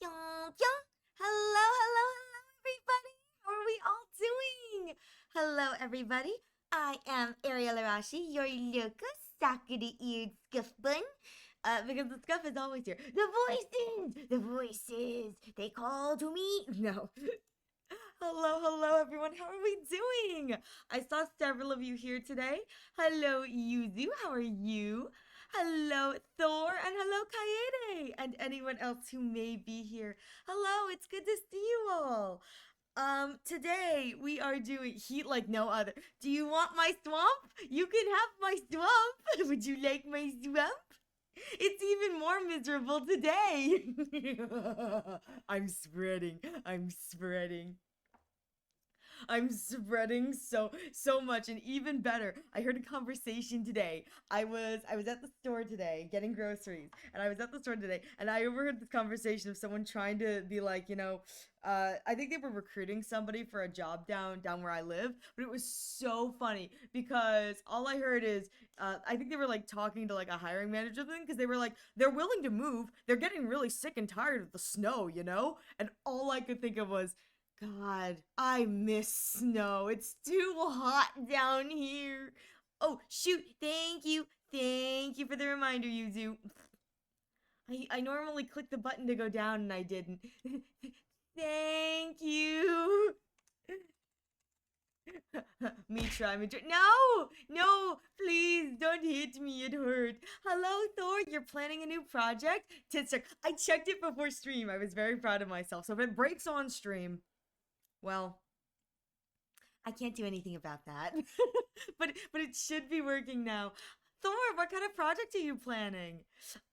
Yum, yum. Hello, hello, hello, everybody. How are we all doing? Hello, everybody. I am Ariel Arashi, your local sockety-eared scuff bun. Because the scuff is always here. The voices, they call to me. No. Hello, hello, everyone. How are we doing? I saw several of you here today. Hello, Yuzu. How are you? Hello, Thor, and hello, Kaede, and anyone else who may be here. Hello, it's good to see you all. Today we are doing heat like no other. Do you want my swamp? You can have my swamp. Would you like my swamp? It's even more miserable today. I'm spreading. I'm spreading. I'm spreading so much, and even better, I heard a conversation today. I was at the store today getting groceries, and I was at the store today, and I overheard this conversation of someone trying to be like, I think they were recruiting somebody for a job down where I live, but it was so funny because all I heard is I think they were like talking to like a hiring manager thing because they were like they're willing to move, they're getting really sick and tired of the snow, and all I could think of was God, I miss snow. It's too hot down here. Oh, shoot. Thank you. Thank you for the reminder, Yuzu. I normally click the button to go down and I didn't. Thank you. me try. No, no, please don't hit me. It hurt. Hello, Thor. You're planning a new project? Titster, I checked it before stream. I was very proud of myself. So if it breaks on stream, well, I can't do anything about that. but it should be working now. Thor, what kind of project are you planning?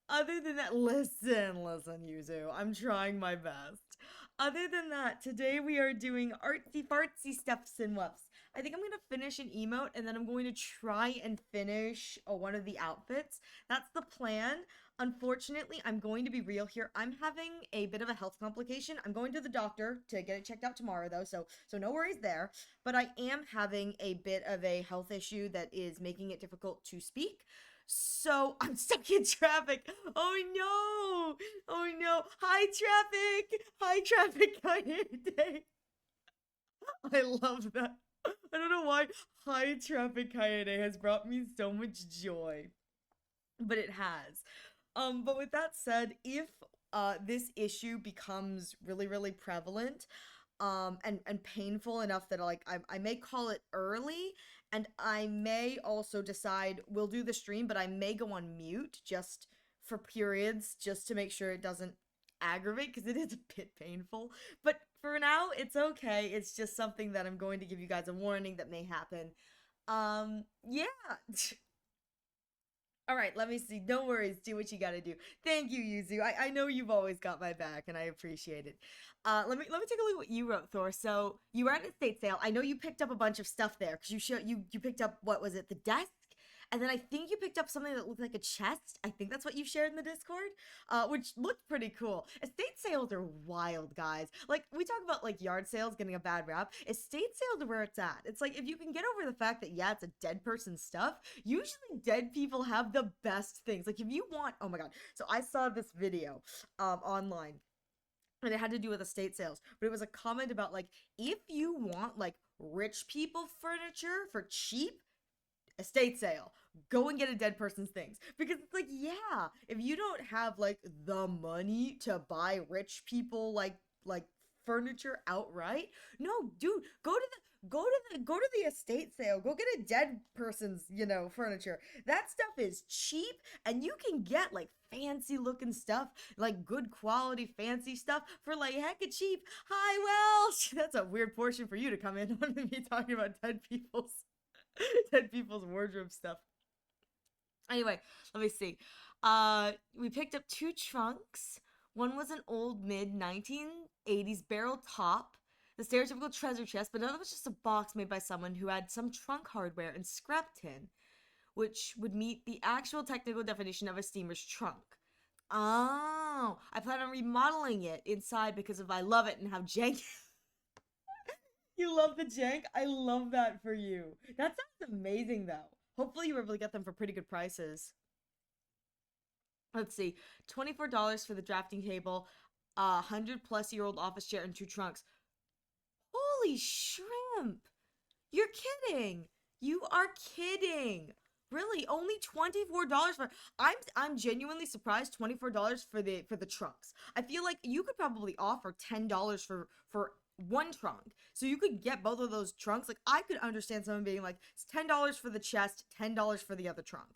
Other than that, listen, Yuzu. I'm trying my best. Other than that, today we are doing artsy fartsy stuffs and wuffs. I think I'm gonna finish an emote and then I'm going to try and finish one of the outfits. That's the plan. Unfortunately, I'm going to be real here. I'm having a bit of a health complication. I'm going to the doctor to get it checked out tomorrow though, so no worries there. But I am having a bit of a health issue that is making it difficult to speak. So I'm stuck in traffic. Oh no! Oh no! Hi traffic! Hi traffic Coyote! I love that. I don't know why high traffic Coyote has brought me so much joy, but it has. But with that said, if this issue becomes really prevalent, and painful enough that like I may call it early, and I may also decide we'll do the stream, but I may go on mute just for periods just to make sure it doesn't aggravate because it is a bit painful. But for now, it's okay. It's just something that I'm going to give you guys a warning that may happen. Yeah. All right, let me see. No worries. Do what you gotta do. Thank you, Yuzu. I know you've always got my back, and I appreciate it. Let me take a look at what you wrote, Thor. So you were at an estate sale. I know you picked up a bunch of stuff there because you picked up what was it, the desk, and then I think you picked up something that looked like a chest. I think that's what you shared in the Discord, which looked pretty cool. Estate sales are wild, guys. Like we talk about like yard sales getting a bad rap. Estate sales are where it's at. It's like if you can get over the fact that yeah, it's a dead person's stuff. Usually, dead people have the best things. Like if you want, oh my god. So I saw this video, online, and it had to do with estate sales, but it was a comment about like if you want like rich people furniture for cheap, estate sale, go and get a dead person's things, because it's like yeah, if you don't have like the money to buy rich people like furniture outright, no dude, go to the estate sale, go get a dead person's furniture. That stuff is cheap, and you can get like fancy looking stuff, like good quality fancy stuff for like hecka cheap. Hi Welsh. That's a weird portion for you to come in on me talking about dead people's dead people's wardrobe stuff. Anyway, let me see. We picked up two trunks. One was an old mid 1980s barrel top, the stereotypical treasure chest, but another was just a box made by someone who had some trunk hardware and scrap tin, which would meet the actual technical definition of a steamer's trunk. Oh, I plan on remodeling it inside because of I love it and how jank. You love the jank? I love that for you. That sounds amazing though. Hopefully you were able to get them for pretty good prices. Let's see. $24 for the drafting table. a 100-plus-year-old office chair, and 2 trunks. Holy shrimp! You're kidding. You are kidding. Really? Only $24 for I'm genuinely surprised $24 for the trunks. I feel like you could probably offer $10 for one trunk. So you could get both of those trunks. Like I could understand someone being like, it's $10 for the chest, $10 for the other trunk.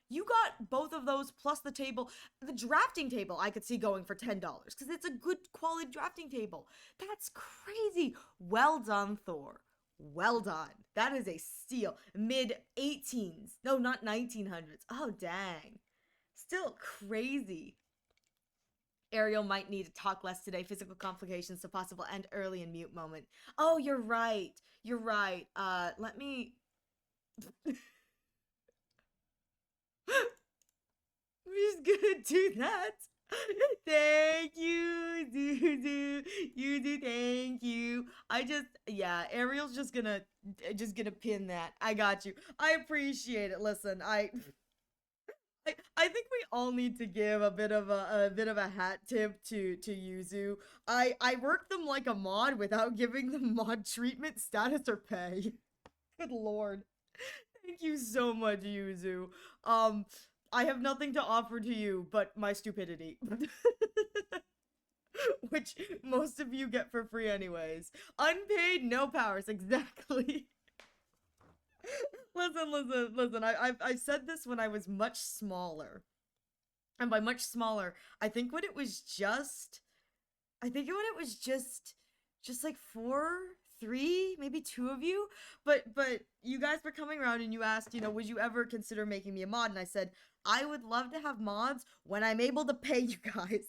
You got both of those plus the table. The drafting table I could see going for $10 because it's a good quality drafting table. That's crazy. Well done, Thor. Well done. That is a steal. Mid 18s. No, not 1900s. Oh, dang. Still crazy. Ariel might need to talk less today. Physical complications, so possible end early and mute moment. Oh, you're right. You're right. Let me. We're just gonna do that. Thank you, you do. Thank you. Yeah, Ariel's just gonna pin that. I got you. I appreciate it. Listen, I think we all need to give a bit of a hat tip to Yuzu. I work them like a mod without giving them mod treatment, status, or pay. Good lord. Thank you so much, Yuzu. I have nothing to offer to you but my stupidity. Which most of you get for free anyways. Unpaid, no powers, exactly. Listen. I said this when I was much smaller. And by much smaller, I think when it was just like 4, 3, maybe 2 of you, but you guys were coming around and you asked, would you ever consider making me a mod? And I said, I would love to have mods when I'm able to pay you guys.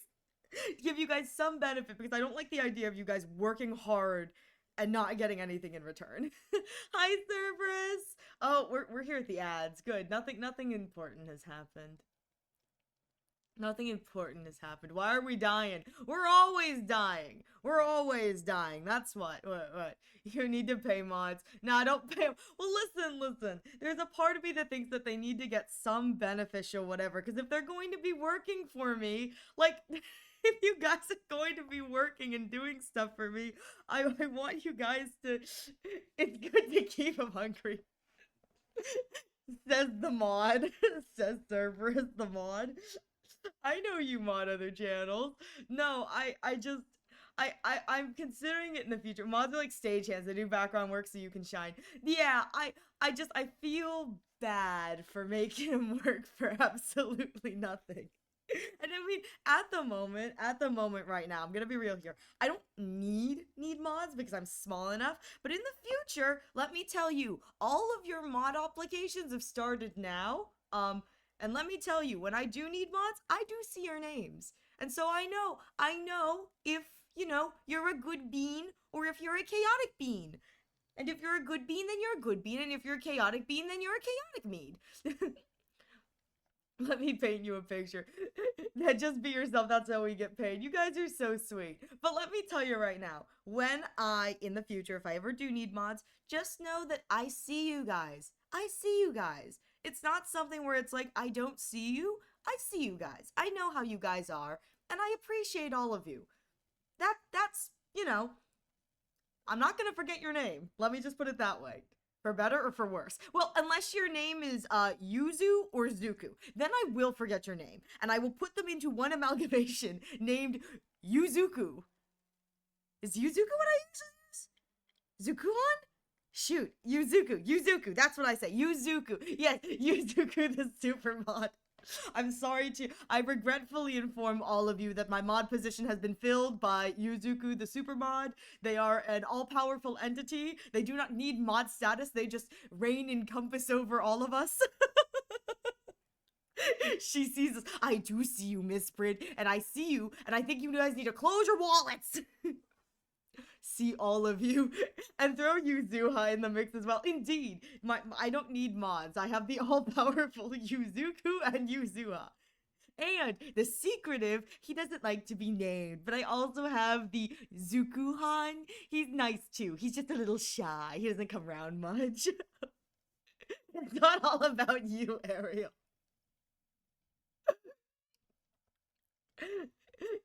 Give you guys some benefit, because I don't like the idea of you guys working hard and not getting anything in return. Hi, Cerberus. Oh, we're here at the ads. Good. Nothing important has happened. Nothing important has happened. Why are we dying? We're always dying. We're always dying. That's what. What? You need to pay mods. Nah, don't pay them. Well, listen. There's a part of me that thinks that they need to get some beneficial whatever. Because if they're going to be working for me, like, if you guys are going to be working and doing stuff for me, I want you guys to. It's good to keep them hungry. Says the mod. Says Cerberus the mod. I know you mod other channels. No, I'm considering it in the future. Mods are like stagehands. They do background work so you can shine. Yeah, I feel bad for making them work for absolutely nothing. And I mean, at the moment right now, I'm gonna be real here. I don't need mods because I'm small enough. But in the future, let me tell you, all of your mod applications have started now. And let me tell you, when I do need mods, I do see your names. And so I know if, you're a good bean or if you're a chaotic bean. And if you're a good bean, then you're a good bean. And if you're a chaotic bean, then you're a chaotic bean. Let me paint you a picture. Just be yourself. That's how we get paid. You guys are so sweet. But let me tell you right now, when in the future, if I ever do need mods, just know that I see you guys. I see you guys. It's not something where it's like, I don't see you. I see you guys. I know how you guys are. And I appreciate all of you. That's, I'm not going to forget your name. Let me just put it that way. For better or for worse? Well, unless your name is Yuzu or Zuku, then I will forget your name, and I will put them into one amalgamation named Yuzuku. Is Yuzuku what I use? Zukuhan? Shoot, Yuzuku. That's what I say. Yuzuku. Yes, Yuzuku the super mod. I regretfully inform all of you that my mod position has been filled by Yuzuku the super mod. They are an all-powerful entity. They do not need mod status. They just reign encompass over all of us. She sees us. I do see you, Miss Brid, and I see you, and I think you guys need to close your wallets. See all of you, and throw Yuzuha in the mix as well. Indeed, I don't need mods. I have the all-powerful Yuzuku and Yuzuha. And the secretive, he doesn't like to be named, but I also have the Zukuhan. He's nice too. He's just a little shy. He doesn't come around much. It's not all about you, Ariel.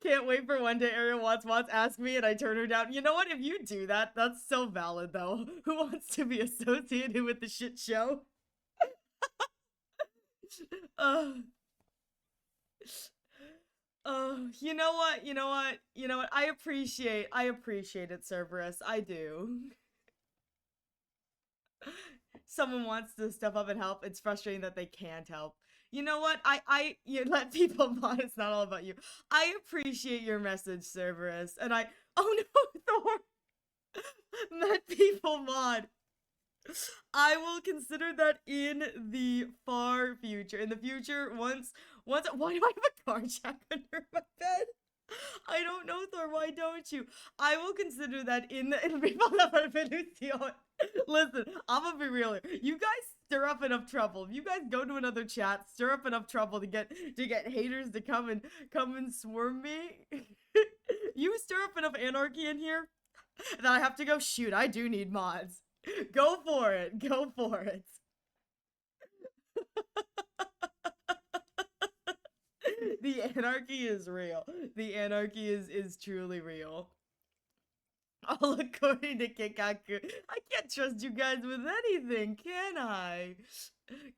Can't wait for one day Ariel wants ask me and I turn her down. You know what? If you do that, that's so valid though. Who wants to be associated with the shit show? Uh, you know what? You know what? You know what? I appreciate it, Cerberus. I do. Someone wants to step up and help. It's frustrating that they can't help. You know what? You let people mod. It's not all about you. I appreciate your message, Cerberus, and I. Oh no, Thor. Let people mod. I will consider that in the far future. In the future, once. Why do I have a car jack under my bed? I don't know, Thor. Why don't you? I will consider that in people that have been Listen, I'm gonna be real here. You guys stir up enough trouble. If you guys go to another chat, stir up enough trouble to get haters to come and swarm me. You stir up enough anarchy in here that I have to go. Shoot, I do need mods. Go for it. Go for it. The anarchy is real. The anarchy is truly real. All according to Kikaku. I can't trust you guys with anything, can I?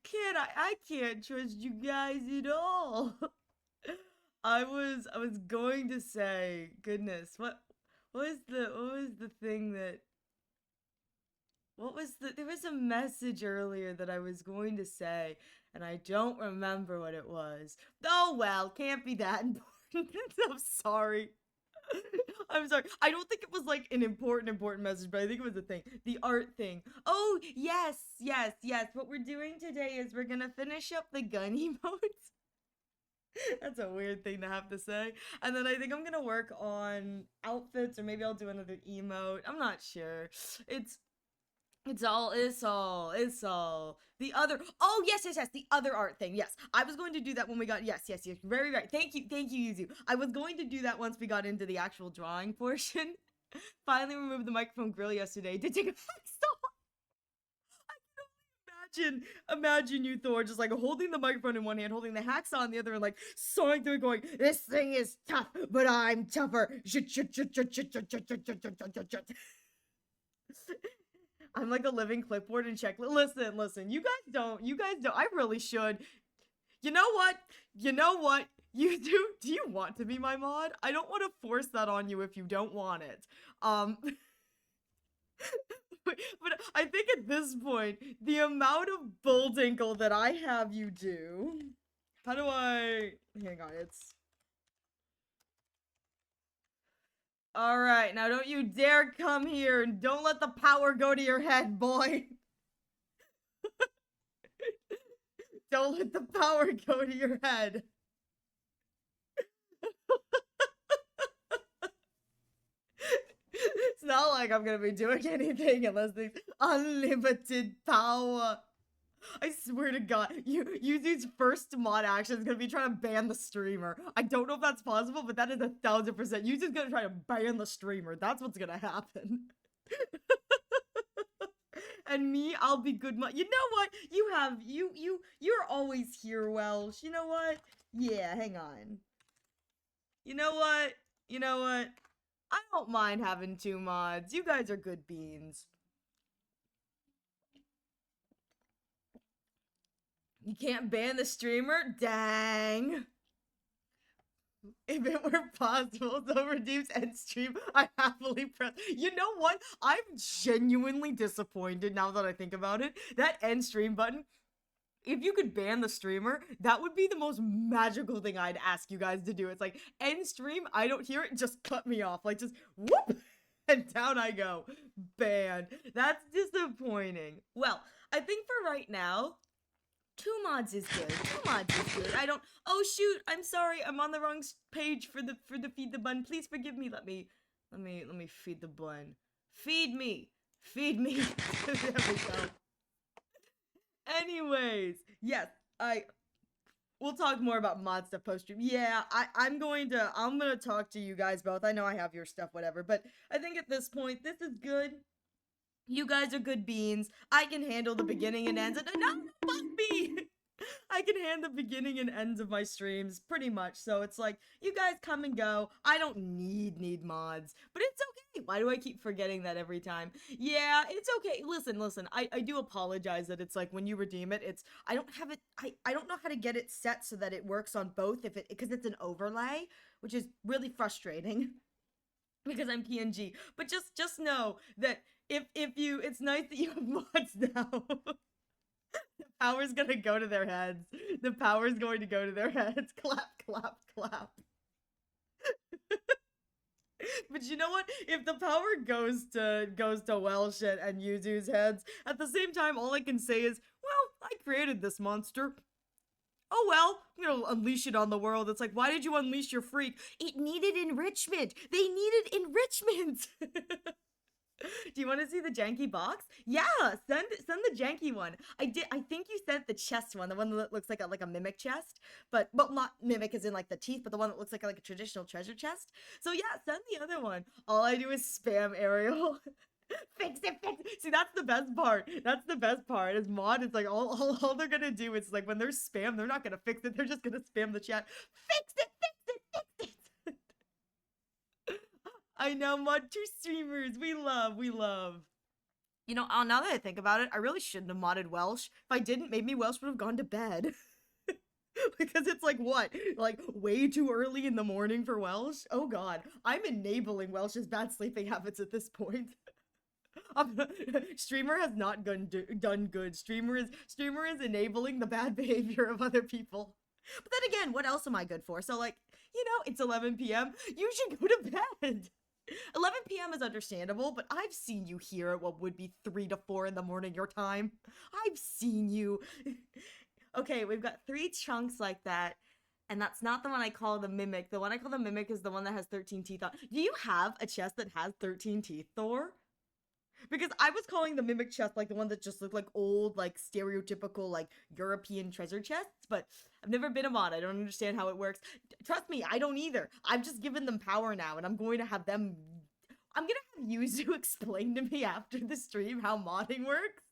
Can I? I can't trust you guys at all. I was going to say, goodness, what was the thing that there was a message earlier that I was going to say, and I don't remember what it was. Oh well, can't be that important. I'm sorry. I'm sorry. I don't think it was like an important message, but I think it was a thing. The art thing. Oh, yes. What we're doing today is we're gonna finish up the gun emotes. That's a weird thing to have to say. And then I think I'm gonna work on outfits, or maybe I'll do another emote. I'm not sure. It's all. The other, oh, yes, the other art thing, yes. I was going to do that when we got, yes, very right. Thank you, Yuzu. I was going to do that once we got into the actual drawing portion. Finally removed the microphone grill yesterday to take a hacksaw. I can only imagine you, Thor, just like holding the microphone in one hand, holding the hacksaw in the other, and like sawing through it, going, this thing is tough, but I'm tougher. I'm like a living clipboard and checklist. Listen, you guys don't, I really should. You know what? You do you want to be my mod? I don't want to force that on you if you don't want it. But I think at this point, the amount of bulldinkle that I have you do. How do I, hang on, it's. Alright, now don't you dare come here and don't let the power go to your head, boy. Don't let the power go to your head. It's not like I'm gonna be doing anything unless there's unlimited power. I swear to God, Yuzu's first mod action is gonna be trying to ban the streamer. I don't know if that's possible, but that is 1000%. Yuzu's gonna try to ban the streamer. That's what's gonna happen. And me, I'll be good mod. You know what? You're always here, Welsh. You know what? Yeah, hang on. You know what? I don't mind having 2 mods. You guys are good beans. You can't ban the streamer? Dang. If it were possible to reduce end stream, I happily press. You know what? I'm genuinely disappointed now that I think about it. That end stream button, if you could ban the streamer, that would be the most magical thing I'd ask you guys to do. It's like, end stream, I don't hear it, just cut me off. Like, just whoop, and down I go. Ban. That's disappointing. Well, I think for right now, 2 mods is good. 2 mods is good. I don't. Oh shoot! I'm sorry. I'm on the wrong page for the feed the bun. Please forgive me. Let me feed the bun. Feed me. There we go. Anyways, yes, we'll talk more about mod stuff post stream. Yeah, I'm gonna talk to you guys both. I know I have your stuff, whatever. But I think at this point, this is good. You guys are good beans. I can handle the beginning and ends. No, fuck me! I can hand the beginning and ends of my streams pretty much. So it's like you guys come and go. I don't need mods, but it's okay. Why do I keep forgetting that every time? Yeah, it's okay. Listen. I do apologize that it's like when you redeem it, it's I don't have it. I don't know how to get it set so that it works on both if it because it's an overlay, which is really frustrating because I'm PNG. But just know that if you it's nice that you have mods now. Power's gonna go to their heads. The power's going to go to their heads. Clap, clap, clap. But you know what? If the power goes to Welsh and Yuzu's heads, at the same time, all I can say is, well, I created this monster. Oh well, I'm gonna unleash it on the world. It's like, why did you unleash your freak? It needed enrichment. They needed enrichment. Do you want to see the janky box? Yeah, send the janky one. I think you sent the chest one, the one that looks like a mimic chest, but not mimic as in like the teeth, but the one that looks like a traditional treasure chest. So yeah, send the other one. All I do is spam Ariel. Fix it, fix it. See, that's the best part. That's the best part. As mod, it's like all they're gonna do is like when there's spam, they're not gonna fix it. They're just gonna spam the chat. Fix it, fix it, fix it. I know, mod 2 streamers. We love. You know, now that I think about it, I really shouldn't have modded Welsh. If I didn't, maybe Welsh would have gone to bed. Because it's like, what? Like, way too early in the morning for Welsh? Oh god. I'm enabling Welsh's bad sleeping habits at this point. Streamer has not done good. Streamer is enabling the bad behavior of other people. But then again, what else am I good for? So like, you know, it's 11 p.m. You should go to bed. 11 p.m. is understandable, but I've seen you here at what would be 3 to 4 in the morning your time. I've seen you. Okay, we've got 3 chunks like that, and that's not the one I call the mimic. The one I call the mimic is the one that has 13 teeth on. Do you have a chest that has 13 teeth, Thor? Because I was calling the mimic chest like the one that just looked like old, like stereotypical, like European treasure chests, but I've never been a mod. I don't understand how it works. Trust me, I don't either. I've just given them power now, and I'm going to have Yuzu explain to me after the stream how modding works.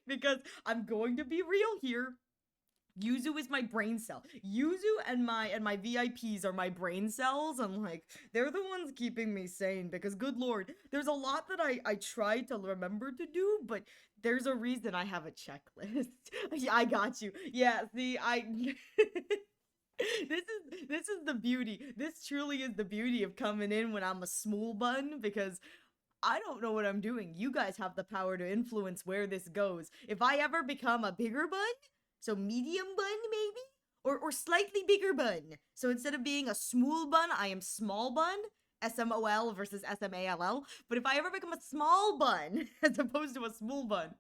Because I'm going to be real here. Yuzu is my brain cell. Yuzu and my VIPs are my brain cells, and like they're the ones keeping me sane because good lord, there's a lot that I try to remember to do, but there's a reason I have a checklist. Yeah, I got you. Yeah, see, this is the beauty. This truly is the beauty of coming in when I'm a small bun because I don't know what I'm doing. You guys have the power to influence where this goes. If I ever become a bigger bun, so medium bun maybe? Or slightly bigger bun. So instead of being a small bun, I am small bun. SMOL versus SMALL. But if I ever become a small bun, as opposed to a small bun,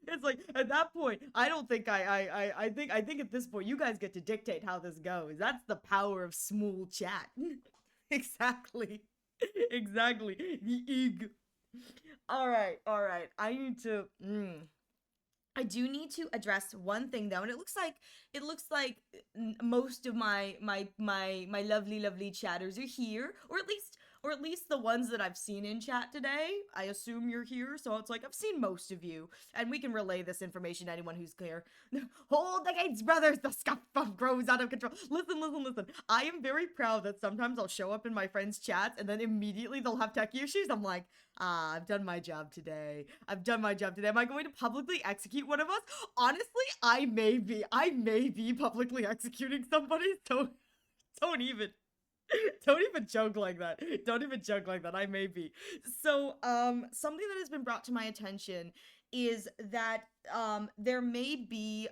it's like at that point, I don't think I think at this point you guys get to dictate how this goes. That's the power of small chat. Exactly. Exactly. The ig. All right. I need to I do need to address one thing though, and it looks like most of my lovely chatters are here, or at least the ones that I've seen in chat today. I assume you're here, so it's like I've seen most of you, and we can relay this information to anyone who's clear. Hold the gates, brothers! The scuff grows out of control. Listen. I am very proud that sometimes I'll show up in my friends' chats, and then immediately they'll have tech issues. I'm like, I've done my job today. Am I going to publicly execute one of us? Honestly, I may be publicly executing somebody, so don't even joke like that. Don't even joke like that. I may be. So, something that has been brought to my attention is that, there may be,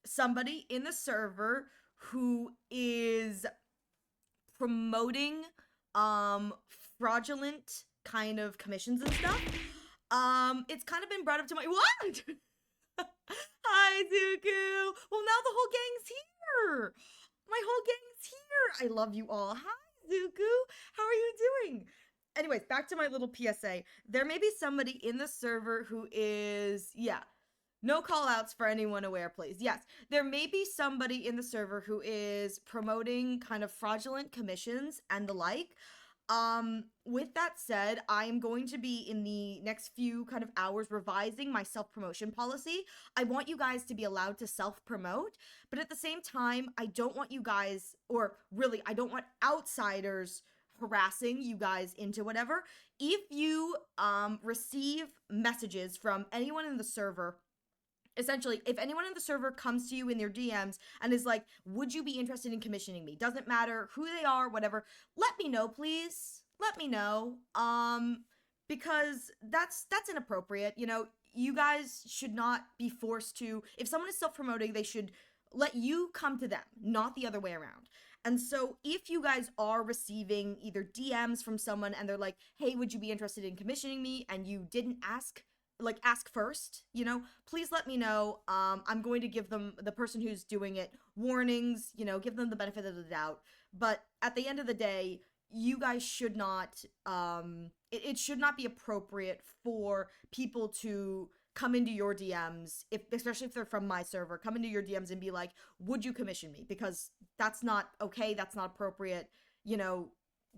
somebody in the server who is promoting, fraudulent kind of commissions and stuff. It's kind of been brought up to my— What? Hi, Zuku! Well, now the whole gang's here! My whole gang's here! I love you all. Hi, Zuku! How are you doing? Anyways, back to my little PSA. There may be somebody in the server who is— yeah. No call-outs for anyone aware, please. Yes, there may be somebody in the server who is promoting kind of fraudulent commissions and the like. With that said, I am going to be in the next few kind of hours revising my self-promotion policy. I want you guys to be allowed to self-promote, but at the same time, I don't want you guys, or really, I don't want outsiders harassing you guys into whatever. If you receive messages from anyone in the server, essentially, if anyone in the server comes to you in their DMs and is like, would you be interested in commissioning me? Doesn't matter who they are, whatever. Let me know, please. Let me know. Because that's inappropriate. You know, you guys should not be forced to, if someone is self-promoting, they should let you come to them, not the other way around. And so if you guys are receiving either DMs from someone and they're like, hey, would you be interested in commissioning me? And you didn't ask first, you know, please let me know. I'm going to give them, the person who's doing it, warnings, you know, give them the benefit of the doubt. But at the end of the day, you guys should not, it should not be appropriate for people to come into your DMs, especially if they're from my server, come into your DMs and be like, would you commission me? Because that's not okay, that's not appropriate, you know,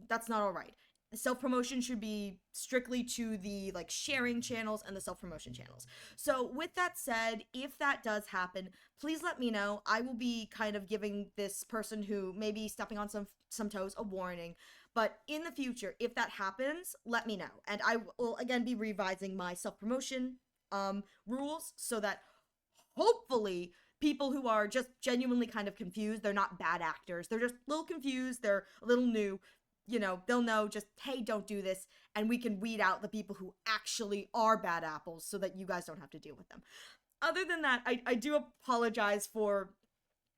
that's not all right. Self-promotion should be strictly to the like sharing channels and the self-promotion channels. So with that said, if that does happen, please let me know. I will be kind of giving this person who may be stepping on some toes a warning. But in the future, if that happens, let me know. And I will again be revising my self-promotion rules so that hopefully people who are just genuinely kind of confused, they're not bad actors, they're just a little confused, they're a little new, you know, they'll know just, hey, don't do this, and we can weed out the people who actually are bad apples so that you guys don't have to deal with them. Other than that, I do apologize for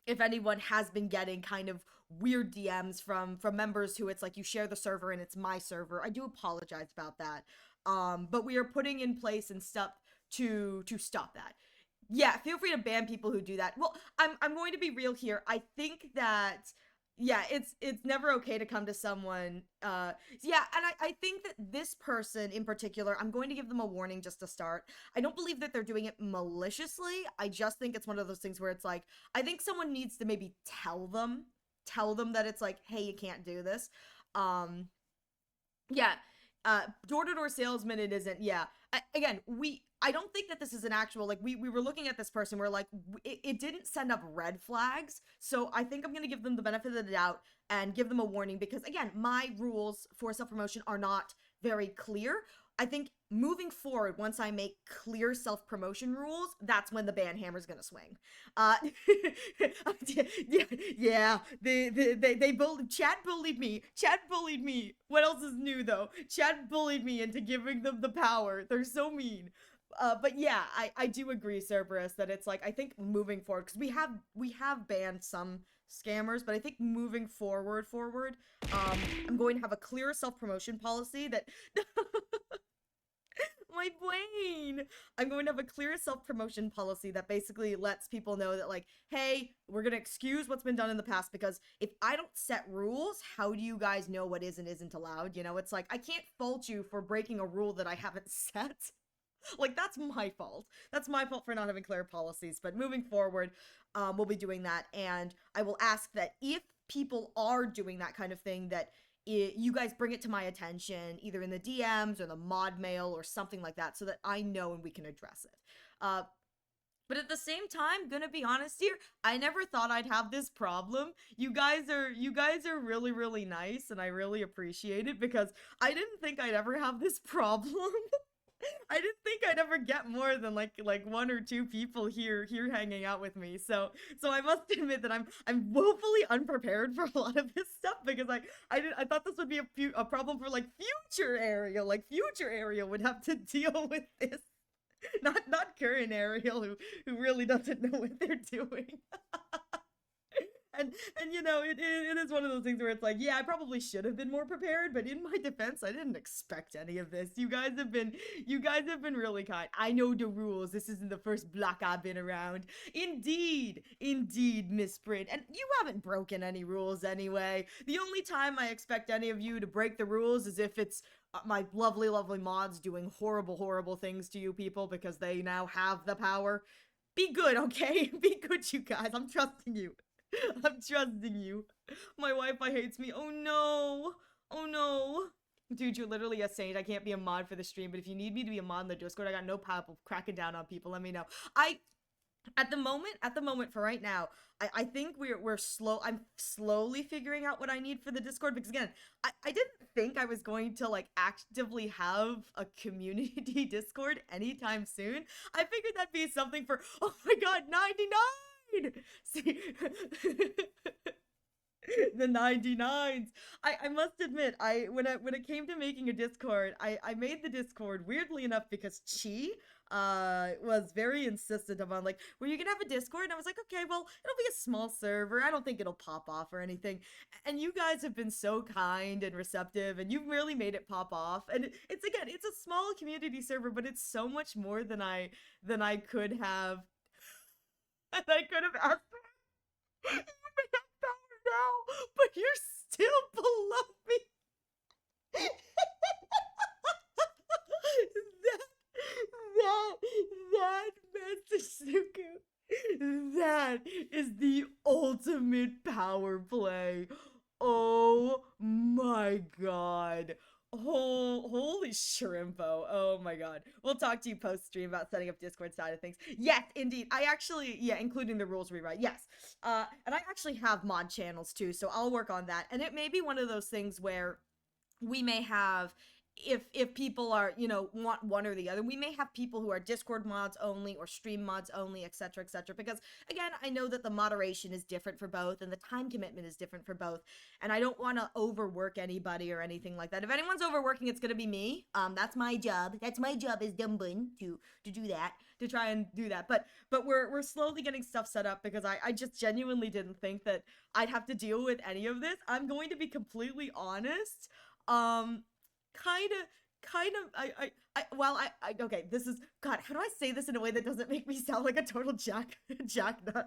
if anyone has been getting kind of weird DMs from members who it's like you share the server and it's my server. I do apologize about that. But we are putting in place and stuff to stop that. Yeah, feel free to ban people who do that. Well, I'm going to be real here. I think that yeah, it's never okay to come to someone. Yeah, and I think that this person in particular, I'm going to give them a warning just to start. I don't believe that they're doing it maliciously. I just think it's one of those things where it's like, I think someone needs to maybe tell them that it's like, hey, you can't do this. Yeah, door-to-door salesman, it isn't. Yeah, again, I don't think that this is an actual, like, we were looking at this person, we're like, it didn't send up red flags, so I think I'm gonna give them the benefit of the doubt and give them a warning, because again, my rules for self-promotion are not very clear. I think moving forward, once I make clear self-promotion rules, that's when the ban hammer's gonna swing. Yeah, they bullied, Chat bullied me. Chat bullied me. What else is new though? Chat bullied me into giving them the power. They're so mean. But yeah, I do agree, Cerberus, that it's like, I think moving forward, because we have banned some scammers, but I think moving forward, I'm going to have a clear self-promotion policy that my brain. I'm going to have a clear self-promotion policy that basically lets people know that, like, hey, we're going to excuse what's been done in the past, because if I don't set rules, how do you guys know what is and isn't allowed? You know, it's like, I can't fault you for breaking a rule that I haven't set. Like, that's my fault. That's my fault for not having clear policies. But moving forward, we'll be doing that. And I will ask that if people are doing that kind of thing, that you guys bring it to my attention, either in the DMs or the mod mail or something like that, so that I know and we can address it. But at the same time, gonna be honest here, I never thought I'd have this problem. You guys are really, really nice, and I really appreciate it, because I didn't think I'd ever have this problem. I didn't think I'd ever get more than like one or two people here hanging out with me. So I must admit that I'm woefully unprepared for a lot of this stuff, because I thought this would be a problem for like future Ariel. Like, future Ariel would have to deal with this. Not current Ariel, who really doesn't know what they're doing. And you know, it is one of those things where it's like, yeah, I probably should have been more prepared, but in my defense, I didn't expect any of this. You guys have been really kind. I know the rules. This isn't the first block I've been around. Indeed, Miss Brit. And you haven't broken any rules anyway. The only time I expect any of you to break the rules is if it's my lovely, lovely mods doing horrible, horrible things to you people, because they now have the power. Be good, okay? Be good, you guys. I'm trusting you. I'm trusting you. My Wi-Fi hates me. Oh no. Oh no. Dude, you're literally a saint. I can't be a mod for the stream, but if you need me to be a mod in the Discord, I got no problem cracking down on people. Let me know. I at the moment for right now, I think we're slow. I'm slowly figuring out what I need for the Discord because again, I didn't think I was going to like actively have a community Discord anytime soon. I figured that'd be something for, oh my god, 99. See, the 99s. I must admit, when it came to making a Discord, I made the Discord weirdly enough because Chi was very insistent upon like, were you gonna have a Discord? And I was like, okay, well, it'll be a small server. I don't think it'll pop off or anything. And you guys have been so kind and receptive, and you've really made it pop off. And it's again, it's a small community server, but it's so much more than I could have than I could have asked for. You may have power now, but you're still below me. that Matsusuku, that is the ultimate power play. Oh my god. Holy shrimpo. Oh my god. We'll talk to you post stream about setting up Discord side of things. Yes, indeed. I actually, yeah, including the rules rewrite. Yes. And I actually have mod channels too, so I'll work on that. And it may be one of those things where we may have, if people are, you know, want one or the other, we may have people who are Discord mods only or stream mods only, etc., etc., because again, I know that the moderation is different for both and the time commitment is different for both, and I don't want to overwork anybody or anything like that. If anyone's overworking, it's gonna be me. That's my job. That's my job as Dumbun to do that, to try and do that. But we're slowly getting stuff set up because I just genuinely didn't think that I'd have to deal with any of this. I'm going to be completely honest. Well, okay, this is, god, how do I say this in a way that doesn't make me sound like a total jacknut?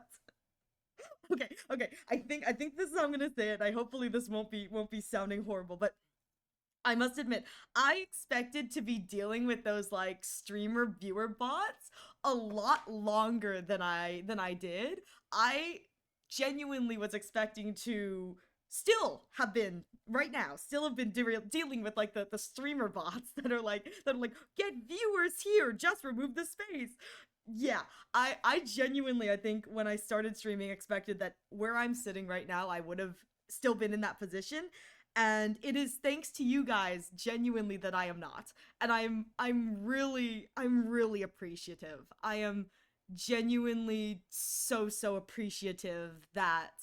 Okay, I think this is how I'm gonna say it. Hopefully this won't be sounding horrible, but I must admit, I expected to be dealing with those like streamer viewer bots a lot longer than I did. I genuinely was expecting to still have been dealing with like the streamer bots that are like get viewers here, just remove the space. Yeah, I genuinely, I think when I started streaming, expected that where I'm sitting right now, I would have still been in that position. And it is thanks to you guys genuinely that I am not. And I'm really appreciative. I am genuinely so appreciative that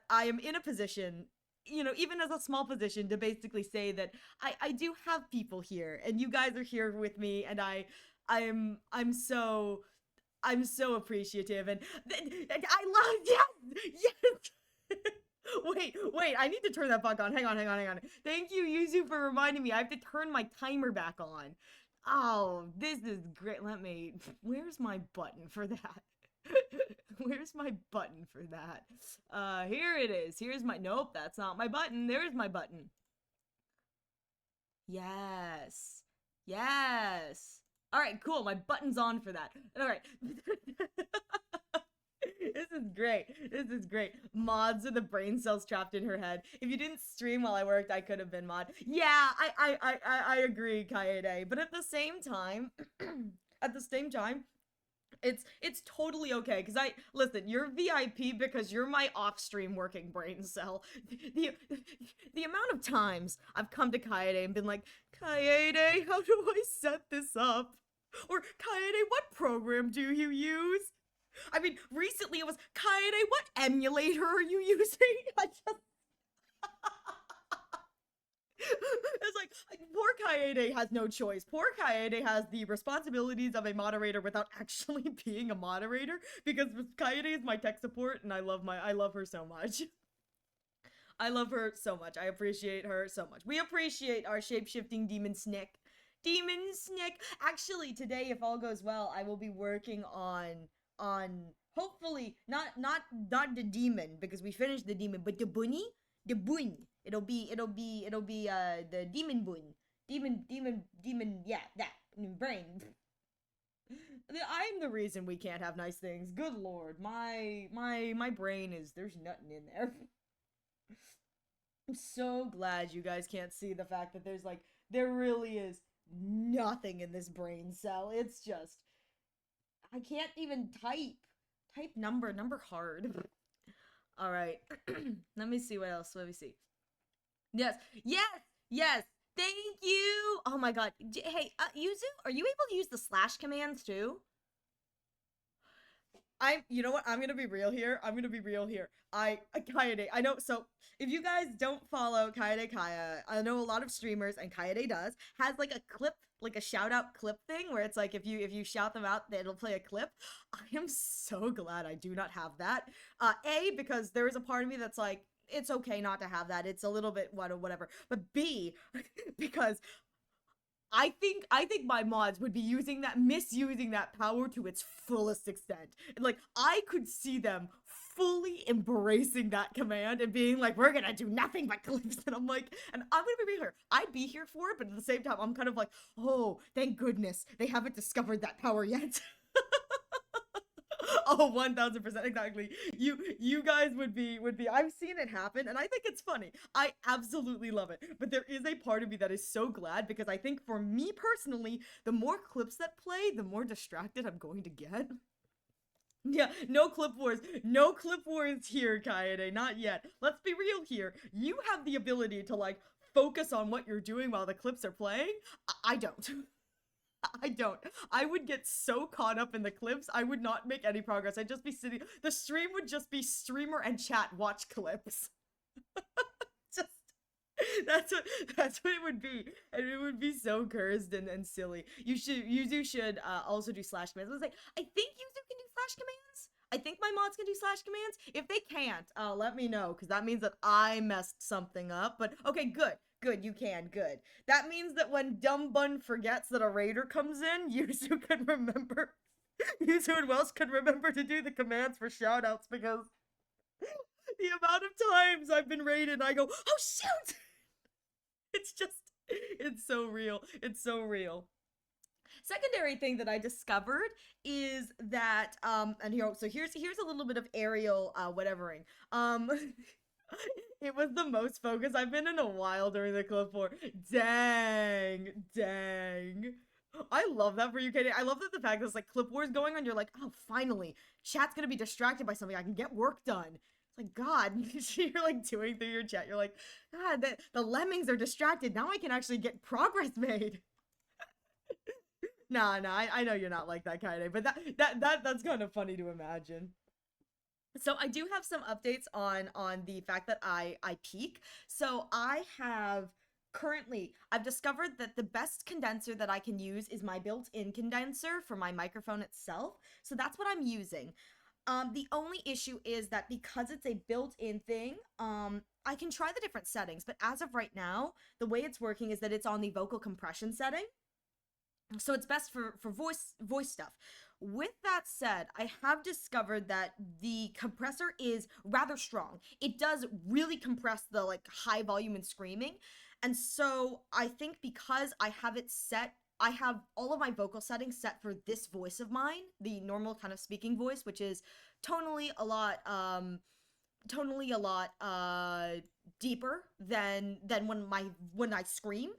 I am in a position, you know, even as a small position, to basically say that I do have people here and you guys are here with me, and I'm so appreciative, and I love, yes. Wait, I need to turn that back on. Hang on. Thank you, Yuzu, for reminding me. I have to turn my timer back on. Oh, this is great. Where's my button for that? Where's my button for that? Here it is. Nope, that's not my button. There's my button. Yes. All right, cool. My button's on for that. All right. This is great. Mods are the brain cells trapped in her head. If you didn't stream while I worked, I could have been mod. Yeah, I agree, Kaede. But at the same time, it's totally okay, because listen, you're VIP because you're my off-stream working brain cell. The amount of times I've come to Kaede and been like, Kaede, how do I set this up? Or, Kaede, what program do you use? I mean, recently it was, Kaede, what emulator are you using? It's like, poor Kaede has no choice. Poor Kaede has the responsibilities of a moderator without actually being a moderator, because Kaede is my tech support, and I love her so much. I love her so much. I appreciate her so much. We appreciate our shape-shifting demon Snick. Actually, today, if all goes well, I will be working on hopefully not the demon, because we finished the demon, but the bunny. It'll be the demon bun. Demon, yeah, that brain. I'm the reason we can't have nice things. Good lord, my brain is, there's nothing in there. I'm so glad you guys can't see the fact that there's like, there really is nothing in this brain cell. It's just, I can't even type. Type number hard. All right. Let me see what else. Let me see. Yes, yes, yes. Thank you. Oh my god. Hey, Yuzu, are you able to use the slash commands too? You know what? I'm gonna be real here. I'm gonna be real here. Kaede, I know. So if you guys don't follow Kaede Kaya, I know a lot of streamers, and Kaede does has like a clip, like a shout out clip thing, where it's like if you shout them out, it'll play a clip. I am so glad I do not have that. A, because there is a part of me that's like, it's okay not to have that. It's a little bit whatever. But B, because I think my mods would be misusing that power to its fullest extent. And like I could see them fully embracing that command and being like, we're gonna do nothing but clips. And I'm like, and I'm gonna be here. I'd be here for it, but at the same time, I'm kind of like, oh, thank goodness they haven't discovered that power yet. Oh, 1000% exactly. You guys would be I've seen it happen and I think it's funny. I absolutely love it. But there is a part of me that is so glad because I think for me personally, the more clips that play, the more distracted I'm going to get. Yeah, no clip wars. No clip wars here, Kaede. Not yet. Let's be real here. You have the ability to like focus on what you're doing while the clips are playing. I don't. I don't. I would get so caught up in the clips, I would not make any progress. I'd just be sitting. The stream would just be streamer and chat watch clips. Just that's what it would be, and it would be so cursed and silly. Yuzu should also do slash commands. I was like, I think Yuzu can do slash commands. I think my mods can do slash commands. If they can't, let me know, because that means that I messed something up. But okay, good. Good, you can. Good. That means that when Dumb Bun forgets that a raider comes in, Yuzu can remember. Yuzu and Welsh can remember to do the commands for shoutouts because the amount of times I've been raided and I go, oh shoot! It's just, it's so real. It's so real. Secondary thing that I discovered is that and here, so here's a little bit of aerial whatevering. It was the most focused I've been in a while during the clip war. Dang. I love that for you, Katie. I love that the fact that it's like clip wars going on, you're like, oh, finally, chat's gonna be distracted by something. I can get work done. It's like, God, you're like doing through your chat. You're like, God, the lemmings are distracted. Now I can actually get progress made. Nah, I know you're not like that, Kaede, but that's kind of funny to imagine. So I do have some updates on the fact that I peak. So I have currently I've discovered that the best condenser that I can use is my built-in condenser for my microphone itself. So that's what I'm using. The only issue is that because it's a built-in thing, I can try the different settings, but as of right now, the way it's working is that it's on the vocal compression setting. So it's best for voice stuff. With that said, I have discovered that the compressor is rather strong. It does really compress the like high volume and screaming. And so I think because I have it set, I have all of my vocal settings set for this voice of mine, the normal kind of speaking voice, which is tonally a lot deeper than when I scream.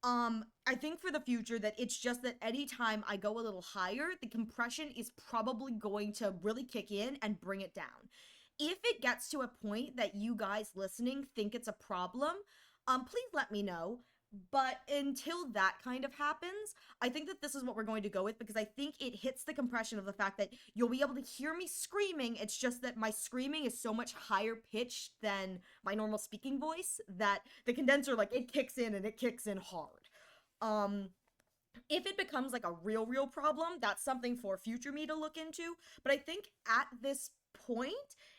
I think for the future that it's just that anytime I go a little higher, the compression is probably going to really kick in and bring it down. If it gets to a point that you guys listening think it's a problem, please let me know. But until that kind of happens, I think that this is what we're going to go with because I think it hits the compression of the fact that you'll be able to hear me screaming. It's just that my screaming is so much higher pitched than my normal speaking voice that the condenser, like, it kicks in and it kicks in hard. If it becomes like a real problem, that's something for future me to look into. But I think at this point,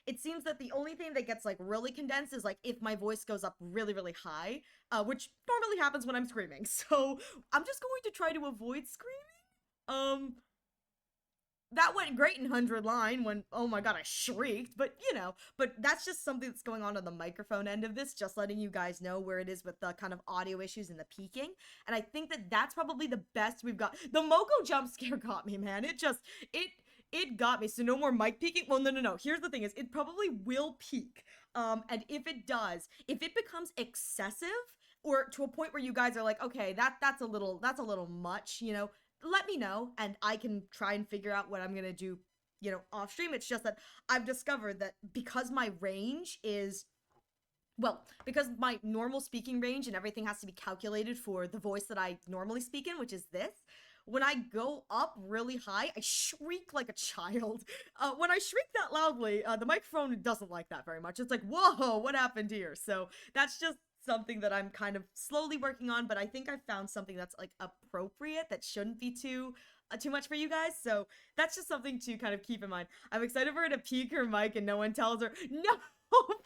it seems that the only thing that gets like really condensed is like if my voice goes up really high, which normally happens when I'm screaming. So I'm just going to try to avoid screaming. That went great in 100 line when, oh my god, I shrieked, but you know, but that's just something that's going on the microphone end of this, just letting you guys know where it is with the kind of audio issues and the peaking. And I think that that's probably the best we've got. The Moko jump scare got me, man. it got me. So no more mic peaking. Well, no, no, no. Here's the thing: is it probably will peak. And if it does, if it becomes excessive, or to a point where you guys are like, okay, that's a little much, you know, let me know, and I can try and figure out what I'm gonna do, you know, off stream. It's just that I've discovered that because my range is, well, because my normal speaking range and everything has to be calculated for the voice that I normally speak in, which is this. When I go up really high, I shriek like a child. When I shriek that loudly, the microphone doesn't like that very much. It's like, whoa, what happened here? So that's just something that I'm kind of slowly working on, but I think I found something that's like appropriate that shouldn't be too much for you guys. So that's just something to kind of keep in mind. I'm excited for her to peek her mic and no one tells her, no,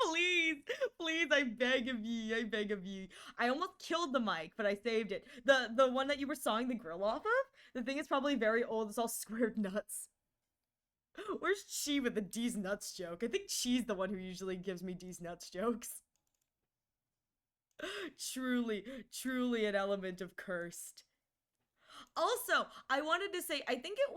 please, please, I beg of ye, I beg of ye. I almost killed the mic, but I saved it. The one that you were sawing the grill off of, the thing is probably very old. It's all squared nuts. Where's Chi with the D's nuts joke? I think she's the one who usually gives me D's nuts jokes. Truly, truly an element of cursed. Also, I wanted to say, I think it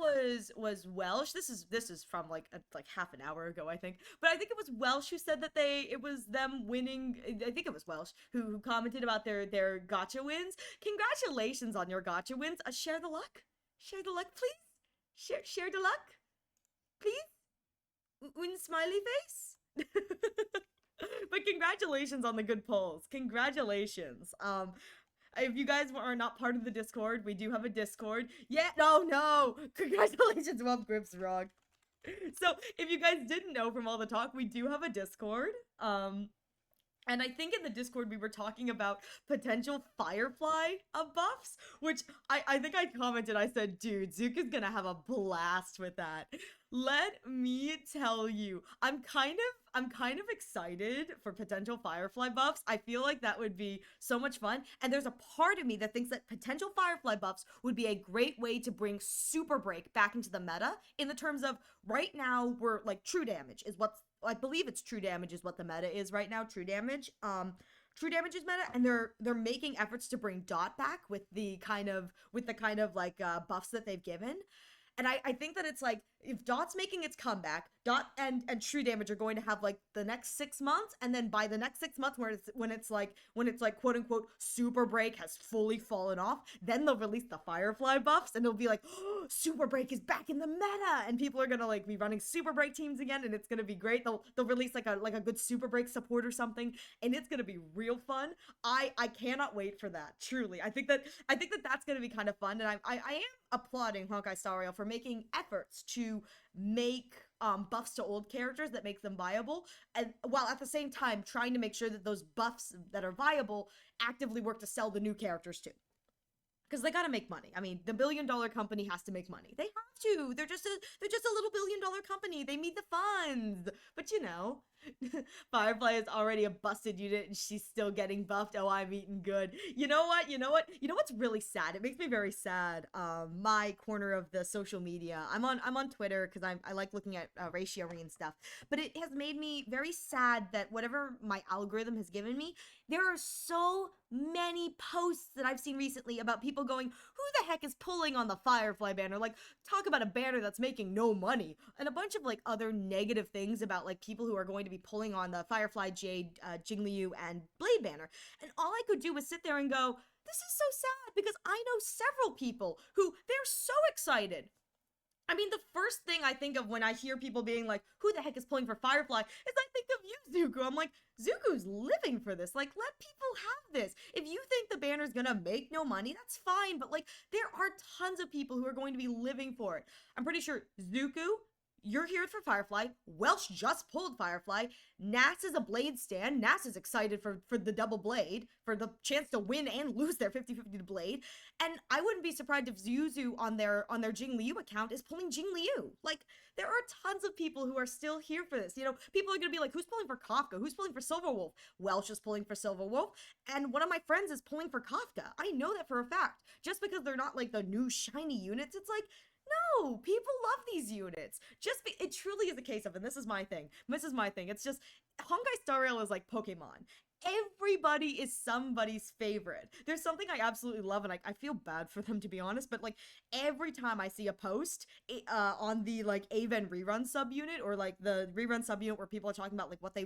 was Welsh. This is from like half an hour ago, I think. But I think it was Welsh who said that it was them winning. I think it was Welsh who commented about their gotcha wins. Congratulations on your gotcha wins. Share the luck. Share the luck, please. Share the luck, please. Un smiley face. But congratulations on the good polls. Congratulations. If you guys are not part of the Discord, we do have a Discord. Yeah, no. Congratulations, well, Grip's wrong. So, if you guys didn't know from all the talk, we do have a Discord. And I think in the Discord we were talking about potential Firefly buffs, which I think I commented, I said, dude, Zuka's gonna have a blast with that. Let me tell you, I'm kind of excited for potential Firefly buffs. I feel like that would be so much fun. And there's a part of me that thinks that potential Firefly buffs would be a great way to bring Super Break back into the meta, in the terms of right now we're like true damage is what's, I believe it's true damage is what the meta is right now. True damage is meta, and they're making efforts to bring Dot back with the kind of like buffs that they've given. And I think that it's like, if Dot's making its comeback, Dot and True Damage are going to have like the next 6 months, and then by the next 6 months, when it's like quote unquote Super Break has fully fallen off, then they'll release the Firefly buffs, and it'll be like, oh, Super Break is back in the meta, and people are gonna like be running Super Break teams again, and it's gonna be great. They'll release like a good Super Break support or something, and it's gonna be real fun. I cannot wait for that. Truly, I think that that's gonna be kind of fun, and I am applauding Honkai Star Rail for making efforts to make buffs to old characters that make them viable, and while at the same time trying to make sure that those buffs that are viable actively work to sell the new characters too. Because they gotta make money. I mean, the billion-dollar company has to make money. They have to. They're just a little billion-dollar company. They need the funds. But you know, Firefly is already a busted unit, and she's still getting buffed. Oh, I'm eating good. You know what? You know what's really sad? It makes me very sad. My corner of the social media. I'm on Twitter because I like looking at ratio and stuff. But it has made me very sad that whatever my algorithm has given me, there are so many posts that I've seen recently about people going, who the heck is pulling on the Firefly banner? Like, talk about a banner that's making no money. And a bunch of like other negative things about like people who are going to be pulling on the Firefly, Jade, Jingliu, and Blade banner. And all I could do was sit there and go, this is so sad, because I know several people who, they're so excited. I mean, the first thing I think of when I hear people being like, who the heck is pulling for Firefly, is I think of you, Zuko. I'm like, Zuko's living for this. Like, let people have this. If you think the banner's gonna make no money, that's fine. But, like, there are tons of people who are going to be living for it. I'm pretty sure Zuko, you're here for Firefly. Welsh just pulled Firefly. Nass is a Blade stan. Nass is excited for the double Blade, for the chance to win and lose their 50-50 to Blade. And I wouldn't be surprised if Zuzu on their Jingliu account is pulling Jingliu. Like, there are tons of people who are still here for this. You know, people are gonna be like, who's pulling for Kafka? Who's pulling for Silverwolf? Welsh is pulling for Silverwolf, and one of my friends is pulling for Kafka. I know that for a fact. Just because they're not like the new shiny units, it's like, no, people love these units. It truly is a case of, and this is my thing. It's just, Honkai Star Rail is like Pokemon. Everybody is somebody's favorite. There's something I absolutely love, and I feel bad for them, to be honest, but like every time I see a post on the like Aven rerun subunit, or like the rerun subunit where people are talking about like what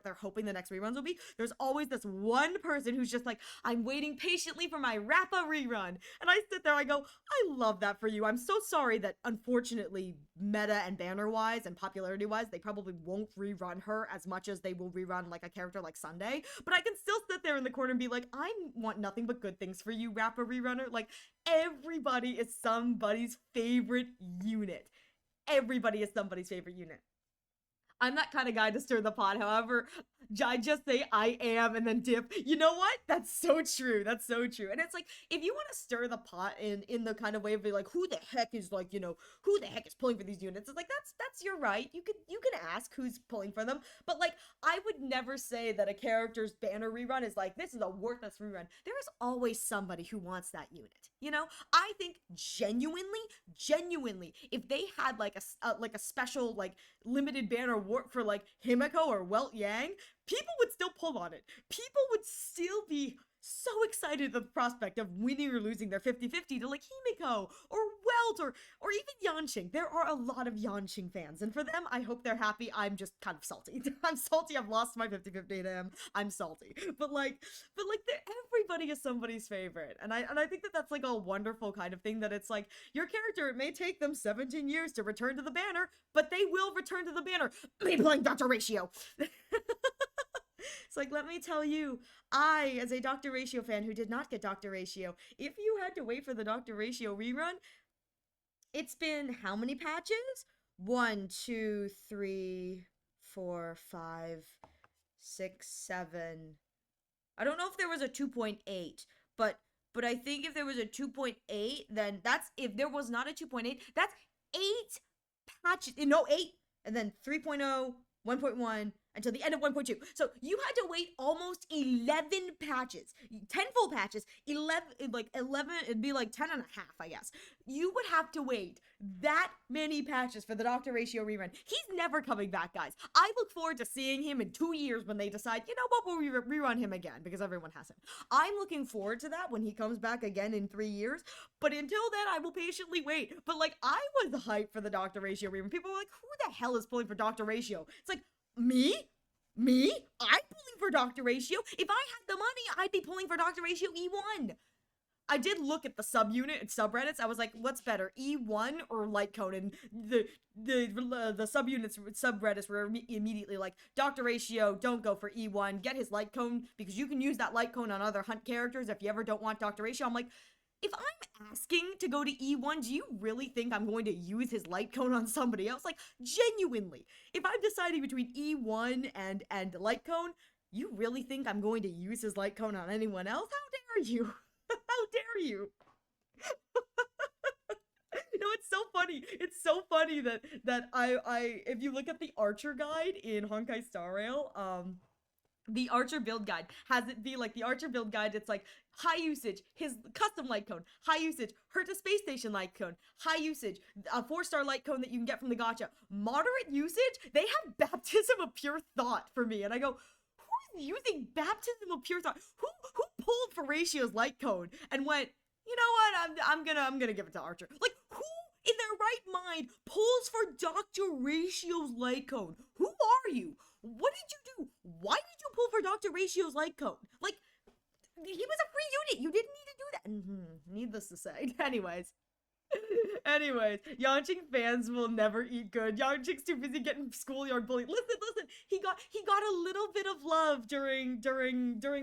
they're hoping the next reruns will be, there's always this one person who's just like, I'm waiting patiently for my Rappa rerun. And I sit there, I go, I love that for you. I'm so sorry that unfortunately, meta and banner wise and popularity wise, they probably won't rerun her as much as they will rerun like a character like Sunday. But I can still sit there in the corner and be like, I want nothing but good things for you, Rapper Rerunner. Like, everybody is somebody's favorite unit. Everybody is somebody's favorite unit. I'm that kind of guy to stir the pot. However, I just say I am and then dip. You know what? That's so true. That's so true. And it's like, if you want to stir the pot in the kind of way of be like, who the heck is like, who the heck is pulling for these units? It's like, that's your right. You can ask who's pulling for them, but like, I would never say that a character's banner rerun is like, this is a worthless rerun. There is always somebody who wants that unit. I think genuinely, if they had like a special like limited banner warp for like Himiko or Welt Yang, people would still pull on it. People would still be so excited at the prospect of winning or losing their 50-50 to like Himiko or Welt or even Yanqing. There are a lot of Yanqing fans, and for them, I hope they're happy. I'm just kind of salty. I'm salty. I've lost my 50-50 to him. I'm salty. But like everybody is somebody's favorite, and I think that that's like a wonderful kind of thing, that it's like your character, it may take them 17 years to return to the banner, but they will return to the banner. Me playing Dr. Ratio. It's like, let me tell you, I, as a Dr. Ratio fan who did not get Dr. Ratio, if you had to wait for the Dr. Ratio rerun, it's been how many patches? 1, 2, 3, 4, 5, 6, 7. I don't know if there was a 2.8, but I think if there was a 2.8, then that's, if there was not a 2.8, that's 8 patches. No, 8, and then 3.0, 1.1, until the end of 1.2. So you had to wait almost 11 patches, 10 full patches, 11, it'd be like 10 and a half, I guess. You would have to wait that many patches for the Dr. Ratio rerun. He's never coming back, guys. I look forward to seeing him in 2 years when they decide, you know what, we'll rerun him again, because everyone has him. I'm looking forward to that when he comes back again in 3 years, but until then, I will patiently wait. But like, I was hyped for the Dr. Ratio rerun. People were like, who the hell is pulling for Dr. Ratio? It's like, me? I'm pulling for Dr. Ratio. If I had the money, I'd be pulling for Dr. Ratio E1. I did look at the subunit and subreddits. I was like, what's better, E1 or Light Cone? And the subunits subreddits were immediately like, Dr. Ratio, don't go for E1. Get his Light Cone, because you can use that Light Cone on other hunt characters if you ever don't want Dr. Ratio. I'm like, if I'm asking to go to E1, do you really think I'm going to use his Light Cone on somebody else? Like, genuinely, if I'm deciding between E1 and Light Cone, you really think I'm going to use his Light Cone on anyone else? How dare you? How dare you? No, it's so funny. It's so funny that I if you look at the Archer guide in Honkai Star Rail, the Archer build guide has it be like the Archer build guide. It's like high usage, his custom light cone, high usage, hurt to space station light cone, high usage, a 4-star light cone that you can get from the gacha, moderate usage. They have baptism of pure thought for me, and I go, who's using baptism of pure thought? Who pulled for Ratio's light cone and went, you know what, I'm gonna give it to Archer? Like, who in their right mind pulls for Dr. Ratio's light cone? Who are you? What did you do? Why did you pull for Dr. Ratio's light cone? Like, he was a free unit. You didn't need to do that. Needless to say. Anyways, Yanqing fans will never eat good. Yanqing's too busy getting schoolyard bullied. Listen. He got a little bit of love during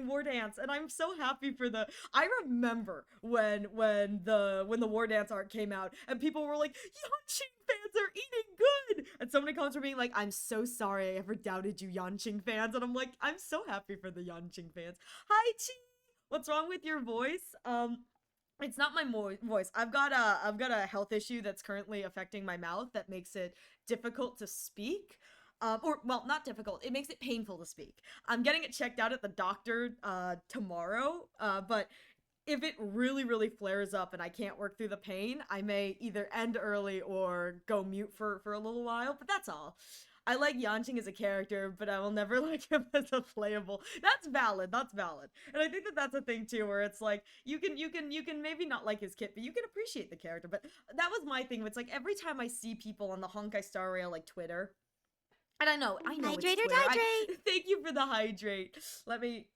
War Dance, and I'm so happy for the. I remember when the War Dance art came out, and people were like, Yanqing fans are eating good, and so many comments were being like, I'm so sorry I ever doubted you, Yanqing fans, and I'm like, I'm so happy for the Yanqing fans. Hi, Chi. What's wrong with your voice? It's not my voice. I've got a health issue that's currently affecting my mouth that makes it difficult to speak. Or, well, not difficult. It makes it painful to speak. I'm getting it checked out at the doctor tomorrow. But if it really flares up and I can't work through the pain, I may either end early or go mute for a little while. But that's all. I like Yanqing as a character, but I will never like him as a playable. That's valid. That's valid. And I think that that's a thing too, where it's like you can maybe not like his kit, but you can appreciate the character. But that was my thing. It's like every time I see people on the Honkai Star Rail like Twitter, and I know Hydrate it's or Twitter. dihydrate. Thank you for the hydrate. Let me.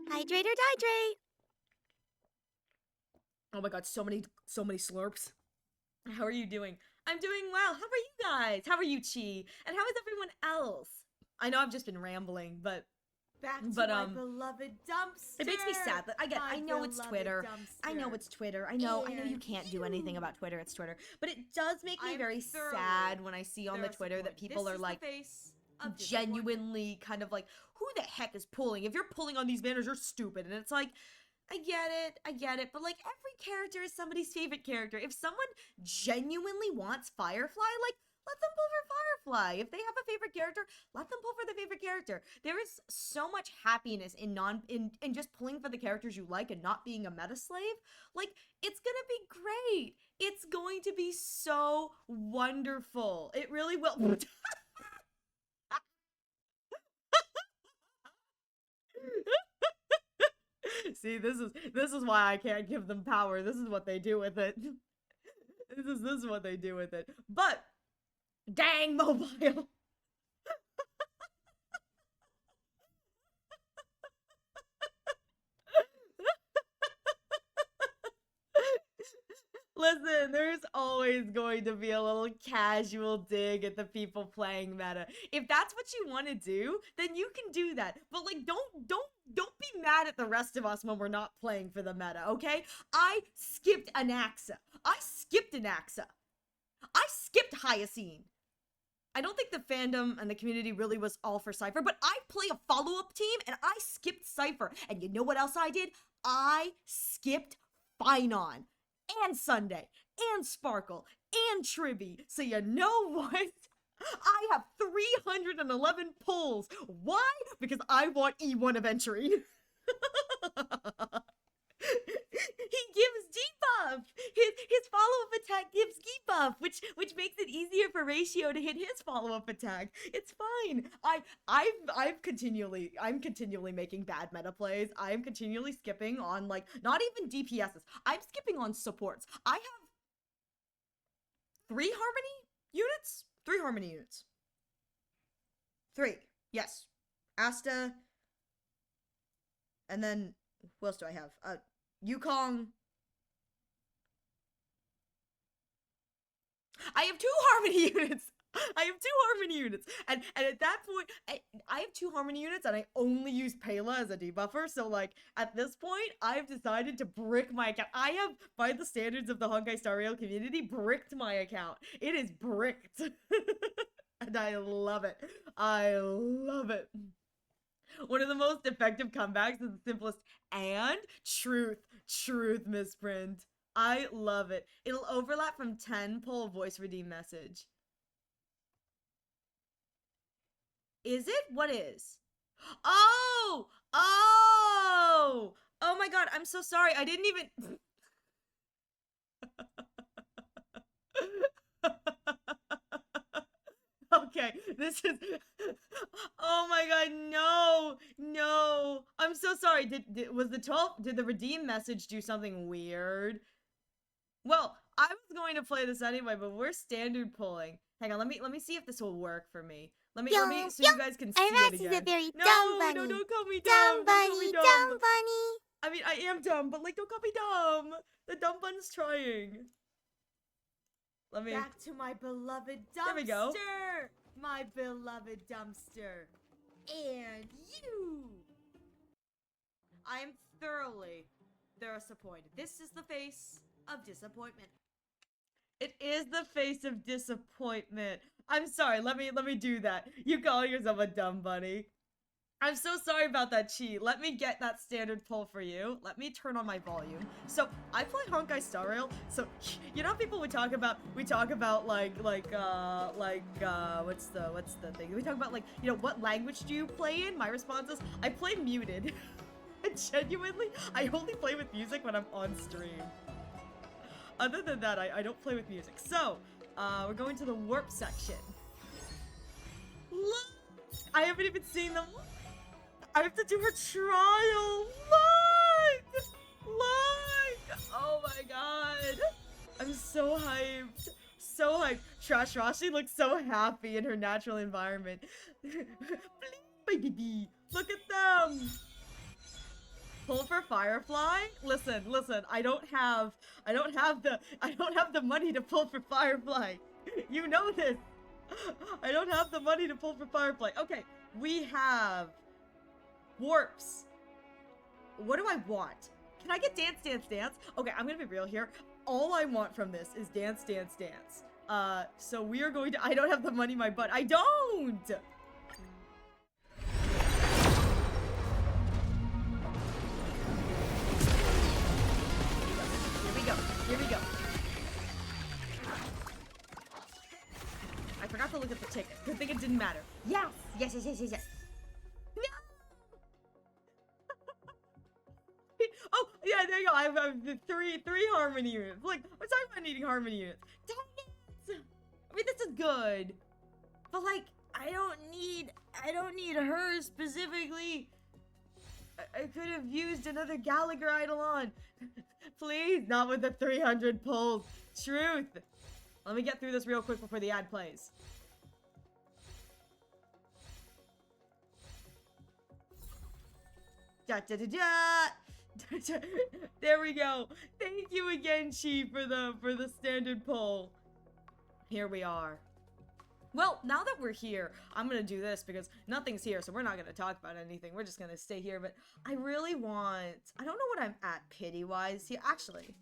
Hydrate or dihydrate. Oh my god, so many slurps. How are you doing? I'm doing well. How are you guys? How are you, Chi? And how is everyone else? I know I've just been rambling, but Back to my beloved dumpster. it makes me sad. I know it's Twitter. Dumpster. I know it's Twitter. I know you can't do anything about Twitter. It's Twitter. But it does make me very sad when I see on the Twitter that people are like genuinely kind of like, who the heck is pulling? If you're pulling on these banners, you're stupid. And it's like, I get it, but like every character is somebody's favorite character. If someone genuinely wants Firefly, like let them pull for Firefly. If they have a favorite character, let them pull for the favorite character. There is so much happiness in just pulling for the characters you like and not being a meta slave. Like, it's gonna be great. It's going to be so wonderful. It really will. See, this is why I can't give them power. This is what they do with it. This is what they do with it. But dang, mobile. Listen, there's always going to be a little casual dig at the people playing meta. If that's what you want to do, then you can do that. But like, don't be mad at the rest of us when we're not playing for the meta, okay? I skipped Anaxa. I skipped Hyacine. I don't think the fandom and the community really was all for Cypher, but I play a follow-up team and I skipped Cypher. And you know what else I did? I skipped Finon. And Sunday, and Sparkle, and Tribby. So you know what? I have 311 pulls. Why? Because I want E1 of entry. He gives debuff. His follow-up attack gives debuff, which makes it easier for Ratio to hit his follow-up attack. It's fine. I'm continually making bad meta plays. I'm continually skipping on like not even DPSs. I'm skipping on supports. I have 3 harmony units. 3 harmony units. 3. Yes. Asta. And then who else do I have? Yukong. I have 2 harmony units. And at that point, I have 2 harmony units and I only use Pela as a debuffer. So like at this point, I've decided to brick my account. I have, by the standards of the Honkai Star Rail community, bricked my account. It is bricked. And I love it. I love it. One of the most effective comebacks is the simplest and truth, misprint. I love it. It'll overlap from 10 pull voice redeem message. Is it? What is? Oh my god, I'm so sorry. I didn't even... Okay, this is... Oh my god, no. I'm so sorry. Was the 12... Did the redeem message do something weird? Well, I was going to play this anyway, but we're standard pulling. Hang on, let me see if this will work for me. Let me so you guys can see it again. Is a very dumb bunny. No, don't call me dumb. Dumb bunny. I mean, I am dumb, but like, don't call me dumb. The dumb bun's trying. Let me... Back to my beloved dumpster. There we go. My beloved dumpster. And you. I am thoroughly disappointed. This is the face of disappointment. It is the face of disappointment. I'm sorry, let me do that. You call yourself a dumb bunny. I'm so sorry about that, Chi. Let me get that standard pull for you. Let me turn on my volume. So, I play Honkai Star Rail. So, you know how people would talk about, what's the thing? We talk about, like, you know, what language do you play in? My response is, I play muted. Genuinely, I only play with music when I'm on stream. Other than that, I don't play with music. So, we're going to the warp section. Look! I haven't even seen them. I have to do her trial. Look! Look! Oh my god. I'm so hyped. So hyped. Trash Rashi looks so happy in her natural environment. Baby, look at them. Pull for Firefly? Listen, I don't have the money to pull for Firefly. You know this. I don't have the money to pull for Firefly. Okay, we have warps. What do I want? Can I get Dance Dance Dance? Okay, I'm gonna be real here. All I want from this is Dance Dance Dance. So we are going to— I don't have the money in my butt. I don't! Here we go. I forgot to look at the ticket. Good thing it didn't matter. Yes! Yes. No! Oh, yeah, there you go. I have three harmony units. Like, I was talking about needing harmony units. Dang it! I mean, this is good. But, like, I don't need her specifically. I could have used another Gallagher Eidolon. Please, not with the 300 pulls. Truth. Let me get through this real quick before the ad plays. Da da da da. There we go. Thank you again, Chief, for the standard pull. Here we are. Well, now that we're here, I'm gonna do this because nothing's here, so we're not gonna talk about anything. We're just gonna stay here, but I really want— I don't know what I'm at pity-wise here. Actually,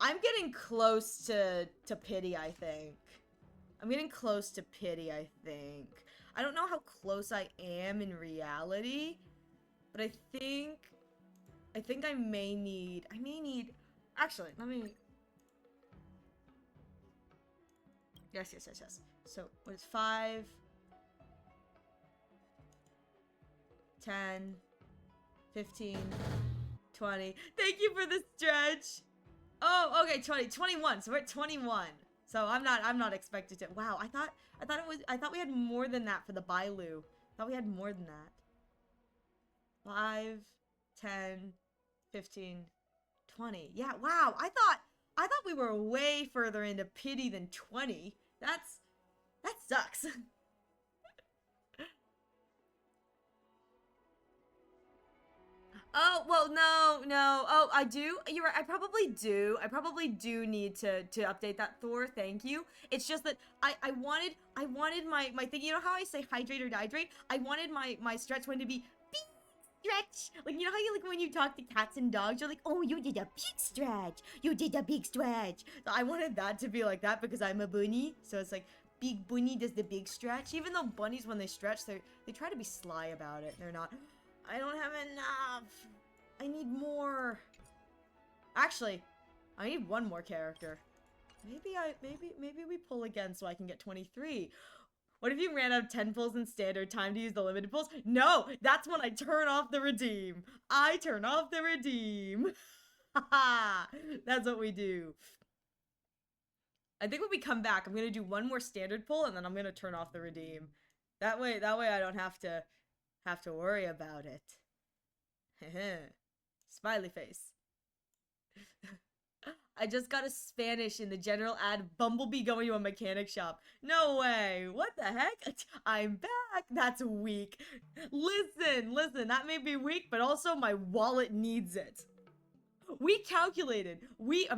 I'm getting close to pity, I think. I'm getting close to pity, I think. I don't know how close I am in reality, but I think I may need— actually, let me— Yes. So, what is 5, 10, 15, 20. Thank you for the stretch. Oh, okay, 20, 21. So we're at 21. So I'm not expected to— Wow, I thought we had more than that for the Bailu. I thought we had more than that. 5, 10, 15, 20. Yeah, wow. I thought we were way further into pity than 20. That sucks. Oh, well, no. Oh, I do. You're right. I probably do need to update that, Thor. Thank you. It's just that I wanted my thing. You know how I say hydrate or dihydrate? I wanted my stretch one to be big stretch. Like, you know how like when you talk to cats and dogs, you're like, oh, you did a big stretch. You did a big stretch. So I wanted that to be like that because I'm a bunny. So it's like, big bunny does the big stretch. Even though bunnies, when they stretch, they try to be sly about it. They're not— I don't have enough. I need more. Actually, I need one more character. Maybe we pull again so I can get 23. What if you ran out of 10 pulls in standard time to use the limited pulls? No, that's when I turn off the redeem. I turn off the redeem. Haha, that's what we do. I think when we come back, I'm gonna do one more standard pull and then I'm gonna turn off the redeem. That way I don't have to worry about it. Smiley face. I just got a Spanish in the general ad, Bumblebee going to a mechanic shop. No way. What the heck? I'm back. That's weak. Listen, that may be weak, but also my wallet needs it. We calculated,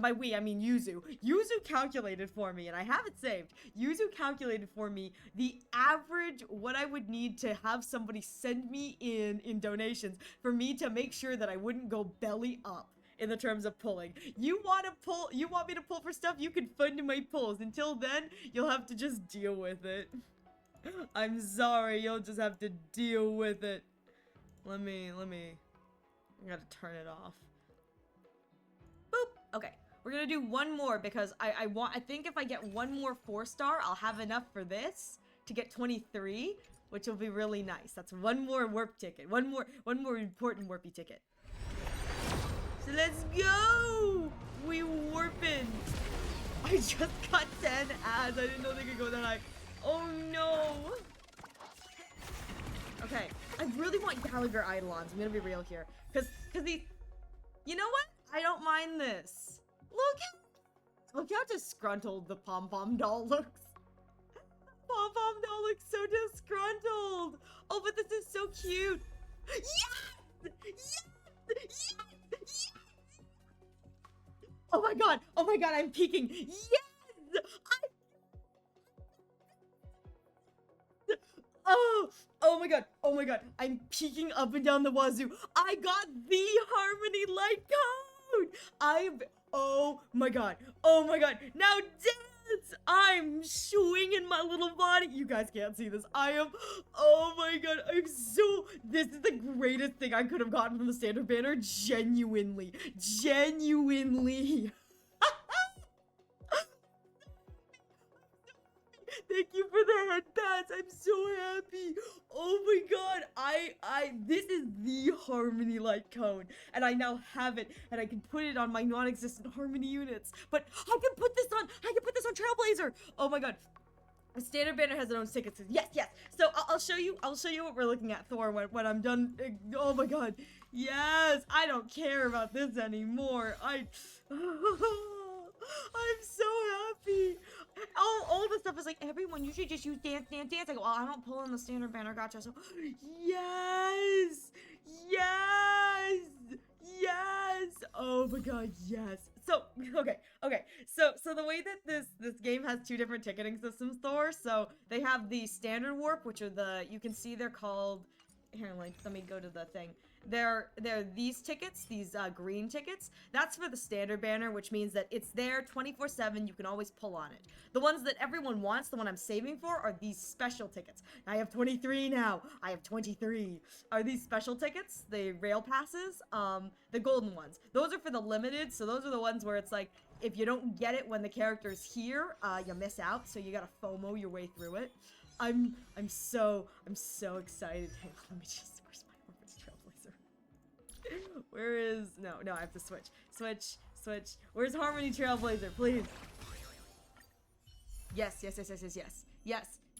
by we, I mean Yuzu. Yuzu calculated for me, and I have it saved. Yuzu calculated for me the average, what I would need to have somebody send me in donations for me to make sure that I wouldn't go belly up in the terms of pulling. You want me to pull for stuff, you can fund my pulls. Until then, you'll have to just deal with it. I'm sorry, you'll just have to deal with it. Let me, I gotta turn it off. Boop. Okay, we're gonna do one more because I think if I get one more 4-star, I'll have enough for this to get 23, which will be really nice. That's one more warp ticket, one more important warpy ticket. So let's go. We warping. I just got 10 ads. I didn't know they could go that high. Oh no. Okay, I really want Gallagher Eidolons. I'm gonna be real here. Cause these, you know what? I don't mind this. Look how disgruntled the pom-pom doll looks. Pom-pom doll looks so disgruntled. Oh, but this is so cute. Yes! Yes! Yes! Yes! Oh my god, I'm peeking. Yes! Oh my god, I'm peeking up and down the wazoo. I got the Harmony Light code! Oh my god, now dance! I'm swinging my little body. You guys can't see this. Oh my god, this is the greatest thing I could have gotten from the standard banner. Genuinely. Thank you for the headbands. I'm so happy. Oh my god. This is the Harmony Light cone. And I now have it. And I can put it on my non-existent Harmony units. But I can put this on Trailblazer. Oh my god. The standard banner has its own tickets. Yes. So I'll show you what we're looking at, Thor, when I'm done. Oh my god. Yes. I don't care about this anymore. I'm so happy. All the stuff is like, everyone, you should just use dance. I go, well, I don't pull in the standard banner, gotcha. So, yes. Oh my god, yes. So, okay. So the way that this game has two different ticketing systems, Thor. So they have the standard warp, which are you can see they're called. Here, let me go to the thing. They're these tickets, these green tickets. That's for the standard banner, which means that it's there 24/7. You can always pull on it. The ones that everyone wants, the one I'm saving for, are these special tickets. I have 23 now. I have 23. Are these special tickets? The rail passes, the golden ones. Those are for the limited. So those are the ones where it's like, if you don't get it when the character's here, you miss out. So you gotta FOMO your way through it. I'm so excited. Hang on, let me just. Where is no, I have to switch. Where's Harmony Trailblazer, please? Yes.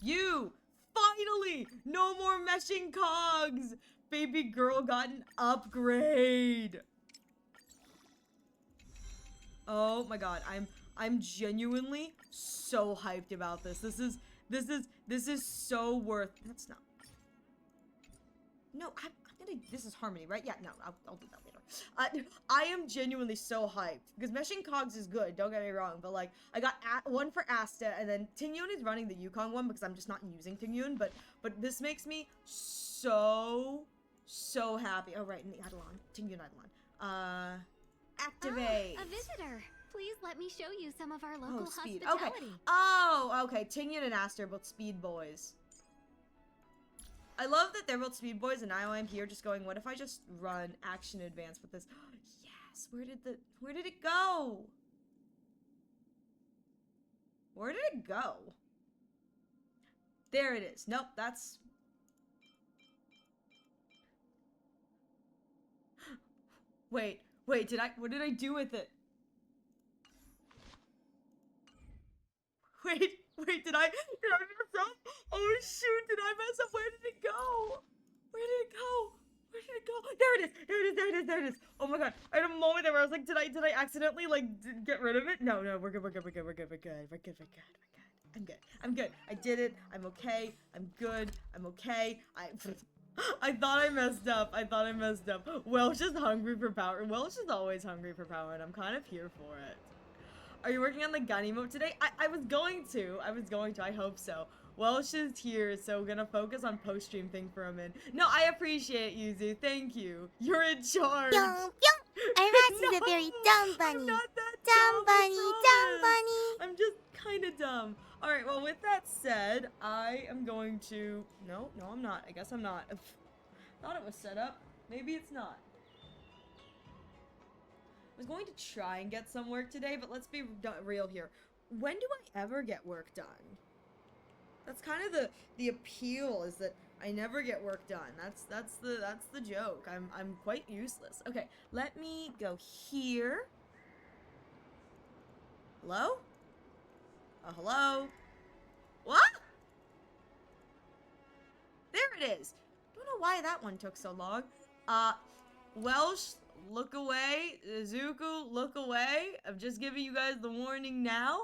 You finally, no more meshing cogs. Baby girl got an upgrade. Oh my god, I'm genuinely so hyped about this. This is so worth. That's not. No, I'm gonna. This is Harmony, right? Yeah, no, I'll do that later. I am genuinely so hyped because meshing cogs is good. Don't get me wrong, but like I got one for Asta, and then Tingyun is running the Yukong one because I'm just not using Tingyun. But this makes me so happy. Oh right, and the Eidolon, Tingyun Eidolon. Activate. Oh, a visitor. Please let me show you some of our local speed. hospitality. Okay. Oh, okay. Tingyun and Asta are both speed boys. I love that they're both speed boys, and now I'm here just going, what if I just run action advance with this? Yes, where did it go? Where did it go? There it is. Nope, that's... Wait, what did I do with it? Wait, did I mess up? Oh shoot, did I mess up? Where did it go? There it is. Oh my god, I had a moment there where I was like, did I accidentally like get rid of it? No, we're good. I'm good. I did it. I'm okay. I'm good. I'm okay. I thought I messed up. Welsh is hungry for power. Welsh is always hungry for power, and I'm kind of here for it. Are you working on the gun emote today? I was going to. I hope so. Welsh is here, so we're gonna focus on post-stream thing for a minute. No, I appreciate you, Yuzu. Thank you. You're in charge. Pyong, pyong. Iraz is a very dumb bunny. I'm not that Dumb bunny, I dumb bunny. I'm just kind of dumb. Alright, well, with that said, I am going to... No, I'm not. I guess I'm not. Thought it was set up. Maybe it's not. I was going to try and get some work today, but let's be real here. When do I ever get work done? That's kind of the appeal, is that I never get work done. That's the joke. I'm quite useless. Okay, let me go here. Hello? Hello? What? There it is. Don't know why that one took so long. Welsh, look away. Zuko, look away. I'm just giving you guys the warning now.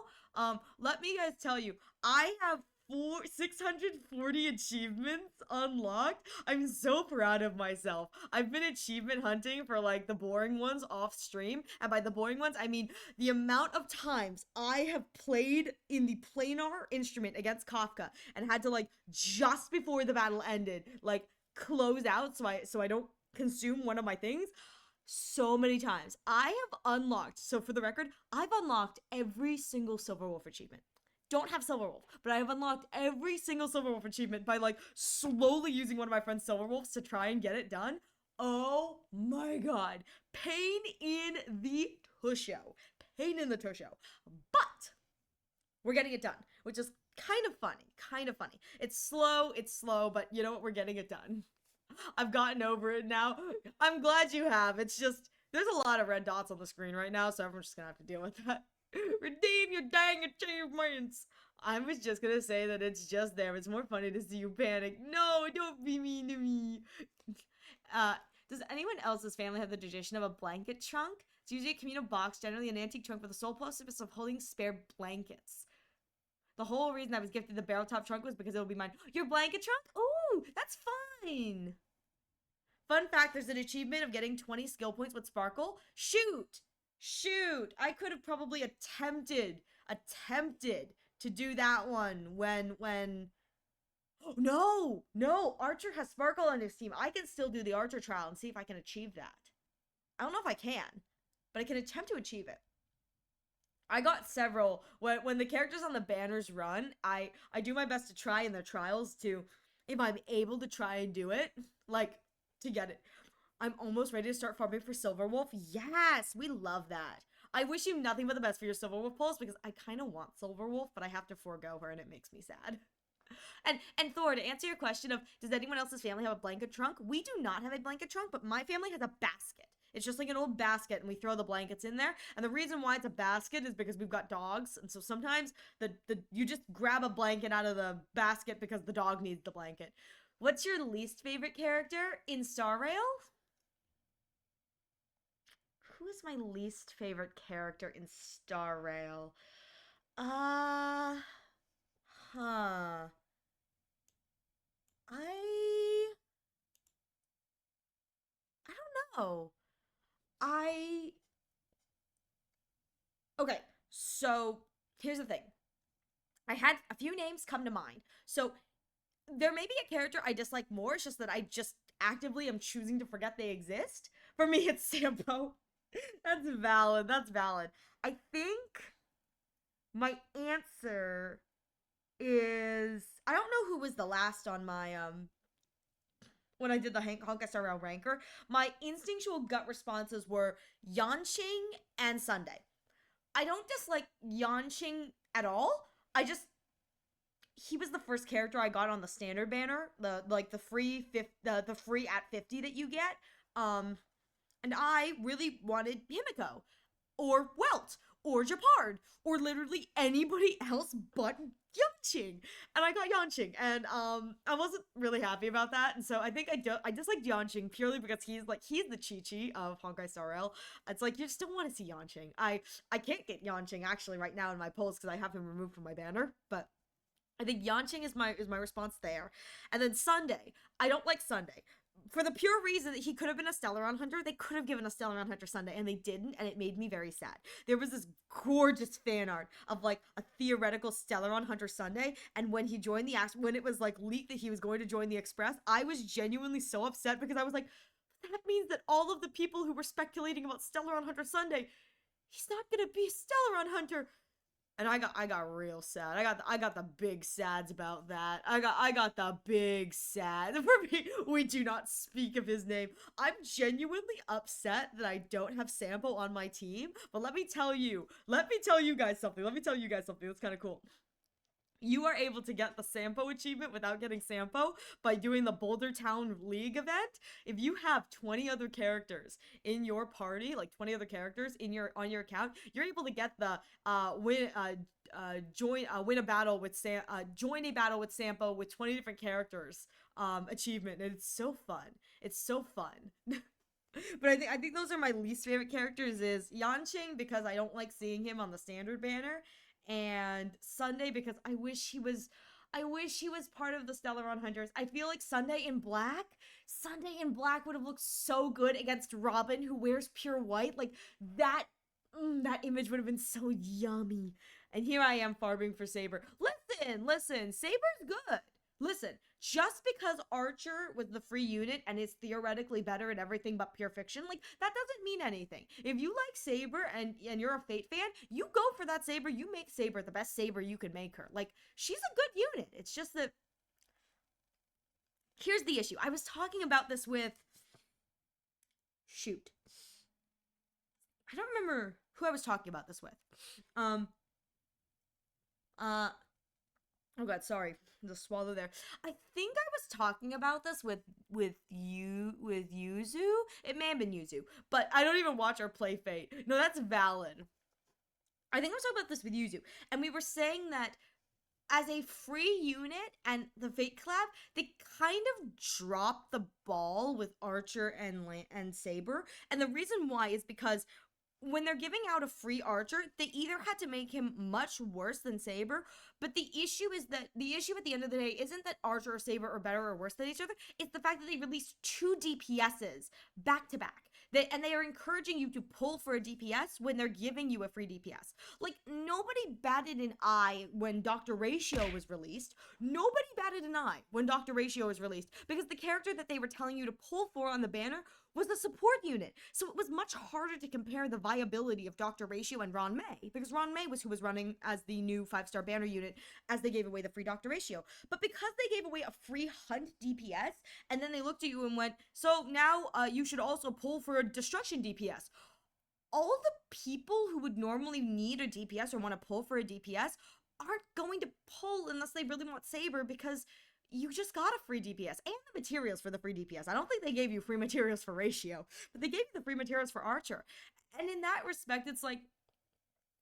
Let me guys tell you, I have 640 achievements unlocked. I'm so proud of myself. I've been achievement hunting for like the boring ones off stream, and by the boring ones I mean the amount of times I have played in the planar instrument against Kafka and had to like just before the battle ended like close out so I don't consume one of my things so many times. I have unlocked, so for the record, I've unlocked every single Silver Wolf achievement. Don't have Silver Wolf, but I have unlocked every single Silver Wolf achievement by like slowly using one of my friend's Silver Wolves to try and get it done. Oh my god. Pain in the tusho. Pain in the tusho. But we're getting it done, which is kind of funny. Kind of funny. It's slow, but you know what? We're getting it done. I've gotten over it now. I'm glad you have. It's just, there's a lot of red dots on the screen right now, so everyone's just gonna have to deal with that. Redeem your dang achievements. I was just gonna say that it's just there. It's more funny to see you panic. No, don't be mean to me. Does anyone else's family have the tradition of a blanket trunk? It's usually a communal box, generally an antique trunk with the sole purpose of holding spare blankets. The whole reason I was gifted the barrel top trunk was because it will be mine. Your blanket trunk? Ooh, that's fine. Fun fact, there's an achievement of getting 20 skill points with Sparkle. Shoot! I could have probably attempted to do that one when no, Archer has Sparkle on his team. I can still do the Archer trial and see if I can achieve that. I don't know if I can, but I can attempt to achieve it. I got several when the characters on the banners run. I do my best to try in their trials to, if I'm able to try and do it, like to get it. I'm almost ready to start farming for Silver Wolf. Yes, we love that. I wish you nothing but the best for your Silver Wolf pulls because I kind of want Silver Wolf, but I have to forego her and it makes me sad. And Thor, to answer your question of does anyone else's family have a blanket trunk? We do not have a blanket trunk, but my family has a basket. It's just like an old basket and we throw the blankets in there. And the reason why it's a basket is because we've got dogs. And so sometimes you just grab a blanket out of the basket because the dog needs the blanket. What's your least favorite character in Star Rail? Who is my least favorite character in Star Rail? I don't know. Okay, so here's the thing. I had a few names come to mind. So there may be a character I dislike more. It's just that I just actively am choosing to forget they exist. For me, it's Sampo. That's valid. I think my answer is, I don't know who was the last on my when I did the Honkai Star Rail ranker. My instinctual gut responses were Yanqing and Sunday. I don't dislike Yanqing at all. He was the first character I got on the standard banner, the free at 50 that you get. And I really wanted Himiko, or Welt, or Japard, or literally anybody else but Yanqing. And I got Yanqing, and I wasn't really happy about that. And so I think I disliked Yanqing purely because he's the Chi-Chi of Honkai Star Rail. It's like you just don't want to see Yanqing. I can't get Yanqing actually right now in my polls because I have him removed from my banner, but I think Yanqing is my response there. And then Sunday. I don't like Sunday. For the pure reason that he could have been a Stellaron Hunter. They could have given a Stellaron Hunter Sunday, and they didn't, and it made me very sad. There was this gorgeous fan art of, like, a theoretical Stellaron Hunter Sunday, and when he joined when it was, like, leaked that he was going to join the Express, I was genuinely so upset because I was like, that means that all of the people who were speculating about Stellaron Hunter Sunday, he's not gonna be a Stellaron Hunter. And I got real sad. I got the big sads about that. I got the big sad. For me, we do not speak of his name. I'm genuinely upset that I don't have Sampo on my team. But let me tell you guys something. That's kind of cool. you are able to get the Sampo achievement without getting Sampo by doing the Boulder Town League event. If you have 20 other characters in your party, like 20 other characters in your on your account, you're able to get the win a battle with join a battle with Sampo with 20 different characters achievement, and it's so fun. It's so fun. But I think those are my least favorite characters is Yanqing because I don't like seeing him on the standard banner, and Sunday because I wish he was part of the Stellaron Hunters. I feel like Sunday in black would have looked so good against Robin who wears pure white. Like that that image would have been so yummy. And here I am farming for Saber. Listen, Saber's good. Listen, just because Archer was the free unit and is theoretically better at everything but pure fiction, like, that doesn't mean anything. If you like Saber and you're a Fate fan, you go for that Saber, you make Saber the best Saber you can make her. Like, she's a good unit. It's just that... Here's the issue. I was talking about this with... Shoot. I don't remember who I was talking about this with. Oh god, sorry. Just swallow there. I think I was talking about this with Yuzu. It may have been Yuzu, but I don't even watch or play Fate. No, that's valid. I think I was talking about this with Yuzu, and we were saying that as a free unit and the Fate collab, they kind of dropped the ball with Archer and Saber, and the reason why is because when they're giving out a free Archer, they either had to make him much worse than Saber, but the issue at the end of the day isn't that Archer or Saber are better or worse than each other, it's the fact that they released 2 DPSs back to back. And they are encouraging you to pull for a DPS when they're giving you a free DPS. Like, nobody batted an eye when Dr. Ratio was released. Nobody batted an eye when Dr. Ratio was released, because the character that they were telling you to pull for on the banner was the support unit. So it was much harder to compare the viability of Dr. Ratio and Ron May, because Ron May was who was running as the new 5-star banner unit as they gave away the free Dr. Ratio. But because they gave away a free Hunt DPS, and then they looked at you and went, so now you should also pull for a Destruction DPS. All the people who would normally need a DPS or want to pull for a DPS aren't going to pull unless they really want Saber, because you just got a free DPS and the materials for the free DPS. I don't think they gave you free materials for Ratio, but they gave you the free materials for Archer. And in that respect, it's like,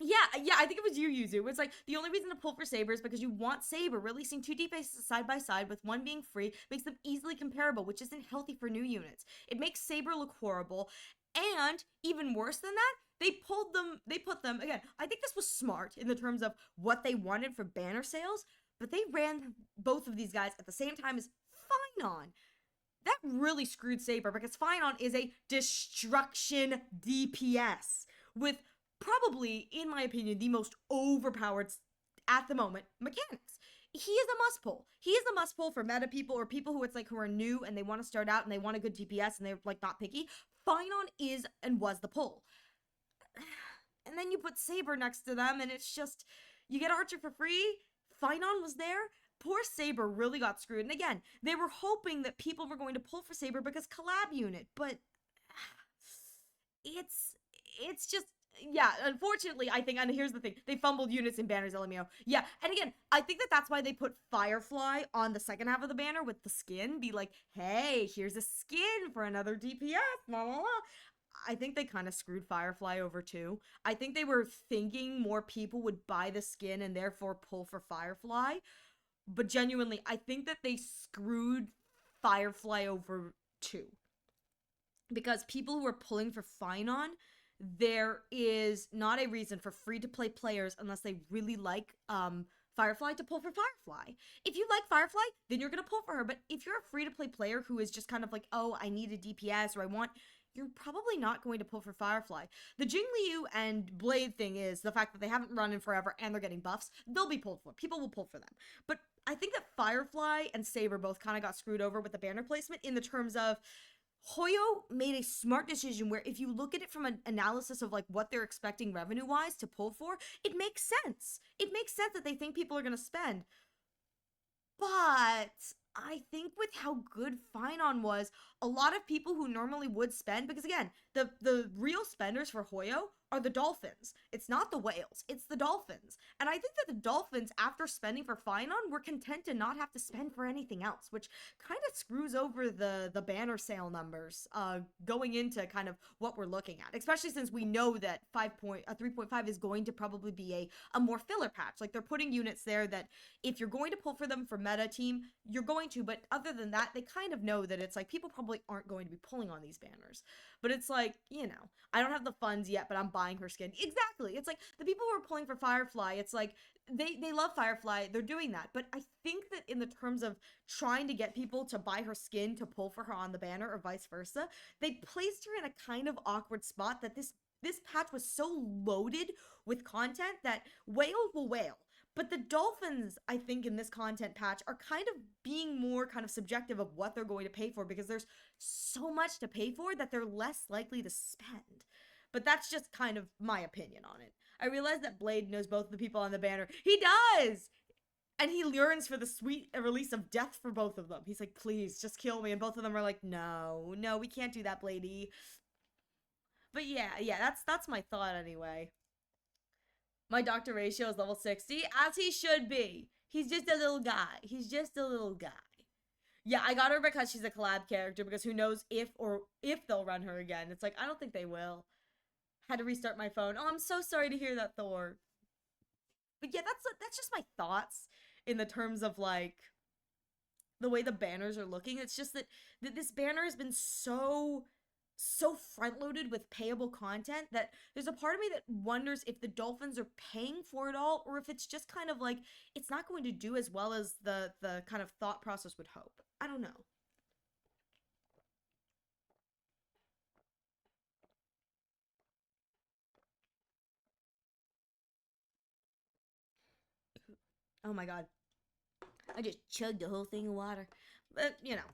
yeah, I think it was you, Yuzu. It was like, the only reason to pull for Saber is because you want Saber. Releasing 2 DPSs side by side with one being free makes them easily comparable, which isn't healthy for new units. It makes Saber look horrible, and even worse than that, they put them, again, I think this was smart in the terms of what they wanted for banner sales, but they ran both of these guys at the same time as Finon. That really screwed Saber, because Finon is a destruction DPS with probably, in my opinion, the most overpowered, at the moment, mechanics. He is a must pull. He is a must pull for meta people or people who who are new and they want to start out and they want a good DPS and they're like not picky. Finon is and was the pull. And then you put Saber next to them and it's just, you get Archer for free. Finon was there. Poor Saber really got screwed. And again, they were hoping that people were going to pull for Saber because collab unit, but it's just, yeah, unfortunately, I think, and here's the thing, they fumbled units in banners, LMAO. Yeah, and again, I think that's why they put Firefly on the second half of the banner with the skin, be like, hey, here's a skin for another DPS, la la la. I think they kind of screwed Firefly over too. I think they were thinking more people would buy the skin and therefore pull for Firefly, but genuinely, I think that they screwed Firefly over too. Because people who are pulling for Finon, there is not a reason for free-to-play players, unless they really like Firefly, to pull for Firefly. If you like Firefly, then you're going to pull for her. But if you're a free-to-play player who is just kind of like, oh, I need a DPS, or you're probably not going to pull for Firefly. The Jingliu and Blade thing is the fact that they haven't run in forever and they're getting buffs. They'll be pulled for. People will pull for them. But I think that Firefly and Saber both kind of got screwed over with the banner placement in the terms of Hoyo made a smart decision where if you look at it from an analysis of like what they're expecting revenue-wise to pull for, it makes sense. It makes sense that they think people are going to spend. But I think with how good Finon was, a lot of people who normally would spend, because again, the real spenders for Hoyo are the dolphins. It's not the whales, it's the dolphins. And I think that the dolphins, after spending for Finon, were content to not have to spend for anything else, which kind of screws over the banner sale numbers going into kind of what we're looking at, especially since we know that 3.5 is going to probably be a more filler patch. Like, they're putting units there that if you're going to pull for them for meta team, you're going to, but other than that, they kind of know that it's like people probably aren't going to be pulling on these banners. But it's like, you know, I don't have the funds yet, but I'm buying her skin. Exactly. It's like the people who are pulling for Firefly, it's like they love Firefly, they're doing that. But I think that in the terms of trying to get people to buy her skin to pull for her on the banner or vice versa, they placed her in a kind of awkward spot that this patch was so loaded with content that whale will whale. But the dolphins, I think, in this content patch are kind of being more kind of subjective of what they're going to pay for, because there's so much to pay for that they're less likely to spend. But that's just kind of my opinion on it. I realize that Blade knows both the people on the banner. He does! And he yearns for the sweet release of death for both of them. He's like, please, just kill me. And both of them are like, no, we can't do that, Bladey. But yeah, that's my thought anyway. My doctor ratio is level 60, as he should be. He's just a little guy. Yeah, I got her because she's a collab character, because who knows if they'll run her again. It's like, I don't think they will. Had to restart my phone. Oh, I'm so sorry to hear that, Thor. But yeah, that's just my thoughts in the terms of, like, the way the banners are looking. It's just that this banner has been so front loaded with payable content that there's a part of me that wonders if the dolphins are paying for it all, or if it's just kind of like it's not going to do as well as the kind of thought process would hope. I don't know. Oh my god, I just chugged a whole thing of water. But you know,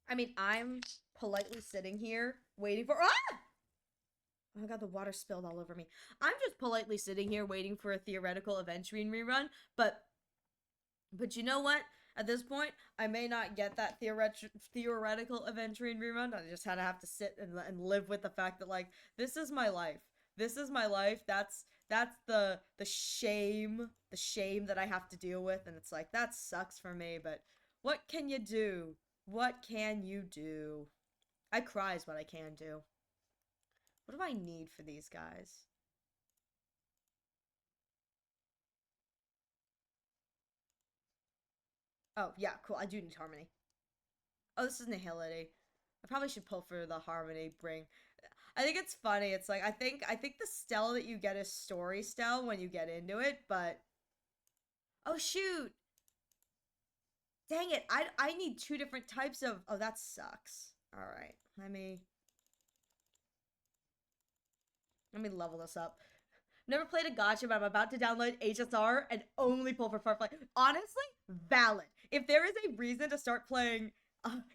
I mean, I'm politely sitting here waiting for Oh my god, the water spilled all over me. I'm just politely sitting here waiting for a theoretical Aventurine rerun, but you know what? At this point, I may not get that theoretical Aventurine rerun. I just have to sit and live with the fact that, like, this is my life. This is my life. That's the shame that I have to deal with, and it's like, that sucks for me, but what can you do? What can you do? I cry is what I can do. What do I need for these guys? Oh, yeah, cool. I do need Harmony. Oh, this is Nihility. I probably should pull for the Harmony bring. I think it's funny. It's like, I think the stell that you get is story stell when you get into it, but oh shoot. Dang it. I need two different types of oh, that sucks. All right. Let me level this up. Never played a gacha, but I'm about to download HSR and only pull for Firefly. Honestly, valid. If there is a reason to start playing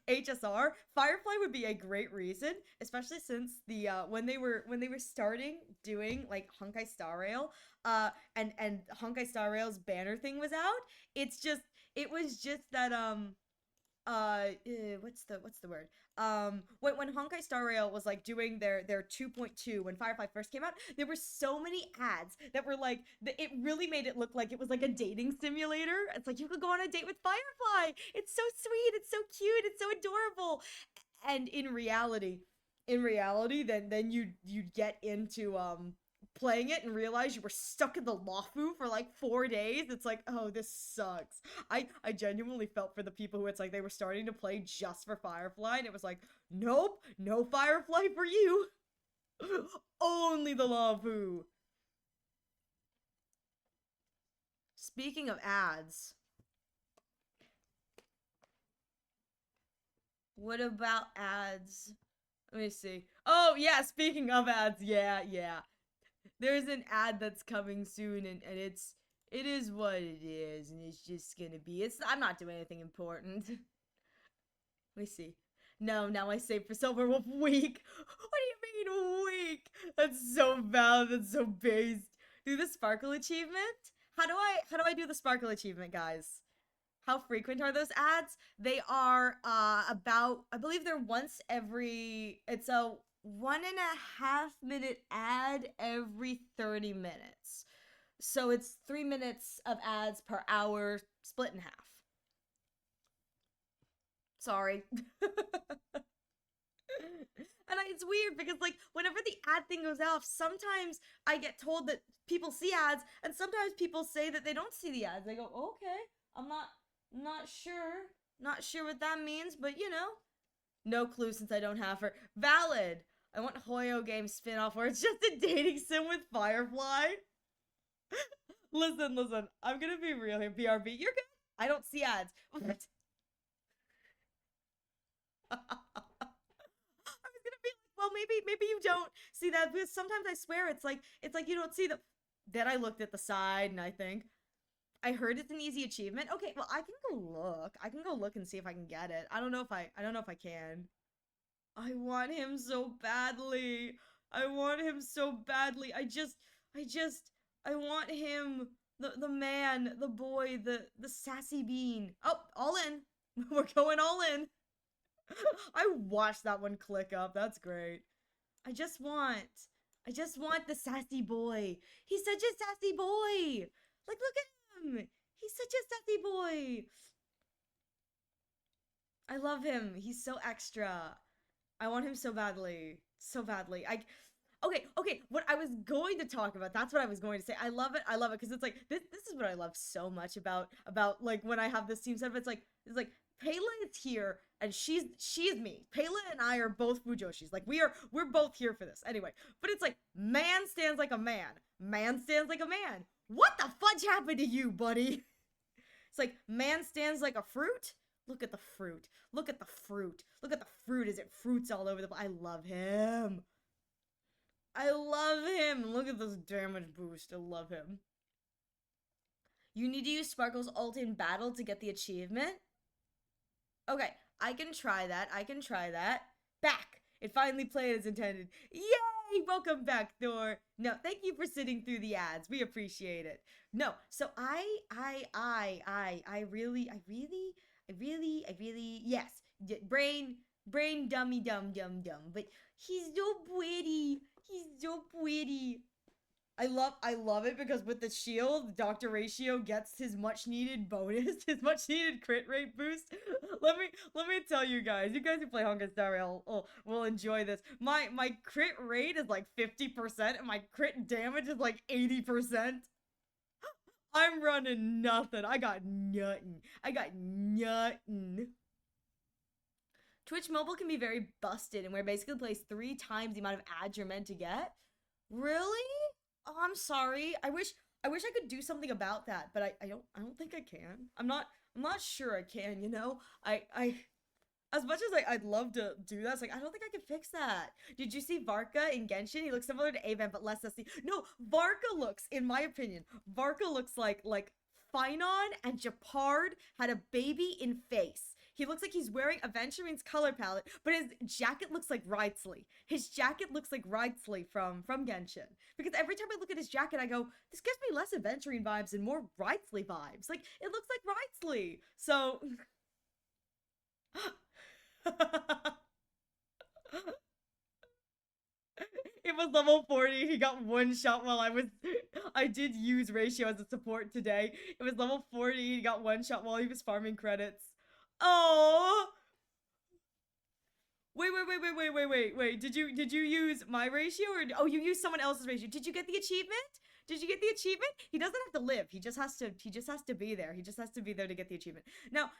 HSR, Firefly would be a great reason, especially since the when they were starting doing like Honkai Star Rail, and Honkai Star Rail's banner thing was out. It was just that what's the word, when Honkai Star Rail was like doing their 2.2, when Firefly first came out, there were so many ads that were like, it really made it look like it was like a dating simulator. It's like you could go on a date with Firefly. It's so sweet, it's so cute, it's so adorable. And in reality, then you'd get into playing it and realize you were stuck in the Lawfu for like 4 days. It's like, oh, this sucks. I genuinely felt for the people who it's like they were starting to play just for Firefly, and it was like, nope, no Firefly for you. Only the Lawfu. Speaking of ads, what about ads? Let me see. Oh yeah, speaking of ads, yeah. There's an ad that's coming soon, and it is what it is, and it's just gonna be, I'm not doing anything important. Let me see. No, now I save for Silver Wolf week. What do you mean week? That's so bad, that's so based. Do the sparkle achievement? How do I do the sparkle achievement, guys? How frequent are those ads? They are about, I believe they're once every, it's a 1.5 minute ad every 30 minutes. So it's 3 minutes of ads per hour, split in half. Sorry. It's weird because, like, whenever the ad thing goes off, sometimes I get told that people see ads, and sometimes people say that they don't see the ads. They go, okay, I'm not sure what that means, but you know, no clue since I don't have her. Valid. I want Hoyo game spin-off where it's just a dating sim with Firefly. Listen, I'm gonna be real here, BRB. You're good. I don't see ads. I was gonna be like, well, maybe you don't see that, because sometimes I swear it's like you don't see the. Then I looked at the side and I heard it's an easy achievement. Okay, well, I can go look. I can go look and see if I can get it. I don't know if I can. I want him so badly. I want him so badly. I want him, the man, the boy, the sassy bean. Oh, all in. We're going all in. I watched that one click up. That's great. I just want the sassy boy. He's such a sassy boy. Like, look at him. He's such a sassy boy. I love him. He's so extra. I want him so badly. So badly. Okay, what I was going to talk about, that's what I was going to say. I love it, because it's like, this is what I love so much about, like, when I have this team set up, it's like, Payla is here, and she is me. Payla and I are both Fujoshis. Like, we're both here for this. Anyway, but it's like, man stands like a man. Man stands like a man. What the fudge happened to you, buddy? It's like, man stands like a fruit? Look at the fruit. Look at the fruit. Look at the fruit as it fruits all over the place. I love him. I love him. Look at this damage boost. I love him. You need to use Sparkle's ult in battle to get the achievement? Okay, I can try that. Back. It finally played as intended. Yay! Welcome back, Thor. No, thank you for sitting through the ads. We appreciate it. No, so I really, yes. Brain dummy dumb. But he's so pretty. I love it because with the shield, Dr. Ratio gets his much needed bonus, his much needed crit rate boost. Let me tell you guys who play Honkai Star Rail will enjoy this. My crit rate is like 50% and my crit damage is like 80%. I'm running nothing. I got nothing. Twitch mobile can be very busted, and where it basically plays 3 times the amount of ads you're meant to get. Really? Oh, I'm sorry. I wish I could do something about that, but I don't think I can. I'm not sure I can, you know? I as much as I'd love to do that, it's like, I don't think I can fix that. Did you see Varka in Genshin? He looks similar to Avan, but less SC. No, Varka looks, in my opinion, looks like Finon and Japard had a baby in face. He looks like he's wearing Aventurine's color palette, but his jacket looks like Wrightsley. His jacket looks like Wrightsley from Genshin. Because every time I look at his jacket, I go, this gives me less Aventurine vibes and more Wrightsley vibes. Like, it looks like Wrightsley. So... It was level 40. He got one shot while I did use Ratio as a support today. It was level 40. He got one shot while he was farming credits. Oh. Wait. Did you use my ratio or you used someone else's ratio? Did you get the achievement? He doesn't have to live. He just has to be there. He just has to be there to get the achievement. Now,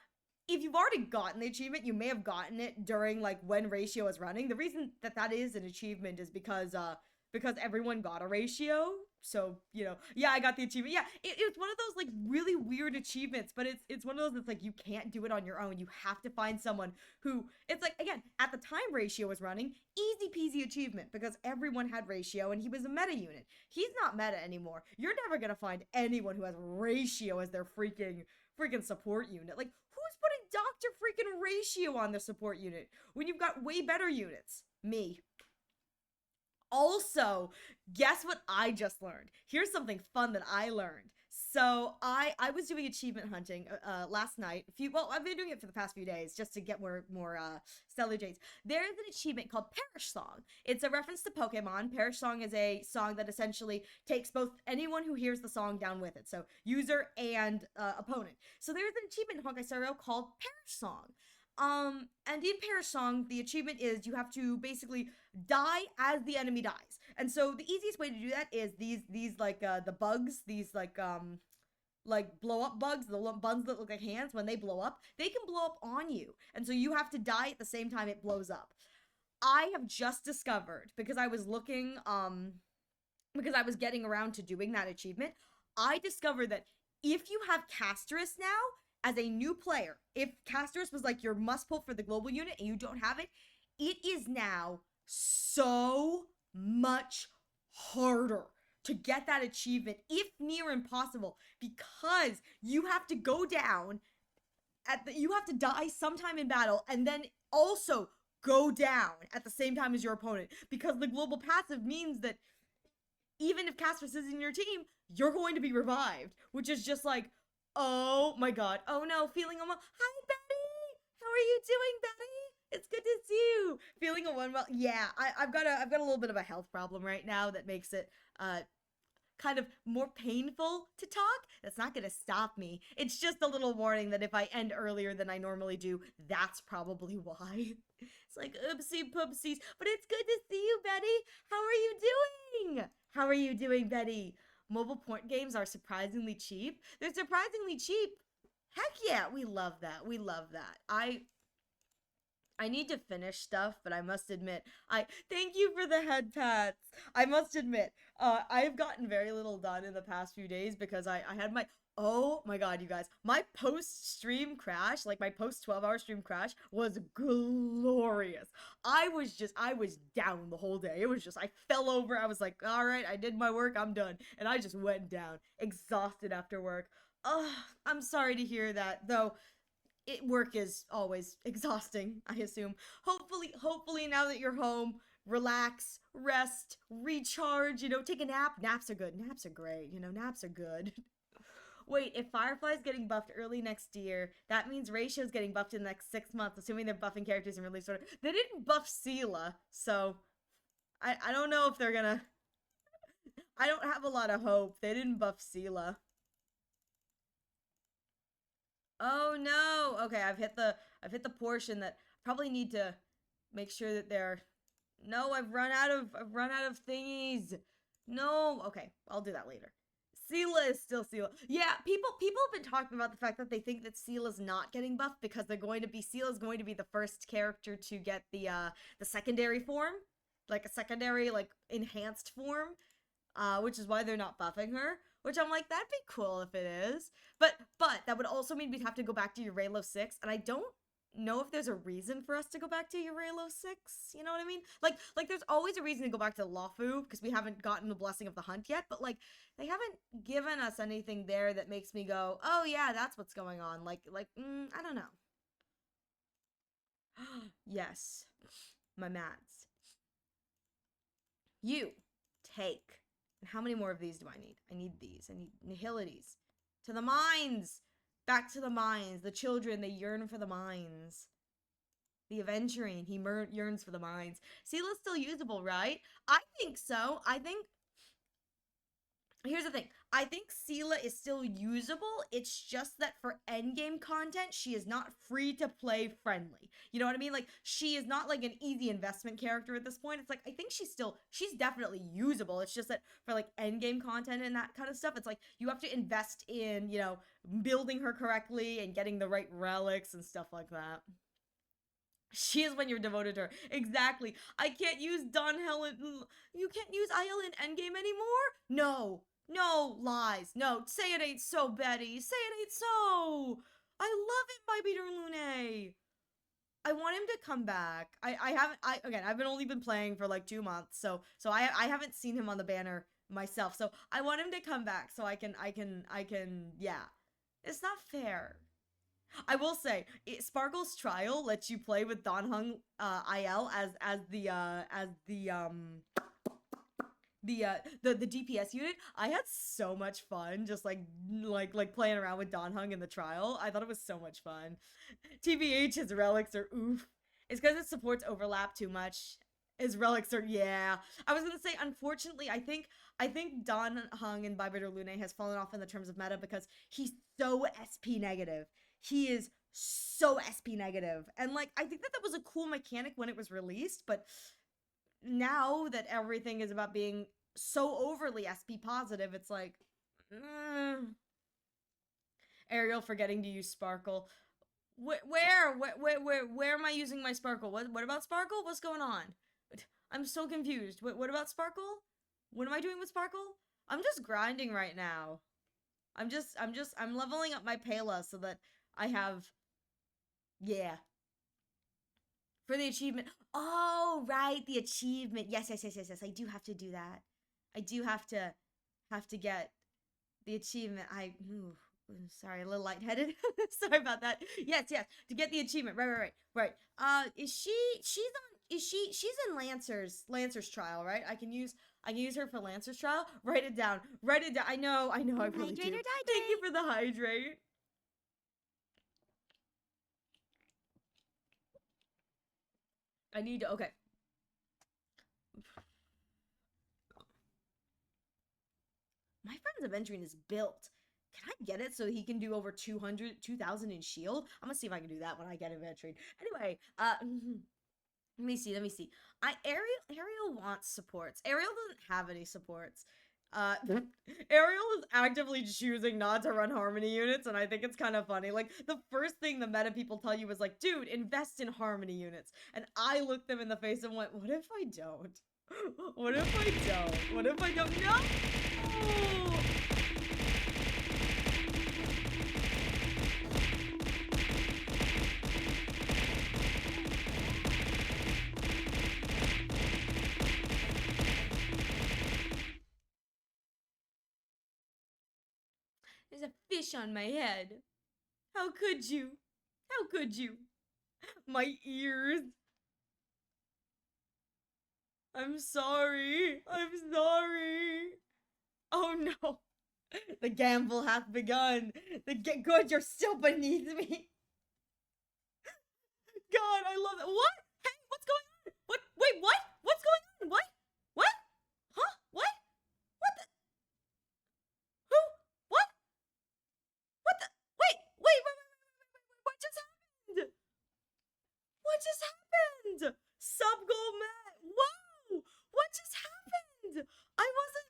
if you've already gotten the achievement, you may have gotten it during like when ratio is running. The reason that is an achievement is because everyone got a ratio. So, you know, yeah, I got the achievement. Yeah, it's one of those like really weird achievements, but it's one of those that's like you can't do it on your own. You have to find someone who, it's like, again, at the time ratio was running, easy peasy achievement because everyone had ratio and he was a meta unit. He's not meta anymore. You're never gonna find anyone who has ratio as their freaking support unit. Like, who's putting Dr. freaking Ratio on the support unit when you've got way better units? Me. Also, guess what I just learned? Here's something fun that I learned. So I was doing achievement hunting last night. I've been doing it for the past few days just to get more stellar jades. There is an achievement called Perish Song. It's a reference to Pokemon. Perish Song is a song that essentially takes both anyone who hears the song down with it, so user and opponent. So there's an achievement in Honkai Star Rail called Perish Song. And in Perish Song, the achievement is you have to basically die as the enemy dies. And so the easiest way to do that is these like the bugs, these like blow up bugs, the bugs that look like hands. When they blow up, they can blow up on you, and so you have to die at the same time it blows up. I have just discovered, because I was looking because I was getting around to doing that achievement, I discovered that if you have Casterus now as a new player, if Casterus was like your must pull for the global unit and you don't have it, it is now so much harder to get that achievement, if near impossible, because you have to go down you have to die sometime in battle and then also go down at the same time as your opponent, because the global passive means that even if Casterus is in your team, you're going to be revived, which is just like, oh my god, oh no, feeling a hi Betty, how are you doing, Betty? It's good to see you. Feeling a one, well, yeah, I've got a little bit of a health problem right now that makes it kind of more painful to talk. That's not gonna stop me. It's just a little warning that if I end earlier than I normally do, that's probably why. It's like oopsie poopsies, but it's good to see you, Betty. How are you doing? How are you doing, Betty? Mobile point games are surprisingly cheap. They're surprisingly cheap. Heck yeah, we love that. We love that. I need to finish stuff, but I must admit, I thank you for the head pats. I must admit, I've gotten very little done in the past few days because I had my, oh my god, you guys, my post-stream crash, like my post-12-hour stream crash was glorious. I was down the whole day. It was just, I fell over. I was like, all right, I did my work. I'm done. And I just went down, exhausted after work. Ugh, I'm sorry to hear that, though. Work is always exhausting, I assume. Hopefully now that you're home, relax, rest, recharge, take a nap. Naps are good. Naps are great. Naps are good. Wait, if Firefly's getting buffed early next year, that means Ratio's getting buffed in the next 6 months, assuming they're buffing characters in release order. They didn't buff Seela, so I don't know if they're gonna... I don't have a lot of hope. They didn't buff Seela. Oh no. Okay, I've hit the portion that I probably need to make sure that they're... No, I've run out of thingies. No. Okay, I'll do that later. Seela is still Seela. Yeah, people have been talking about the fact that they think that Seela's not getting buffed because Seela's going to be the first character to get the secondary form, like a secondary like enhanced form, which is why they're not buffing her. Which I'm like, that'd be cool if it is. But that would also mean we'd have to go back to Urelo 6, and I don't know if there's a reason for us to go back to Urelo 6, you know what I mean? Like there's always a reason to go back to Lawfu, because we haven't gotten the Blessing of the Hunt yet, but like, they haven't given us anything there that makes me go, oh yeah, that's what's going on. I don't know. Yes, my mats. You take. And how many more of these do I need? I need these. I need nihilities. To the mines! Back to the mines. The children, they yearn for the mines. The aventurine, he yearns for the mines. Seela's still usable, right? I think so. Here's the thing. I think Seela is still usable. It's just that for endgame content, she is not free to play friendly. You know what I mean? Like, she is not like an easy investment character at this point. It's like, I think she's definitely usable. It's just that for like endgame content and that kind of stuff, it's like you have to invest in, building her correctly and getting the right relics and stuff like that. She is when you're devoted to her. Exactly. I can't use Don Helen. You can't use IL in endgame anymore? No, lies. No, say it ain't so, Betty. Say it ain't so. I love it, my Peter Lune. I want him to come back. I've only been playing for like 2 months, so I haven't seen him on the banner myself. So I want him to come back so I can, yeah. It's not fair. I will say, Sparkle's Trial lets you play with Don Hung IL as the the DPS unit. I had so much fun just like playing around with Don Hung in the trial. I thought it was so much fun. TBH, his relics are oof. It's because it supports overlap too much. His relics are, yeah. I was gonna say, unfortunately, I think Don Hung in Bybiter Lune has fallen off in the terms of meta because he's so SP negative. He is so SP negative, and like I think that was a cool mechanic when it was released, but now that everything is about being so overly SP positive, it's like, Ariel forgetting to use Sparkle. Where am I using my Sparkle? What about Sparkle? What's going on? I'm so confused. What about Sparkle? What am I doing with Sparkle? I'm just grinding right now. I'm leveling up my Pela so that I have, yeah. For the achievement. Oh, right, the achievement. Yes. I do have to do that. I do have to get the achievement. Sorry, a little lightheaded. Sorry about that. Yes, to get the achievement. Right. She's in Lancer's trial, right? I can use her for Lancer's trial. Write it down. I know, I really Hydrate do. or die, Thank you for the hydrate. I need to, okay. My friend's Avengering is built. Can I get it so he can do over 2,000 in shield? I'm gonna see if I can do that when I get Avengering. Anyway, let me see. Ariel wants supports. Ariel doesn't have any supports. Ariel is actively choosing not to run Harmony units, and I think it's kind of funny. Like, the first thing the meta people tell you is like, dude, invest in Harmony units. And I looked them in the face and went, what if I don't? What if I don't? What if I don't? No! There's a fish on my head. How could you? How could you? My ears. I'm sorry. I'm sorry. Oh no. The gamble hath begun. Good, you're still beneath me. God, I love it. What? Hey, what's going on? What? Wait, what? What's going on? What? What? Huh? What? What the? Who? What? What the? Wait. What just happened? What just happened? Sub goal Matt. Whoa! What just happened? I wasn't.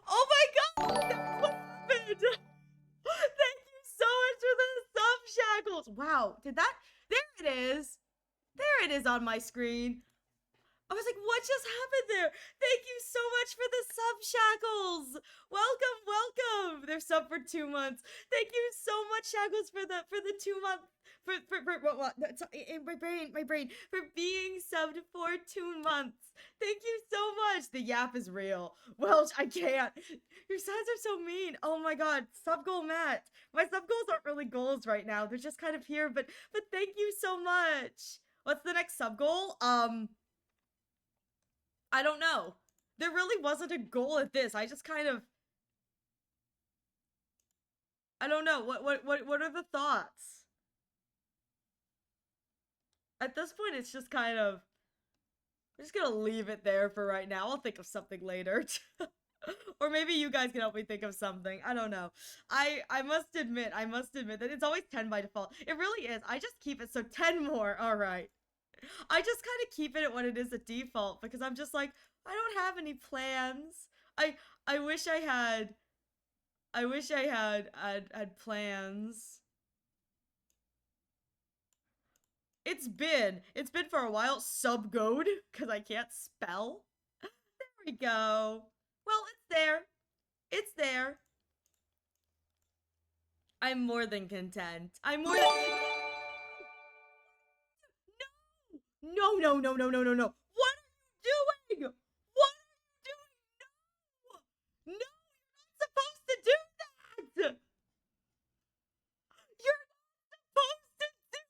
Oh my god! That's what happened! Thank you so much for the sub shackles! Wow, did that? There it is! There it is on my screen. I was like, what just happened there? Thank you so much for the sub shackles. Welcome. They're sub for 2 months. Thank you so much, shackles, for the 2 month what? My brain for being subbed for 2 months. Thank you so much. The yap is real. Welch, I can't. Your signs are so mean. Oh my god, sub goal Matt. My sub goals aren't really goals right now. They're just kind of here. But thank you so much. What's the next sub goal? I don't know. There really wasn't a goal at this. I just kind of, I don't know. What are the thoughts? At this point, it's just kind of, I'm just gonna leave it there for right now. I'll think of something later. Or maybe you guys can help me think of something. I don't know. I must admit that it's always 10 by default. It really is. I just keep it so 10 more. All right. I just kind of keep it at what it is at default because I'm just like, I don't have any plans. I wish I had had plans. It's been for a while. Subgoed because I can't spell. There we go. Well, it's there. I'm more than content. I'm more than. No. What are you doing? What are you doing? No, you're not supposed to do that. You're not supposed to do.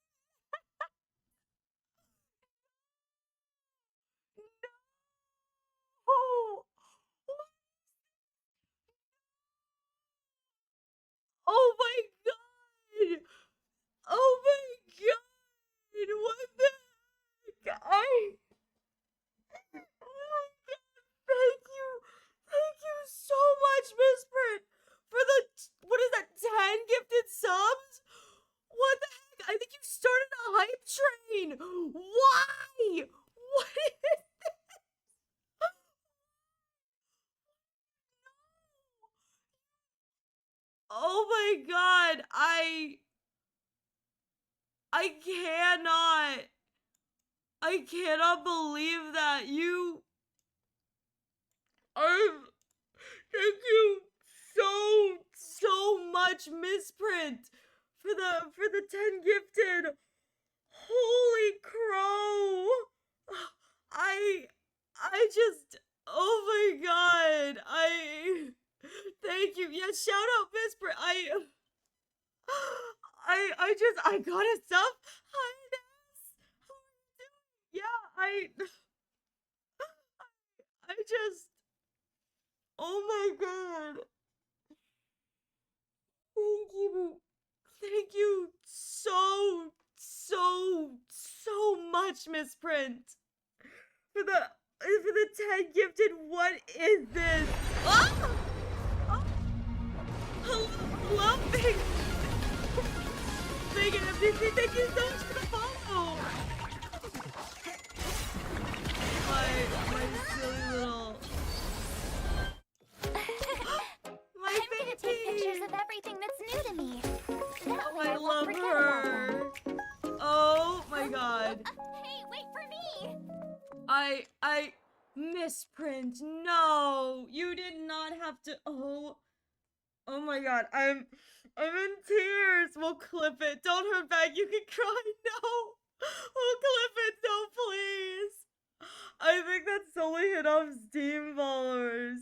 I cannot believe that I'm, thank you so much, Misprint, for the 10 gifted. Holy crow! I just, oh my god, thank you. Yeah, shout out Misprint. I got a sub. Hi, Ness. How are you doing? Yeah, I just, oh my god. Thank you. Thank you so much, Misprint. For the 10 gifted. What is this? Oh! Oh! Hello, Big MDC. Thank you so much for the follow. My silly little. My I'm gonna take pictures of everything that's new to me. That way I won't love forget about her. them. Oh my god. Hey, wait for me! I Misprint. No, you did not have to. Oh my god. I'm in tears. We'll clip it. Don't hurt back. You can cry. No. We'll clip it. No, please. I think that's only hit off Steam followers.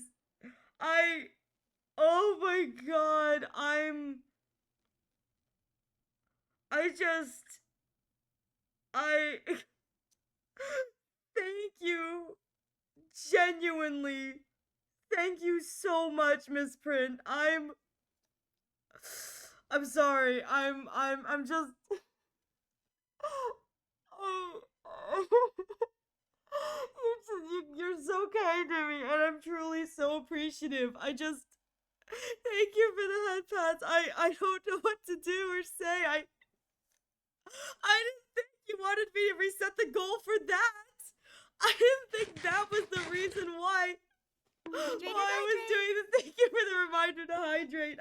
Oh my god. I thank you. Genuinely. Thank you so much, Misprint. I'm sorry. I'm just oh, you're so kind to me, and I'm truly so appreciative. Thank you for the head pats. I don't know what to do or say. I didn't think you wanted me to reset the goal for that. I didn't think that was the reason why. Hydrate, Why I was doing this. Thank you for the reminder to hydrate.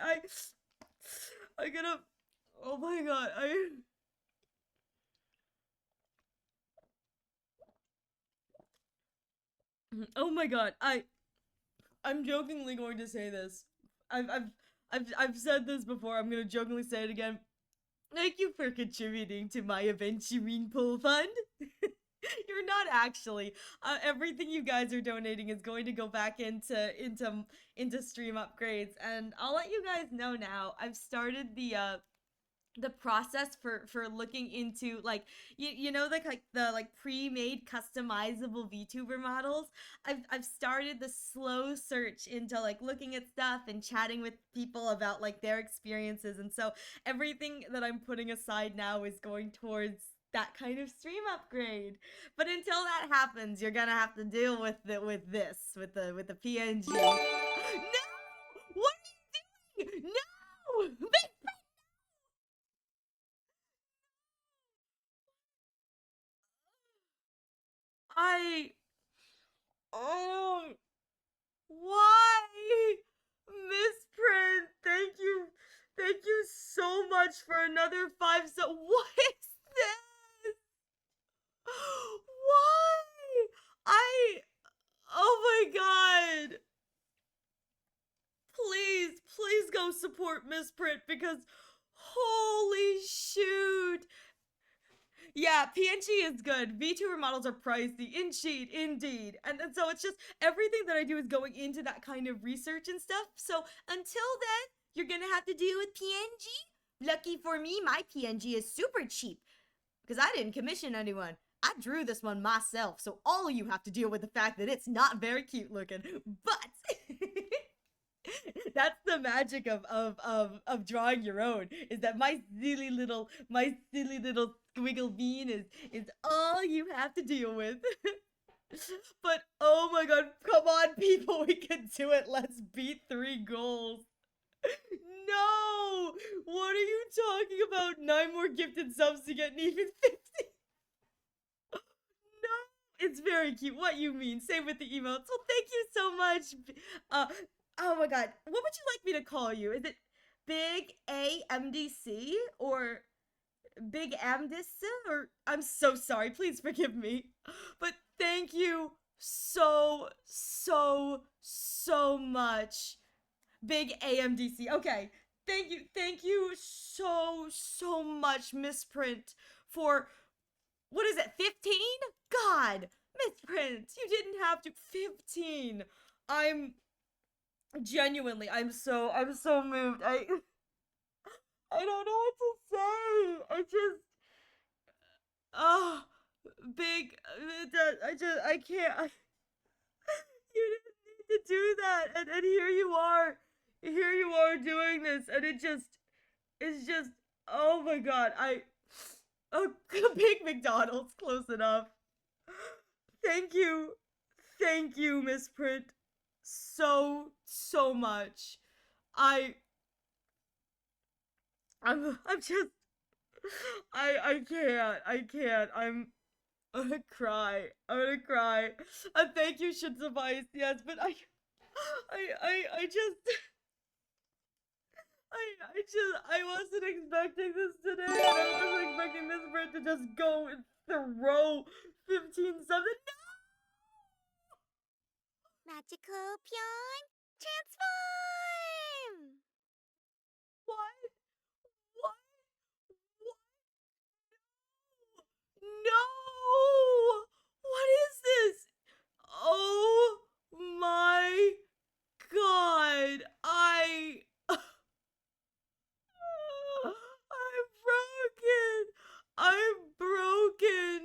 I gotta. Oh my god. Oh my god. I'm jokingly going to say this. I've said this before. I'm gonna jokingly say it again. Thank you for contributing to my Aventurine Pool Fund. You're not actually. Everything you guys are donating is going to go back into stream upgrades, and I'll let you guys know now. I've started the process for looking into like you know the like pre-made customizable VTuber models. I've started the slow search into like looking at stuff and chatting with people about like their experiences, and so everything that I'm putting aside now is going towards that kind of stream upgrade. But until that happens, you're gonna have to deal with with the PNG. No! What are you doing? No! I why? Misprint, thank you so much for another 5 what is this? Why? Oh my god. Please go support Misprint because holy shoot. Yeah, PNG is good. VTuber models are pricey. Indeed. And so it's just everything that I do is going into that kind of research and stuff. So until then, you're gonna have to deal with PNG. Lucky for me, my PNG is super cheap because I didn't commission anyone. I drew this one myself, so all you have to deal with the fact that it's not very cute looking. But that's the magic of drawing your own, is that my silly little squiggle bean is all you have to deal with. But oh my god, come on people, we can do it. Let's beat 3 goals. No! What are you talking about? 9 more gifted subs to get an even 50. No, it's very cute. What you mean? Same with the emotes. Well, thank you so much. Oh my god, what would you like me to call you? Is it Big AMDC or Big Amdis, or I'm so sorry, please forgive me. But thank you so, so, so much. Big AMDC. Okay. Thank you so, so much, Misprint, for what is it, 15? God, Misprint, you didn't have to. 15. I'm genuinely, I'm so moved. I don't know what to say. I just, oh, big, I can't, you didn't need to do that, and here you are doing this, and it's just, oh my god, oh, big McDonald's, close enough. Thank you, Misprint, so, so much. I, I'm just, I can't, I'm gonna cry. I'm gonna cry. Thank you should suffice, yes, but I just, I wasn't expecting this today. I wasn't expecting this Brit to just go and throw 15 something. Magical Pion, transform! What? What? No! What is this? Oh my god! I'm broken. I'm broken.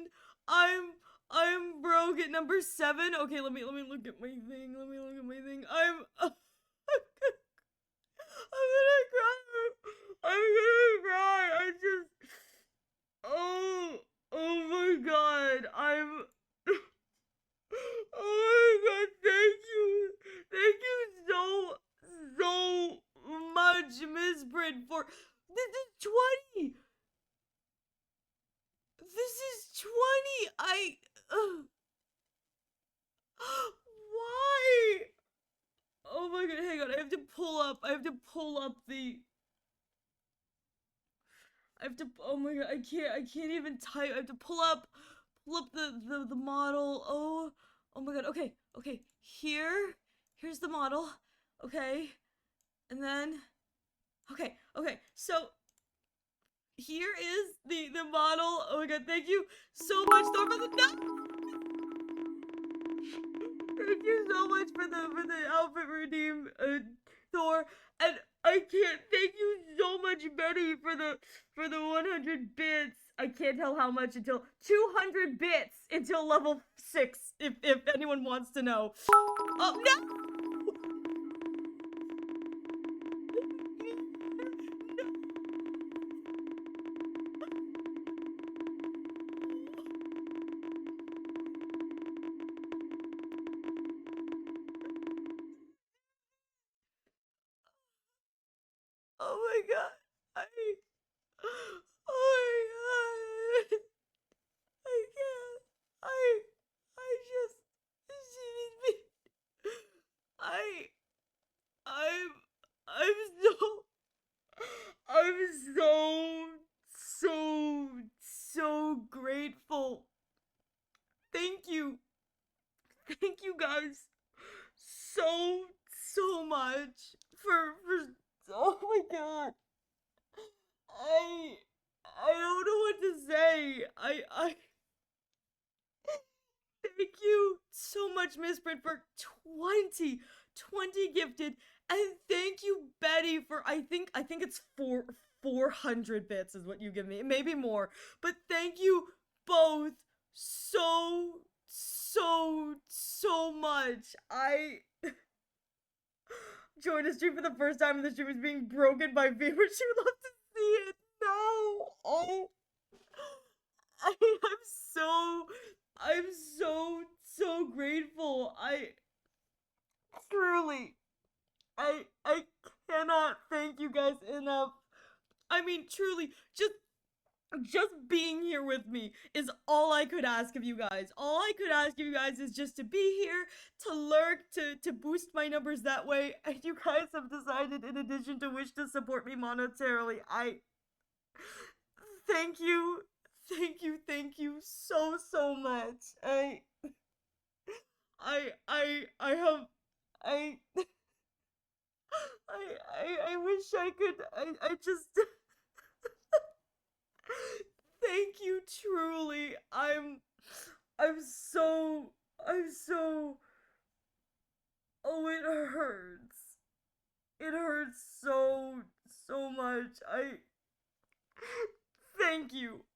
I'm broken. Number 7. Okay, let me look at my thing. Let me look at my thing. I'm gonna cry. I'm gonna cry. I just, oh my god. Oh my god. Thank you so much, Miss Brit, for this is 20. This is 20. Why? Oh my god, hang on. I have to pull up the, oh my god, I can't even type. I have to pull up the model. Oh my god. Okay. Here's the model. Okay. And then, okay. So here is the model. Oh my god, thank you so much, Thor, for the, no! Thank you so much for the outfit redeem, Thor, and I can't thank you so much, Betty, for the 100 bits. I can't tell how much until 200 bits until level 6, if anyone wants to know. Oh no! Oh my god. Oh my god. I can't. I just, she needs me. I, I'm, I'm so, I'm so grateful. Thank you. Thank you guys so much for, oh my god. I don't know what to say. I thank you so much, Miss Brit, for 20 gifted, and thank you, Betty, for I think it's 400 bits is what you give me, maybe more, but thank you both so much. I joined a stream for the first time, and the stream is being broken by viewers. She would love to see it. No. Oh. I'm so grateful. Truly, I cannot thank you guys enough. I mean, truly, just being here with me is all I could ask of you guys. All I could ask of you guys is just to be here, to lurk, to boost my numbers that way. And you guys have decided, in addition to wish to support me monetarily, thank you. Thank you so much. I have I I wish I could I just thank you truly. I'm so I'm so oh it hurts. It hurts so much. I thank you.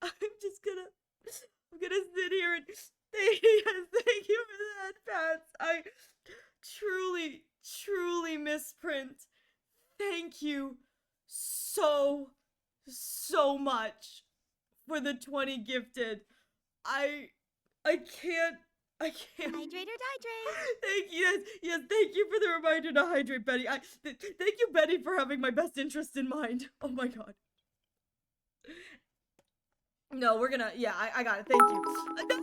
I'm just gonna I'm gonna sit here and thank you for the head pats. I truly misprint. Thank you so much for the 20 gifted. I I can't I can't. Hydrate or dihydrate. Thank you. Yes. Thank you for the reminder to hydrate, Betty. Thank you, Betty, for having my best interest in mind. Oh my god. No, we're gonna. Yeah, I got it. Thank you. No.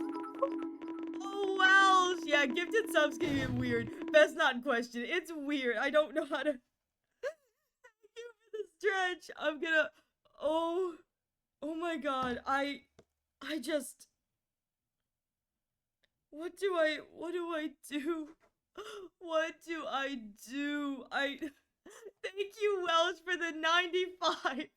Oh well. Yeah, gifted subs can get weird. Best not in question. It's weird. I don't know how to. Thank you for the stretch. I'm gonna. Oh. Oh my god. I just. What do I do? What do I do? Thank you, Welsh, for the 95.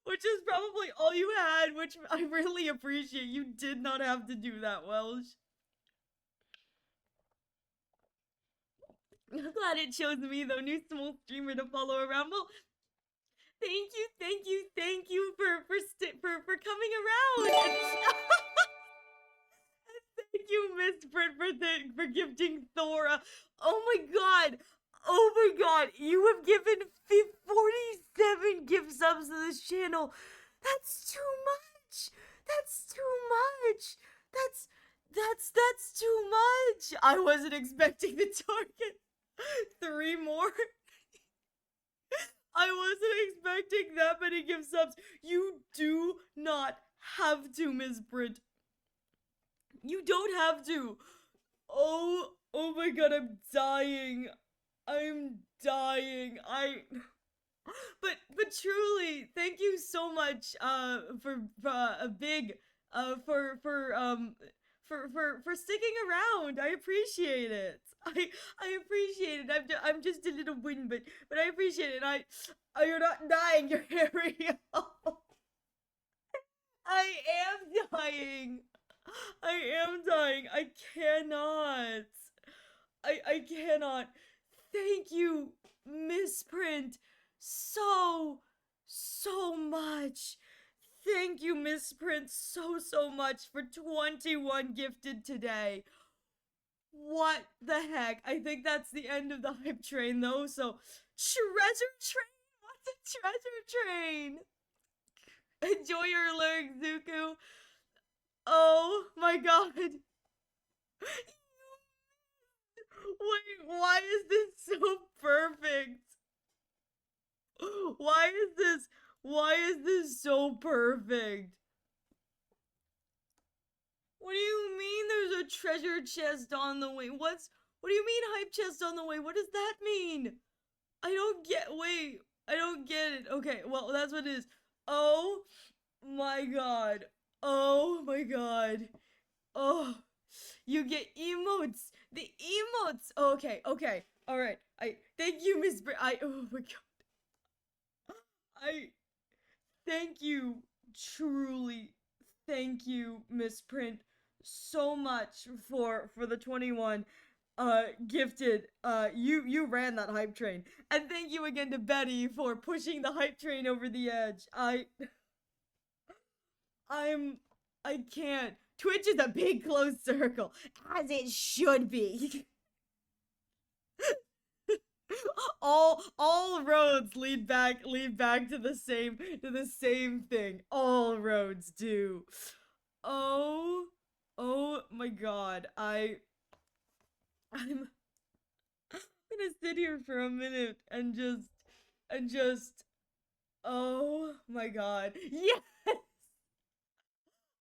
Which is probably all you had, which I really appreciate. You did not have to do that, Welsh. I'm glad it chose me, though, new small streamer to follow around. Well, thank you for coming around. Thank you, Misprint, for gifting Thora. Oh my god, you have given 47 gift subs to this channel. That's too much. That's too much. That's too much. I wasn't expecting the target. 3 more. I wasn't expecting that many gift subs. You do not have to, Misprint. You don't have to. Oh my god, I'm dying. But truly, thank you so much for a big for sticking around. I appreciate it. I appreciate it. I'm just a little wind, but I appreciate it. You're not dying. You're hearing. I am dying. I cannot. I cannot. Thank you, Misprint, so much. Thank you, Misprint, so much for 21 gifted today. What the heck? I think that's the end of the hype train, though. So, treasure train? What's a treasure train? Enjoy your lyrics, Zuko. Oh my god. Wait, why is this so perfect? Why is this so perfect? What do you mean there's a treasure chest on the way? What do you mean hype chest on the way? What does that mean? I don't get it. Okay, well, that's what it is. Oh my god. Oh my god. Oh, you get emotes. The emotes. Oh, okay. All right. Thank you, Miss oh my god. I thank you, truly. Thank you, Misprint, so much for the 21 gifted. You ran that hype train. And thank you again to Betty for pushing the hype train over the edge. I can't. Twitch is a big closed circle, as it should be. all roads lead back to the same thing. All roads do. Oh my god. I'm gonna sit here for a minute and just oh my god. Yes!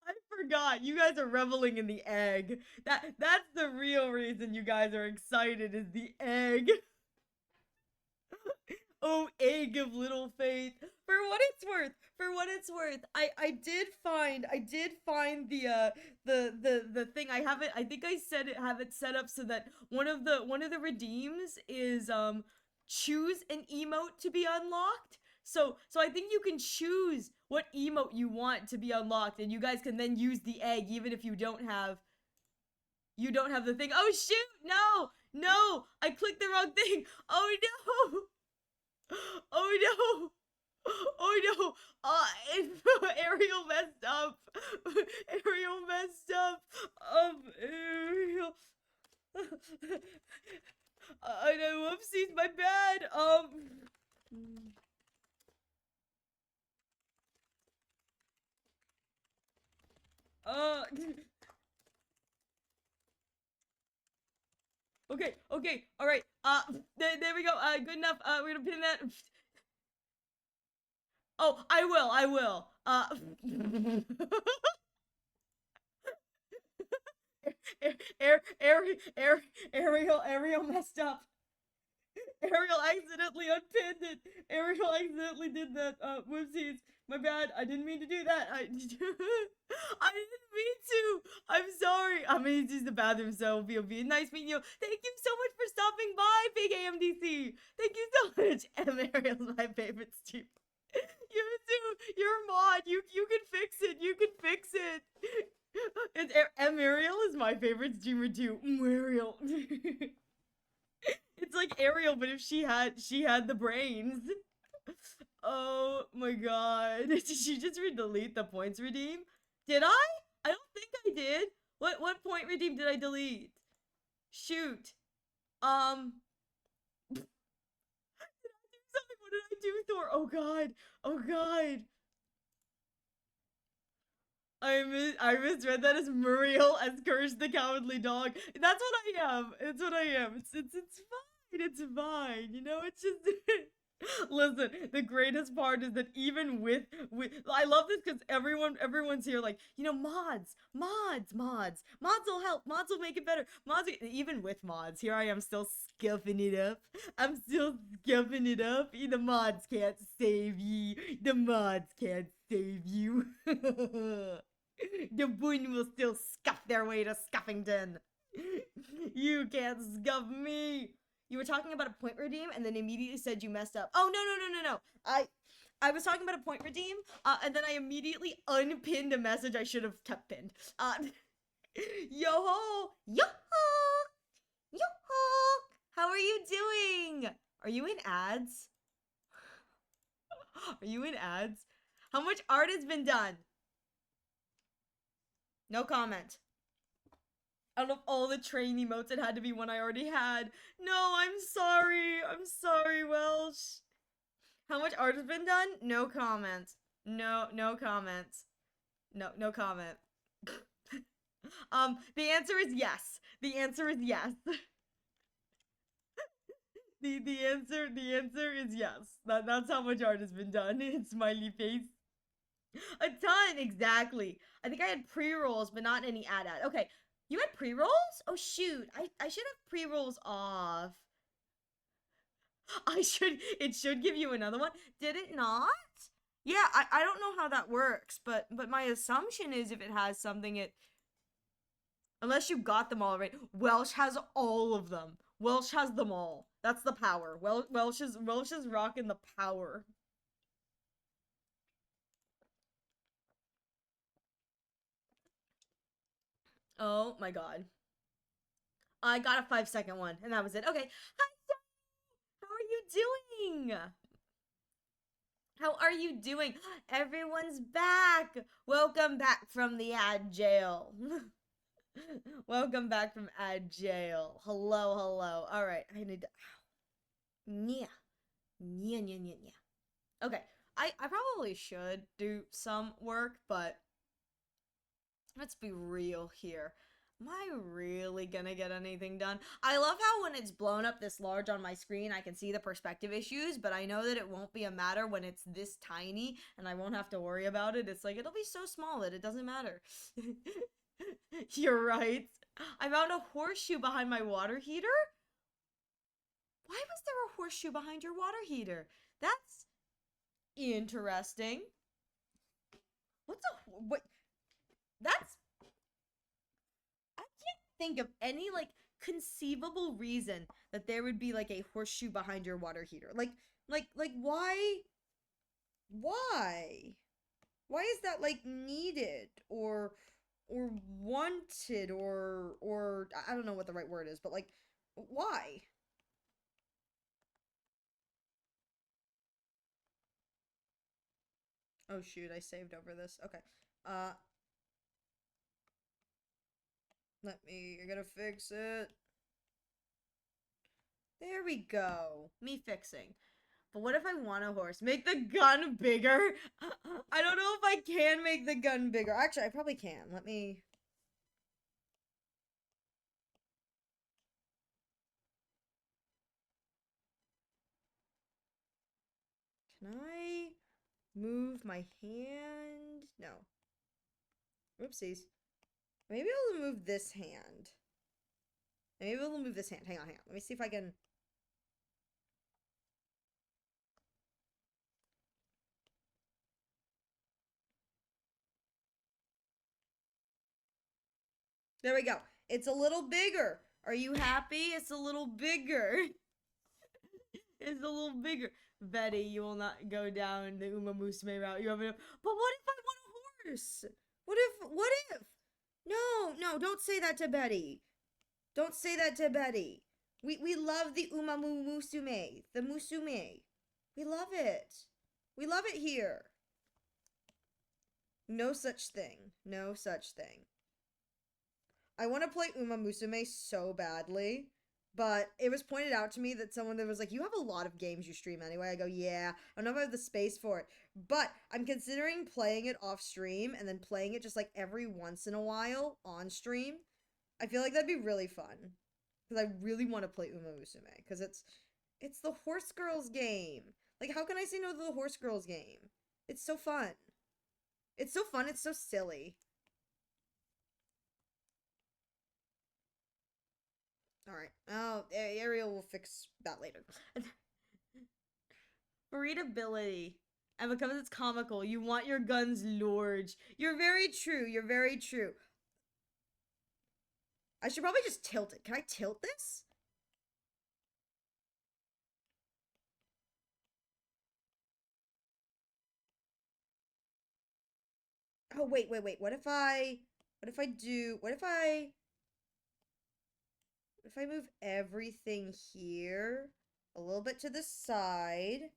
I forgot. You guys are reveling in the egg. That's the real reason you guys are excited, is the egg. Oh, egg of little faith. For what it's worth, I did find the thing. I have it. I think I said it. Have it set up so that one of the redeems is choose an emote to be unlocked. So I think you can choose what emote you want to be unlocked, and you guys can then use the egg even if you don't have the thing. Oh shoot! No, I clicked the wrong thing. Oh no! Oh no! Oh no! Ariel messed up. Ariel messed up. Ariel. I know. Whoopsies, my bad. Uh. Okay. All right. There we go. Good enough. We're gonna pin that. Oh, I will. Ariel messed up. Ariel accidentally unpinned it. Ariel accidentally did that. Whoopsies. My bad. I didn't mean to do that. I didn't mean to. I'm sorry. I'm gonna use the bathroom, so VOD. Nice meeting you. Thank you so much for stopping by, Big AMDC. Thank you so much. Ariel's my favorite streamer. You too. You're a mod. You can fix it. You can fix it. And Ariel is my favorite streamer too. Ariel. It's like Ariel, but if she had the brains. Oh my god. Did she just delete the points redeem? Did I? I don't think I did. What point redeem did I delete? Shoot. Did I do something? What did I do, Thor? Oh god. I misread that as Muriel as Courage the Cowardly Dog. That's what I am. It's what I am. It's fine. It's fine. You know, it's just listen, the greatest part is that even with I love this because everyone's here like, you know, mods will help, mods will make it better, even with mods, here I am still scuffing it up. I'm still scuffing it up. The mods can't save ye. The mods can't save you. The boon will still scuff their way to Scuffington. You can't scuff me. You were talking about a point redeem and then immediately said you messed up. Oh, no. I was talking about a point redeem, and then I immediately unpinned a message I should have kept pinned. Yo-ho! How are you doing? Are you in ads? Are you in ads? How much art has been done? No comment. Out of all the train emotes, it had to be one I already had. No, I'm sorry, Welsh. How much art has been done? No comment. No comments. No comment. The answer is yes. The answer is yes. the answer is yes. That's how much art has been done. It's smiley face. A ton, exactly. I think I had pre-rolls, but not any ad. Okay, you had pre-rolls? Oh shoot, I should have pre-rolls off. It should give you another one. Did it not? Yeah, I don't know how that works, but my assumption is if it has something, unless you got them all right. Welsh has all of them. Welsh has them all. That's the power. Welsh is rocking the power. Oh my god. I got a 5-second one, and that was it. Okay. Hi, how are you doing? How are you doing? Everyone's back. Welcome back from the ad jail. Welcome back from ad jail. Hello. All right, I need to. Yeah. Okay, I probably should do some work, but let's be real here. Am I really gonna get anything done? I love how when it's blown up this large on my screen, I can see the perspective issues, but I know that it won't be a matter when it's this tiny and I won't have to worry about it. It's like, it'll be so small that it doesn't matter. You're right. I found a horseshoe behind my water heater? Why was there a horseshoe behind your water heater? That's interesting. What? That's, I can't think of any like conceivable reason that there would be like a horseshoe behind your water heater. Like why? Why? Why is that like needed or wanted or I don't know what the right word is, but like why? Oh shoot, I saved over this. Okay. Uh I gotta fix it. There we go. Me fixing. But what if I want a horse? Make the gun bigger? I don't know if I can make the gun bigger. Actually, I probably can. Let me... Can I move my hand? No. Oopsies. Maybe I'll move this hand. Maybe we'll move this hand. Hang on. Let me see if I can... There we go. It's a little bigger. Are you happy? It's a little bigger. It's a little bigger. Betty, you will not go down the Uma Musume route. You have enough. But what if I want a horse? What if? No, don't say that to Betty. Don't say that to Betty. We love the Musume. The Musume. We love it. We love it here. No such thing. No such thing. I want to play Uma Musume so badly, but it was pointed out to me that someone that was like, you have a lot of games you stream anyway. I go, yeah, I don't know if I have the space for it, but I'm considering playing it off stream and then playing it just like every once in a while on stream. I feel like that'd be really fun because I really want to play Uma Musume because it's the Horse Girls game. Like, how can I say no to the Horse Girls game? It's so fun. It's so fun. It's so silly. Alright. Oh, Ariel will fix that later. For readability. And because it's comical, you want your guns large. You're very true. You're very true. I should probably just tilt it. Can I tilt this? Oh, wait. What if I move everything here a little bit to the side?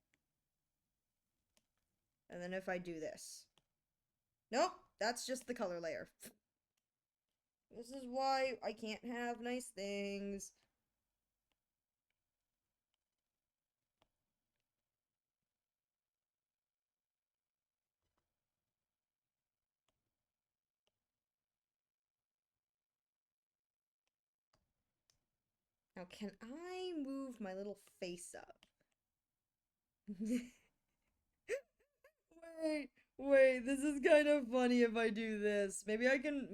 And then if I do this. Nope, that's just the color layer. This is why I can't have nice things. Now, can I move my little face up? Wait, this is kind of funny if I do this. Maybe I can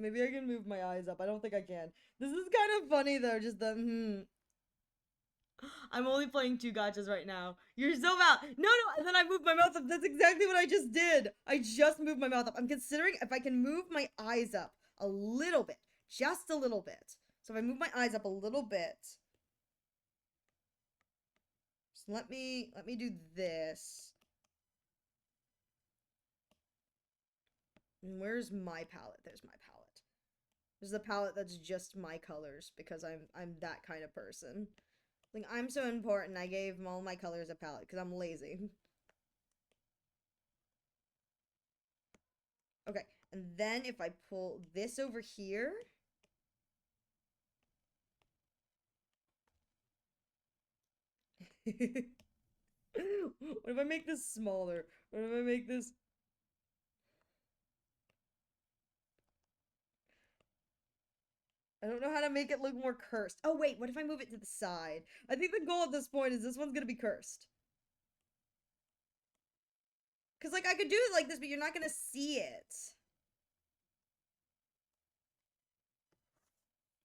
move my eyes up. I don't think I can. This is kind of funny though, just the I'm only playing 2 gachas right now. You're so out. No, and then I moved my mouth up. That's exactly what I just did. I just moved my mouth up. I'm considering if I can move my eyes up a little bit. Just a little bit. So if I move my eyes up a little bit. Just let me do this. And where's my palette? There's my palette. There's the palette that's just my colors because I'm that kind of person. Like, I'm so important, I gave all my colors a palette because I'm lazy. Okay, and then if I pull this over here. What if I make this smaller? What if I make this... I don't know how to make it look more cursed. Oh, wait, what if I move it to the side? I think the goal at this point is this one's gonna be cursed. Because, like, I could do it like this, but you're not gonna see it.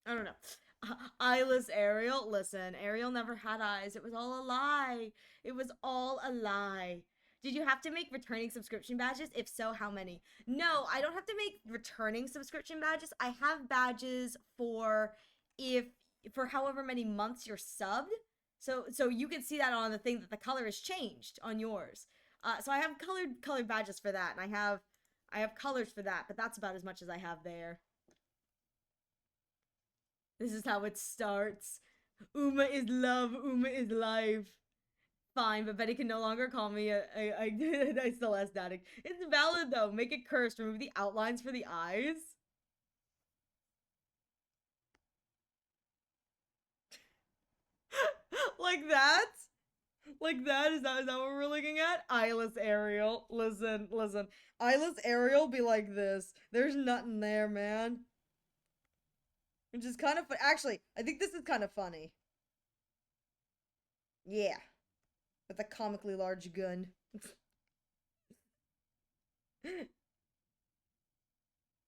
I don't know. Eyeless Ariel. Listen, Ariel never had eyes. It was all a lie. It was all a lie. Did you have to make returning subscription badges? If so, how many? No, I don't have to make returning subscription badges. I have badges for if for however many months you're subbed. So you can see that on the thing that the color has changed on yours. So I have colored badges for that, and I have colors for that, but that's about as much as I have there. This is how it starts. Uma is love, Uma is life. Fine, but Betty can no longer call me a Celeste addict. It's valid though. Make it cursed. Remove the outlines for the eyes. Like that? Like that? Is that what we're looking at? Eyeless Ariel. Listen. Eyeless Ariel be like this. There's nothing there, man. Which is kind of actually, I think this is kind of funny. Yeah. With a comically large gun.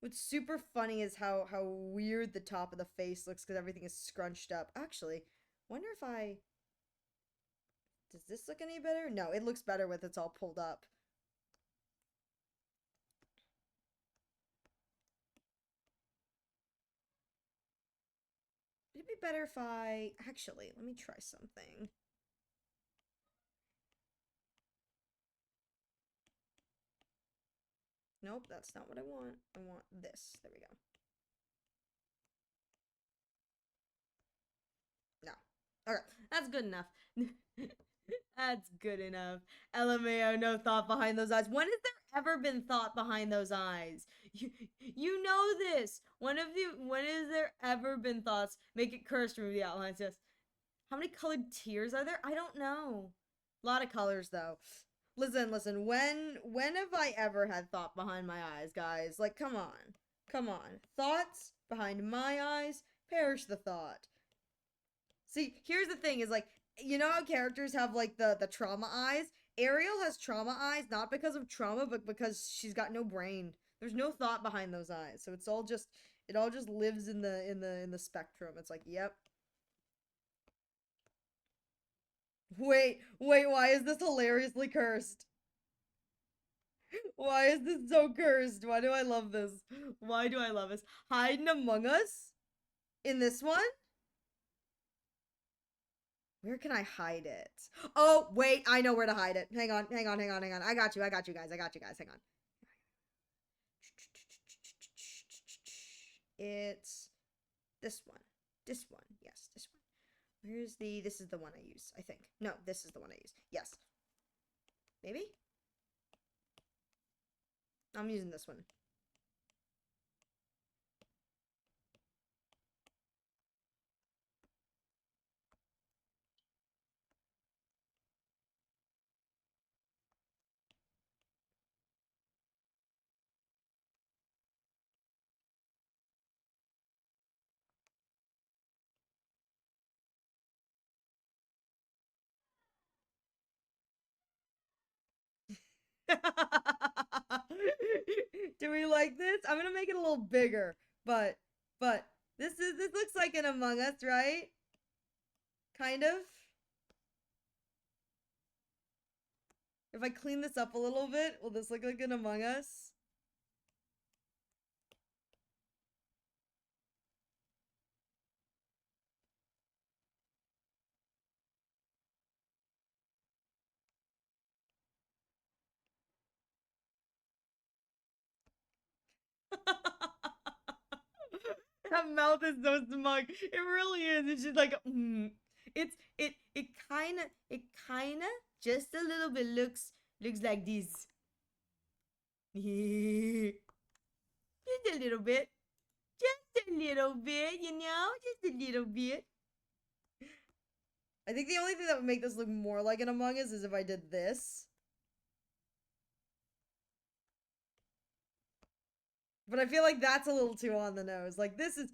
What's super funny is how weird the top of the face looks because everything is scrunched up. Actually, wonder if I... Does this look any better? No, it looks better with it's all pulled up. It'd be better if I... Actually, let me try something. Nope, that's not what I want. I want this. There we go. No. Okay, that's good enough. That's good enough. LMAO, no thought behind those eyes. When has there ever been thought behind those eyes? You know this. When has there ever been thoughts? Make it cursed, remove the outlines, yes. How many colored tears are there? I don't know. A lot of colors, though. Listen. When have I ever had thought behind my eyes, guys? Like, come on. Thoughts behind my eyes? Perish the thought. See, here's the thing is, like, you know how characters have, like, the trauma eyes? Ariel has trauma eyes, not because of trauma, but because she's got no brain. There's no thought behind those eyes. So it all just lives in the spectrum. It's like, yep. Wait, why is this hilariously cursed? Why is this so cursed? Why do I love this? Why do I love this? Hiding Among Us? In this one? Where can I hide it? Oh, wait, I know where to hide it. Hang on. I got you guys. Hang on. It's this one. Yes, this one. This is the one I use, I think. No, this is the one I use. Yes. Maybe? I'm using this one. Do we like this? I'm gonna make it a little bigger, but this looks like an Among Us, right? Kind of. If I clean this up a little bit, will this look like an Among Us? That mouth is so smug. It really is. It's just like, it kinda, just a little bit looks like this. Just a little bit. Just a little bit, you know? Just a little bit. I think the only thing that would make this look more like an Among Us is if I did this. But I feel like that's a little too on the nose. Like, this is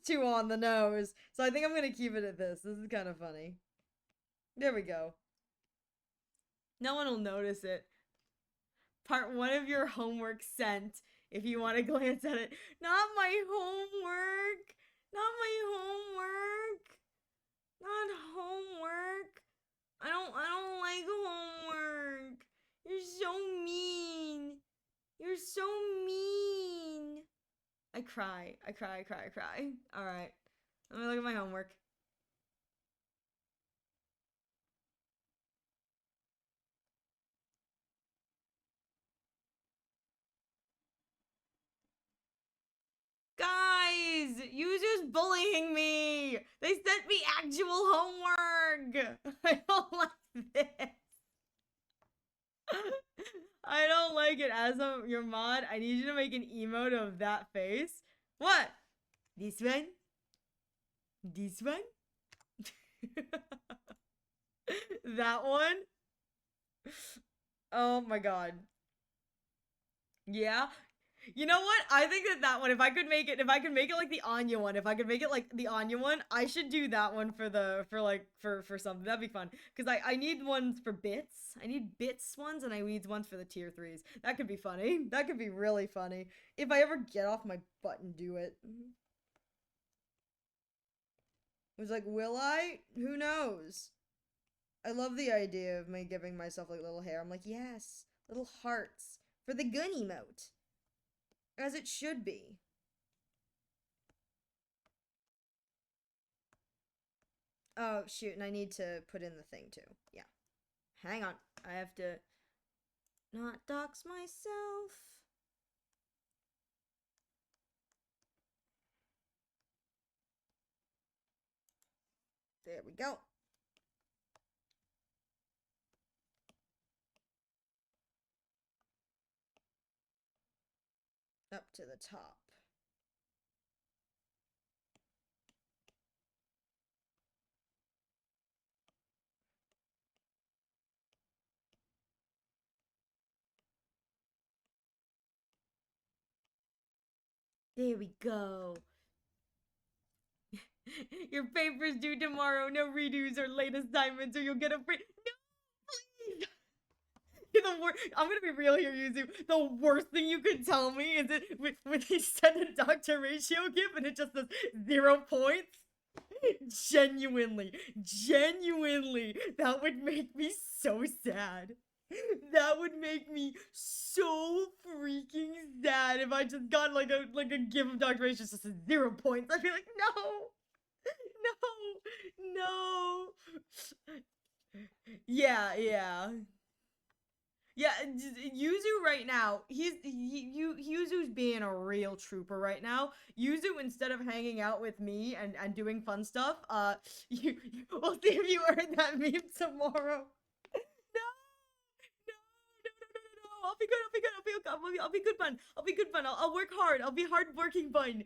too on the nose. So I think I'm gonna keep it at this. This is kind of funny. There we go. No one will notice it. Part 1 of your homework sent. If you want to glance at it. Not my homework. Not my homework. cry. I cry. All right. Let me look at my homework. Guys, Yuzu's bullying me. They sent me actual homework. I don't like this. I don't like it. As your mod, I need you to make an emote of that face. What? This one? This one? That one? Oh my god. Yeah. You know what? I think that one, if I could make it like the Anya one, if I could make it like the Anya one, I should do that one for something. That'd be fun. Because I need ones for bits. I need bits ones, and I need ones for the tier 3s. That could be funny. That could be really funny. If I ever get off my butt and do it. It was like, will I? Who knows? I love the idea of me giving myself like little hair. I'm like, yes, little hearts for the gun emote. As it should be. Oh, shoot, and I need to put in the thing, too. Yeah. Hang on. I have to not dox myself. There we go. Up to the top. There we go. Your paper's due tomorrow. No redos or late assignments, or you'll get a free. No, please. You're the worst. I'm gonna be real here, Yuzu. The worst thing you could tell me is it when he sent a doctor ratio gift and it just says 0 points. Genuinely, that would make me so sad. That would make me so freaking sad if I just got like a gift of Dr. H just says 0 points. I'd be like, no. Yeah. Yeah, Yuzu right now, Yuzu's being a real trooper right now. Yuzu, instead of hanging out with me and doing fun stuff, we'll see if you earn that meme tomorrow. No. I'll be good bun. I'll work hard. I'll be hardworking bun.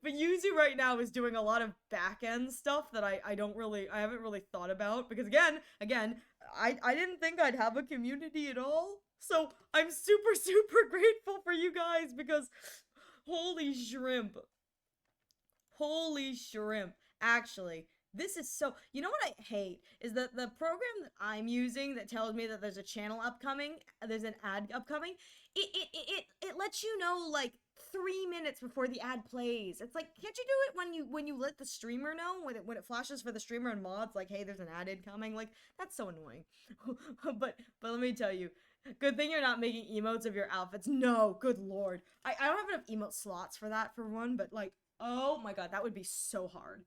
But Yuzu right now is doing a lot of back end stuff that I haven't really thought about, because again, I didn't think I'd have a community at all. So I'm super grateful for you guys, because holy shrimp. Actually, this is so, you know what I hate is that the program that I'm using that tells me that there's a channel upcoming, there's an ad upcoming, it lets you know like 3 minutes before the ad plays. It's like, can't you do it when you let the streamer know, when it flashes for the streamer and mods like, hey, there's an ad incoming? Like, that's so annoying. but let me tell you, good thing you're not making emotes of your outfits. No, good lord. I don't have enough emote slots for that, for one, but like, oh my god, that would be so hard.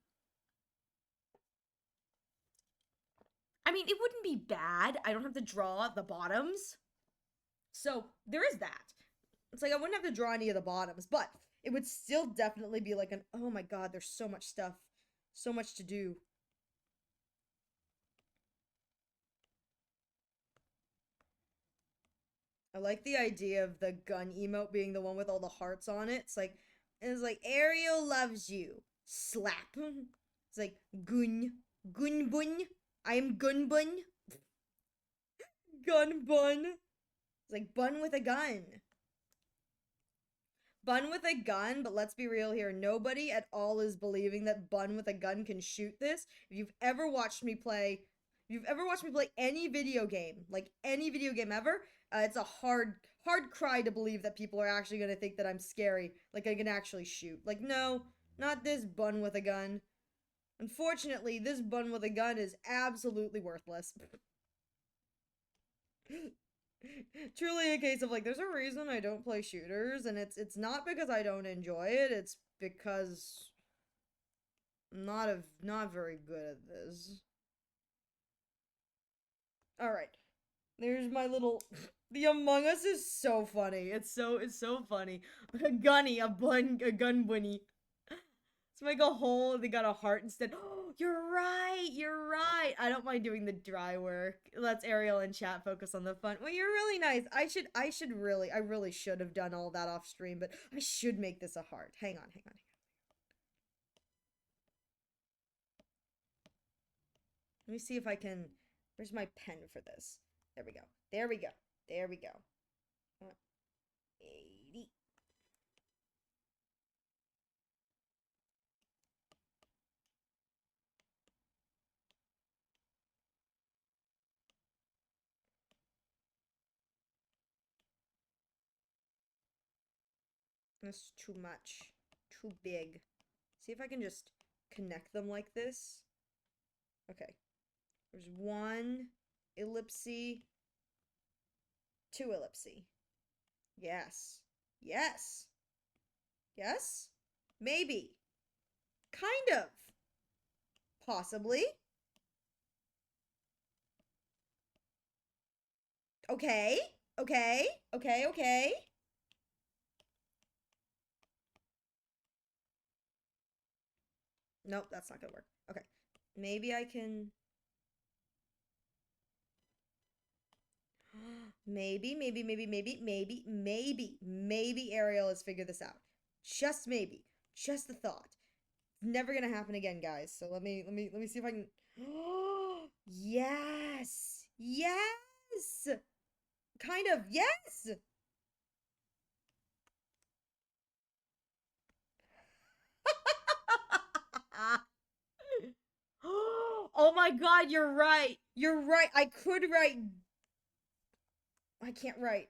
I mean, it wouldn't be bad. I don't have to draw the bottoms. So, there is that. It's like I wouldn't have to draw any of the bottoms, but it would still definitely be like an, oh my god, there's so much stuff. So much to do. I like the idea of the gun emote being the one with all the hearts on it. It's like Ariel loves you. Slap. It's like gun bun. I am gun bun. Gun bun. It's like bun with a gun. Bun with a gun, but let's be real here. Nobody at all is believing that Bun with a gun can shoot this. If you've ever watched me play any video game, like any video game ever, it's a hard cry to believe that people are actually gonna think that I'm scary, like I can actually shoot. Like, no, not this Bun with a gun. Unfortunately, this Bun with a gun is absolutely worthless. Truly a case of like, there's a reason I don't play shooters, and it's not because I don't enjoy it. It's because I'm not very good at this. All right, there's my little. The Among Us is so funny. It's so funny. A gunny, a gun bunny. Let's make a hole. They got a heart instead. Oh, you're right. You're right. I don't mind doing the dry work. Let's Ariel and chat focus on the fun. Well, you're really nice. I really should have done all that off stream, but I should make this a heart. Hang on, hang on. Let me see if I can. Where's my pen for this? There we go. There we go. There we go. 80. That's too much. Too big. See if I can just connect them like this. Okay. There's one ellipse, two ellipse. Yes. Yes. Yes? Maybe. Kind of. Possibly. Okay. Okay. Okay. Okay. Nope, that's not gonna work. Okay. Maybe I can. Maybe Ariel has figured this out. Just maybe. Just a thought. It's never gonna happen again, guys. So let me see if I can. Yes. Yes. Kind of. Yes. Oh my god, you're right. You're right. I could write. I can't write.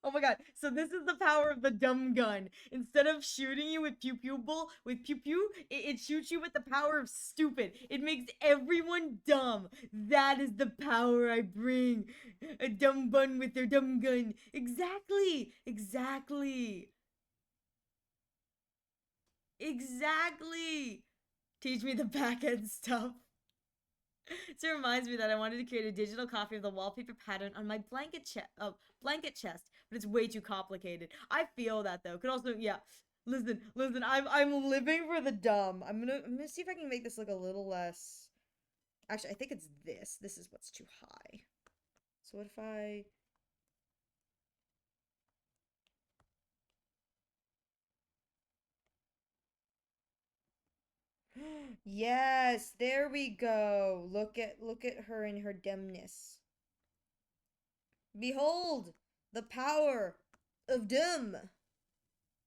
Oh my god. So this is the power of the dumb gun. Instead of shooting you with pew pew, it shoots you with the power of stupid. It makes everyone dumb. That is the power I bring. A dumb bun with their dumb gun. Exactly. Exactly. Exactly. Teach me the back end stuff. So it reminds me that I wanted to create a digital copy of the wallpaper pattern on my blanket chest, but it's way too complicated. I feel that though. Could also, yeah. Listen. I'm living for the dumb. I'm gonna see if I can make this look a little less. Actually, I think it's this. This is what's too high. So what if I? Yes, there we go. Look at her in her dumbness. Behold the power of dumb.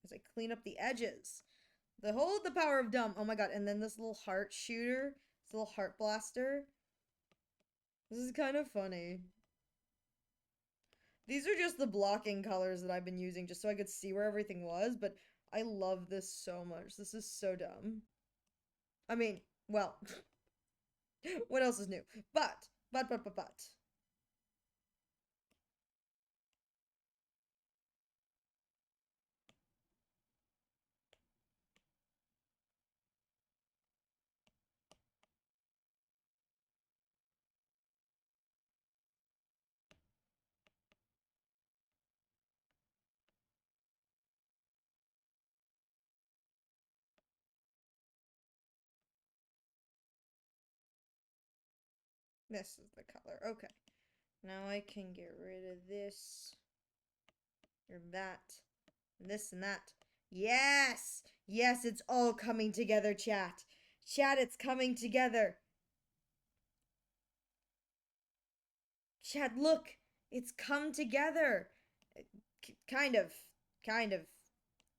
As I clean up the edges. Hold the power of dumb. Oh my god, and then this little heart shooter, this little heart blaster. This is kind of funny. These are just the blocking colors that I've been using just so I could see where everything was, but I love this so much. This is so dumb. I mean, well, what else is new? But. This is the color. Okay. Now I can get rid of this, or that, and this and that. Yes! Yes, it's all coming together, chat. Chat, it's coming together. Chat, look! It's come together. Kind of. Kind of.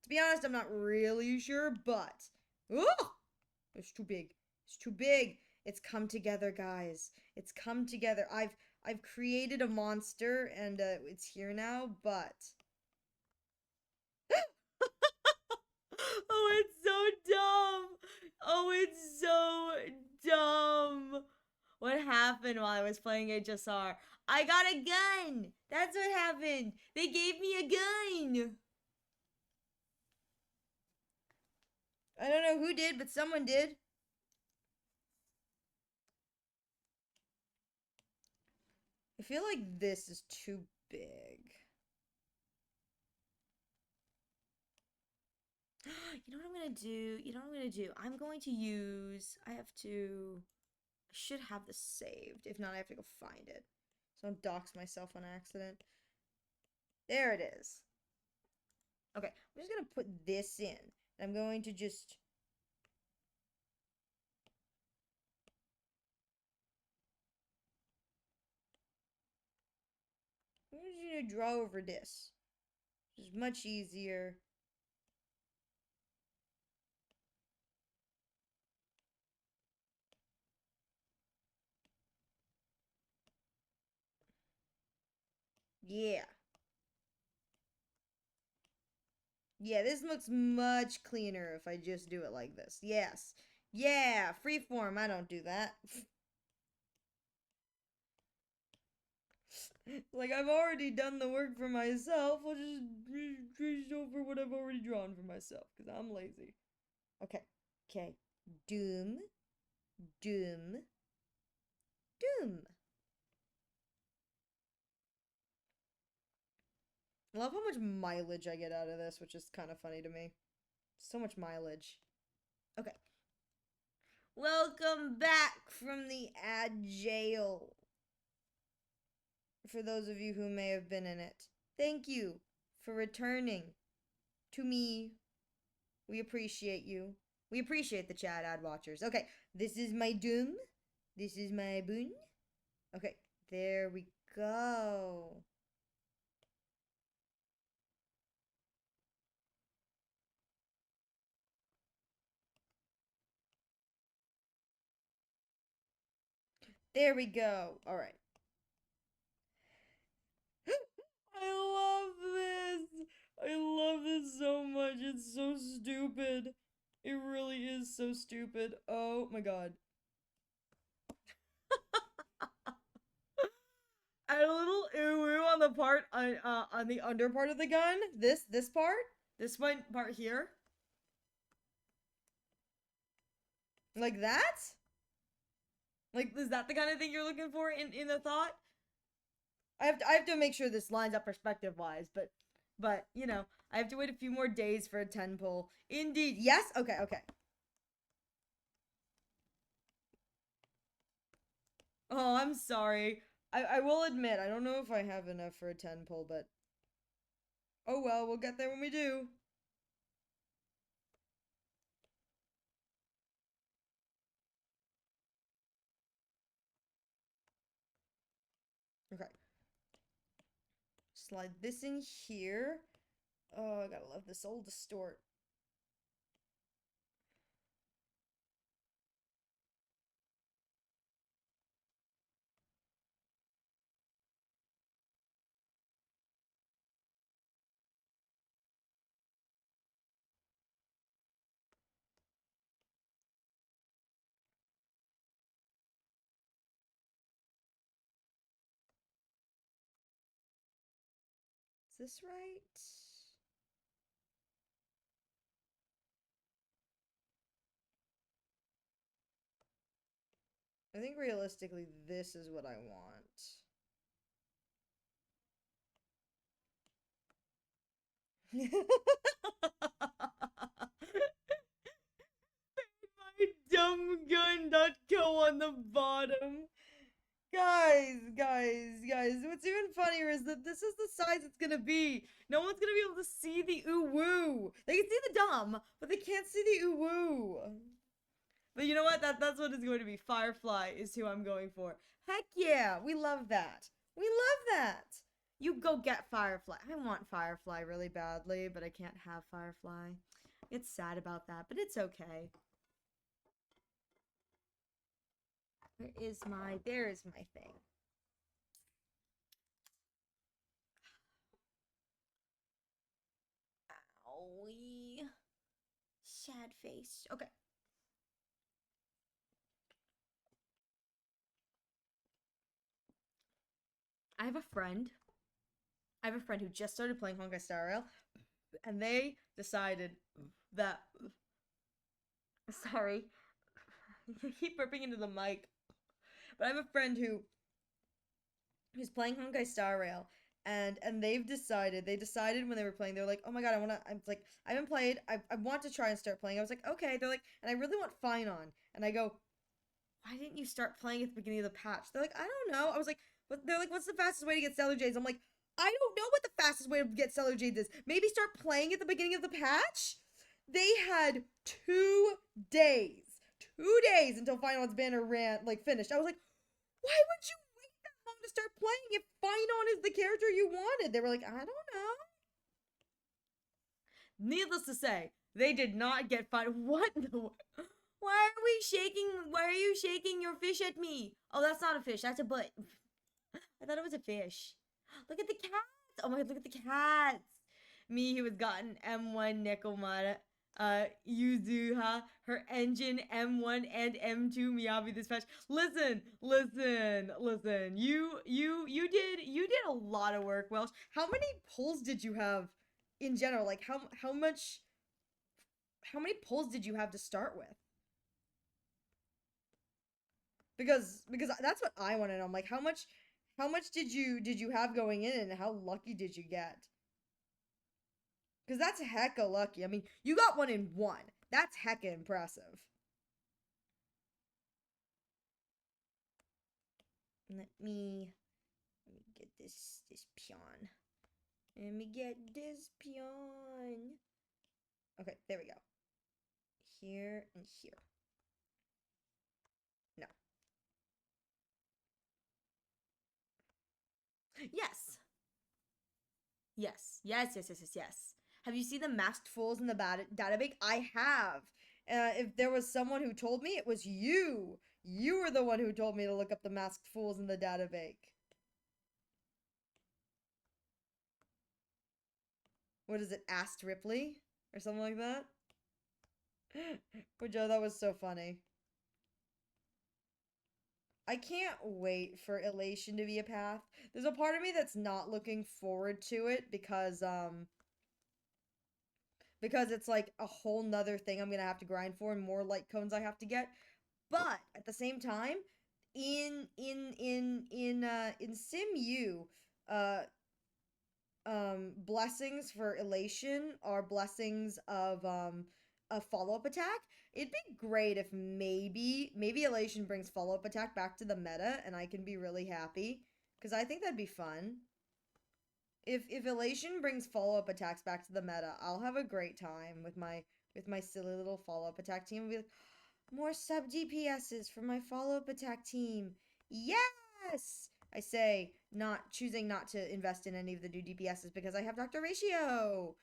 To be honest, I'm not really sure, but... Oh! It's too big. It's too big. It's come together, guys. It's come together. I've created a monster, and it's here now, but... Oh, it's so dumb. Oh, it's so dumb. What happened while I was playing HSR? I got a gun. That's what happened. They gave me a gun. I don't know who did, but someone did. I feel like this is too big. You know what I'm gonna do? You know what I'm gonna do? I'm going to use... I should have this saved. If not, I have to go find it. So I don't dox myself on accident. There it is. Okay, I'm just gonna put this in. I'm going to just... I'm just gonna draw over this. It's much easier. Yeah. Yeah, this looks much cleaner if I just do it like this. Yes. Yeah, freeform, I don't do that. Like, I've already done the work for myself. I'll just trace over what I've already drawn for myself, because I'm lazy. Okay. Okay. Doom. Doom. Doom. I love how much mileage I get out of this, which is kind of funny to me. So much mileage. Okay. Welcome back from the ad jail. For those of you who may have been in it. Thank you for returning to me. We appreciate you. We appreciate the chat ad watchers. Okay, this is my doom. This is my boon. Okay, there we go. There we go. All right. I love this. I love this so much. It's so stupid. It really is so stupid. Oh my god. And a little ooh on the part on the under part of the gun. This part? This one part here. Like that? Like, is that the kind of thing you're looking for in the thought? I have to make sure this lines up perspective wise, But you know, I have to wait a few more days for a 10 pull. indeed. Yes? Okay, okay. Oh, I'm sorry. I will admit, I don't know if I have enough for a 10 pull, but oh well, we'll get there when we do. Okay. Slide this in here. Oh, I gotta love this old distort. Is this right? I think realistically, this is what I want. My dumb gun.co on the bottom. Guys, what's even funnier is that this is the size it's gonna be. No one's gonna be able to see the ooh-woo. They can see the dumb, but they can't see the ooh-woo. But you know what? That's what it's going to be. Firefly is who I'm going for. Heck yeah, we love that. We love that. You go get Firefly. I want Firefly really badly, but I can't have Firefly. It's sad about that, but it's okay. There is my thing. Owie. Sad face. Okay. I have a friend. I have a friend who just started playing Honkai Star Rail, and they decided that. Sorry. I keep burping into the mic. But I have a friend who's playing Honkai Star Rail, and they decided when they were playing, they were like, oh my god, I haven't played, I want to try and start playing. I was like, okay. They're like, and I really want Fine on. And I go, why didn't you start playing at the beginning of the patch? They're like, I don't know. I was like, they're like, what's the fastest way to get Stellar Jades? I'm like, I don't know what the fastest way to get Stellar Jades is. Maybe start playing at the beginning of the patch? They had 2 days. 2 days until Finon's banner finished. I was like, why would you wait that long to start playing if Finon is the character you wanted? They were like, I don't know. Needless to say, they did not get Finon. What the... Why are you shaking your fish at me? Oh, that's not a fish. That's a butt. I thought it was a fish. Look at the cats. Oh my god, look at the cats. Me who has gotten M1 Nekomata. Yuzuha, her engine M1 and M2 Miyabi this patch. Listen. You did a lot of work, Welsh. How many pulls did you have in general? Like how many pulls did you have to start with? Because that's what I want to know. I'm like, how much did you have going in, and how lucky did you get? Because that's hecka lucky. I mean, you got 1 in 1. That's hecka impressive. Let me get this peon. Let me get this peon. Okay, there we go. Here and here. No. Yes. Yes. Have you seen the masked fools in the database? I have. If there was someone who told me, it was you. You were the one who told me to look up the masked fools in the database. What is it? Asked Ripley? Or something like that? Which, oh, that was so funny. I can't wait for Elation to be a path. There's a part of me that's not looking forward to it because it's like a whole nother thing I'm gonna have to grind for, and more light cones I have to get. But at the same time, in SimU, blessings for Elation are blessings of a follow-up attack. It'd be great if maybe Elation brings follow-up attack back to the meta, and I can be really happy, because I think that'd be fun. If Elation brings follow-up attacks back to the meta, I'll have a great time with my silly little follow-up attack team. I'll be like, more sub DPSs for my follow-up attack team. Yes! I say, choosing not to invest in any of the new DPSs because I have Dr. Ratio.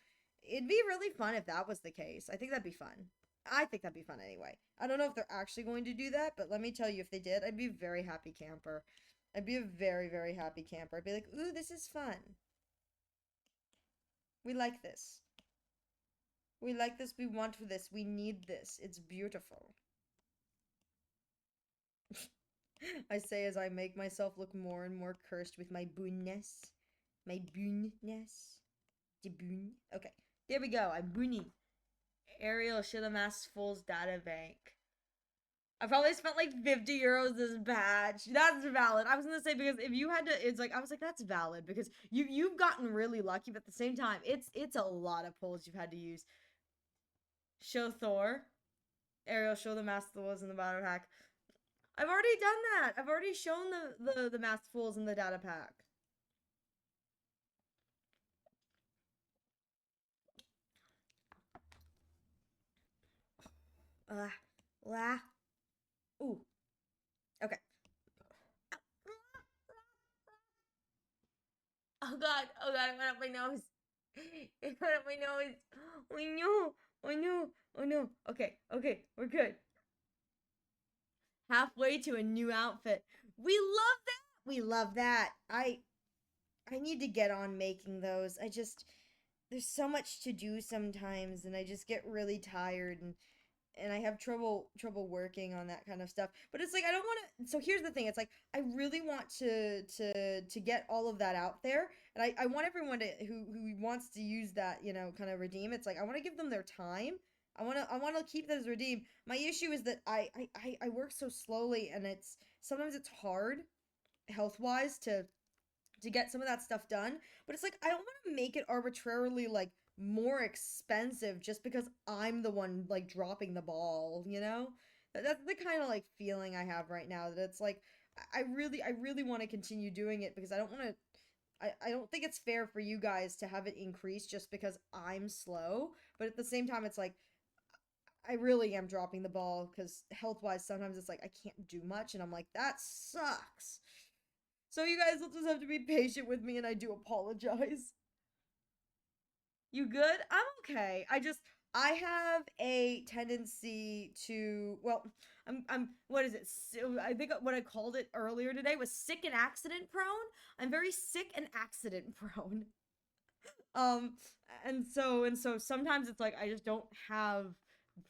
It'd be really fun if that was the case. I think that'd be fun. I think that'd be fun anyway. I don't know if they're actually going to do that, but let me tell you, if they did, I'd be a very happy camper. I'd be a very, very happy camper. I'd be like, ooh, this is fun. We like this. We like this. We want for this. We need this. It's beautiful. I say as I make myself look more and more cursed with my boonness. My boonness. The boon. Okay. There we go. I'm boony. Ariel should have masked Fool's data bank. I probably spent like 50 euros this batch. That's valid. I was gonna say, because if you had to, it's like, I was like, that's valid, because you've gotten really lucky, but at the same time, it's a lot of pulls you've had to use. Show Thor. Ariel, show the mask that was in the battle pack. I've already done that. I've already shown the masked fools in the data pack. Uh, la. Ooh. Okay. Oh god, it went up my nose. It went up my nose. Oh no, oh no, oh no. Okay, okay, we're good. Halfway to a new outfit. We love that. We love that. I need to get on making those. There's so much to do sometimes and I just get really tired and I have trouble working on that kind of stuff. But it's like I don't want to. So here's the thing: it's like I really want to get all of that out there, and I want everyone to who wants to use that kind of redeem. It's like I want to give them their time. I want to keep those redeem. My issue is that I work so slowly, and sometimes it's hard health wise to get some of that stuff done. But it's like I don't want to make it arbitrarily like more expensive just because I'm the one like dropping the ball, you know? That's the kind of like feeling I have right now that it's like I really want to continue doing it because I don't want to I don't think it's fair for you guys to have it increase just because I'm slow, but at the same time it's like I really am dropping the ball because health wise sometimes it's like I can't do much and I'm like that sucks. So you guys will just have to be patient with me and I do apologize. You good? I'm okay. I have a tendency to I'm what is it? I think what I called it earlier today was sick and accident prone. I'm very sick and accident prone. Um and so sometimes it's like I just don't have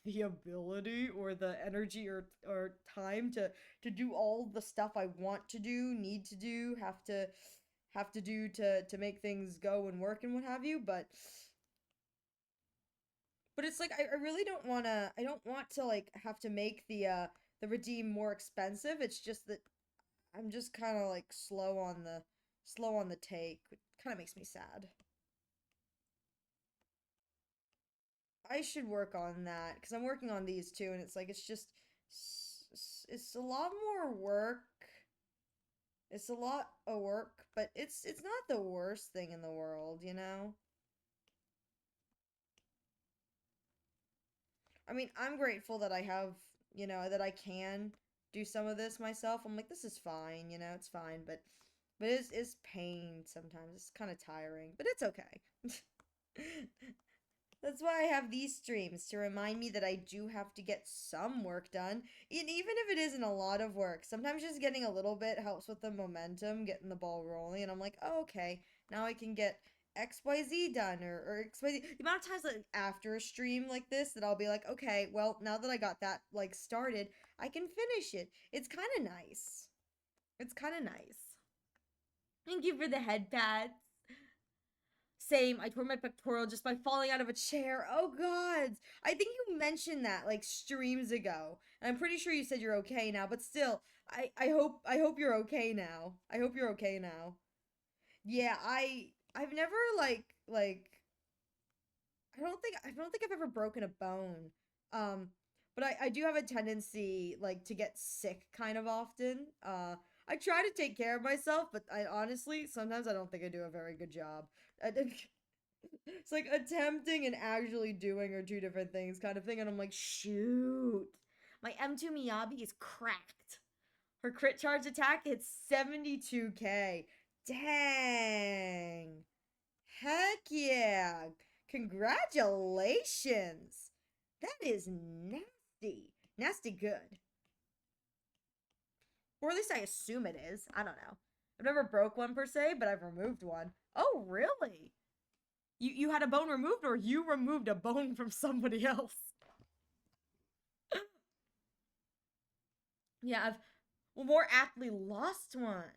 the ability or the energy or time to do all the stuff I want to do, need to do, have to do to make things go and work and what have you, but it's like I really don't want to I don't want to like have to make the redeem more expensive. It's just that I'm just kind of like slow on the take. It kind of makes me sad. I should work on that because I'm working on these too and it's like it's a lot more work. It's a lot of work, but it's not the worst thing in the world, you know? I mean, I'm grateful that I have, that I can do some of this myself. I'm like, this is fine, it's fine, but it's pain sometimes. It's kind of tiring, but it's okay. That's why I have these streams to remind me that I do have to get some work done. And even if it isn't a lot of work, sometimes just getting a little bit helps with the momentum, getting the ball rolling. And I'm like, oh, okay, now I can get XYZ done or XYZ. The amount of times like after a stream like this that I'll be like, okay, well, now that I got that like started, I can finish it. It's kind of nice. It's kind of nice. Thank you for the head pats. Same, I tore my pectoral just by falling out of a chair. Oh god. I think you mentioned that like streams ago. And I'm pretty sure you said you're okay now, but still, I hope you're okay now. I hope you're okay now. Yeah, I've never like I don't think I've ever broken a bone. Um but I do have a tendency like to get sick kind of often. I try to take care of myself, but I honestly sometimes I don't think I do a very good job. It's like attempting and actually doing are two different things kind of thing and I'm like, "Shoot. My M2 Miyabi is cracked. Her crit charge attack hits 72k. Dang. Heck yeah. Congratulations. That is nasty. Nasty good. Or at least I assume it is. I don't know. I've never broke one per se, but I've removed one. Oh, really? You had a bone removed or you removed a bone from somebody else? Yeah, I've more aptly lost one.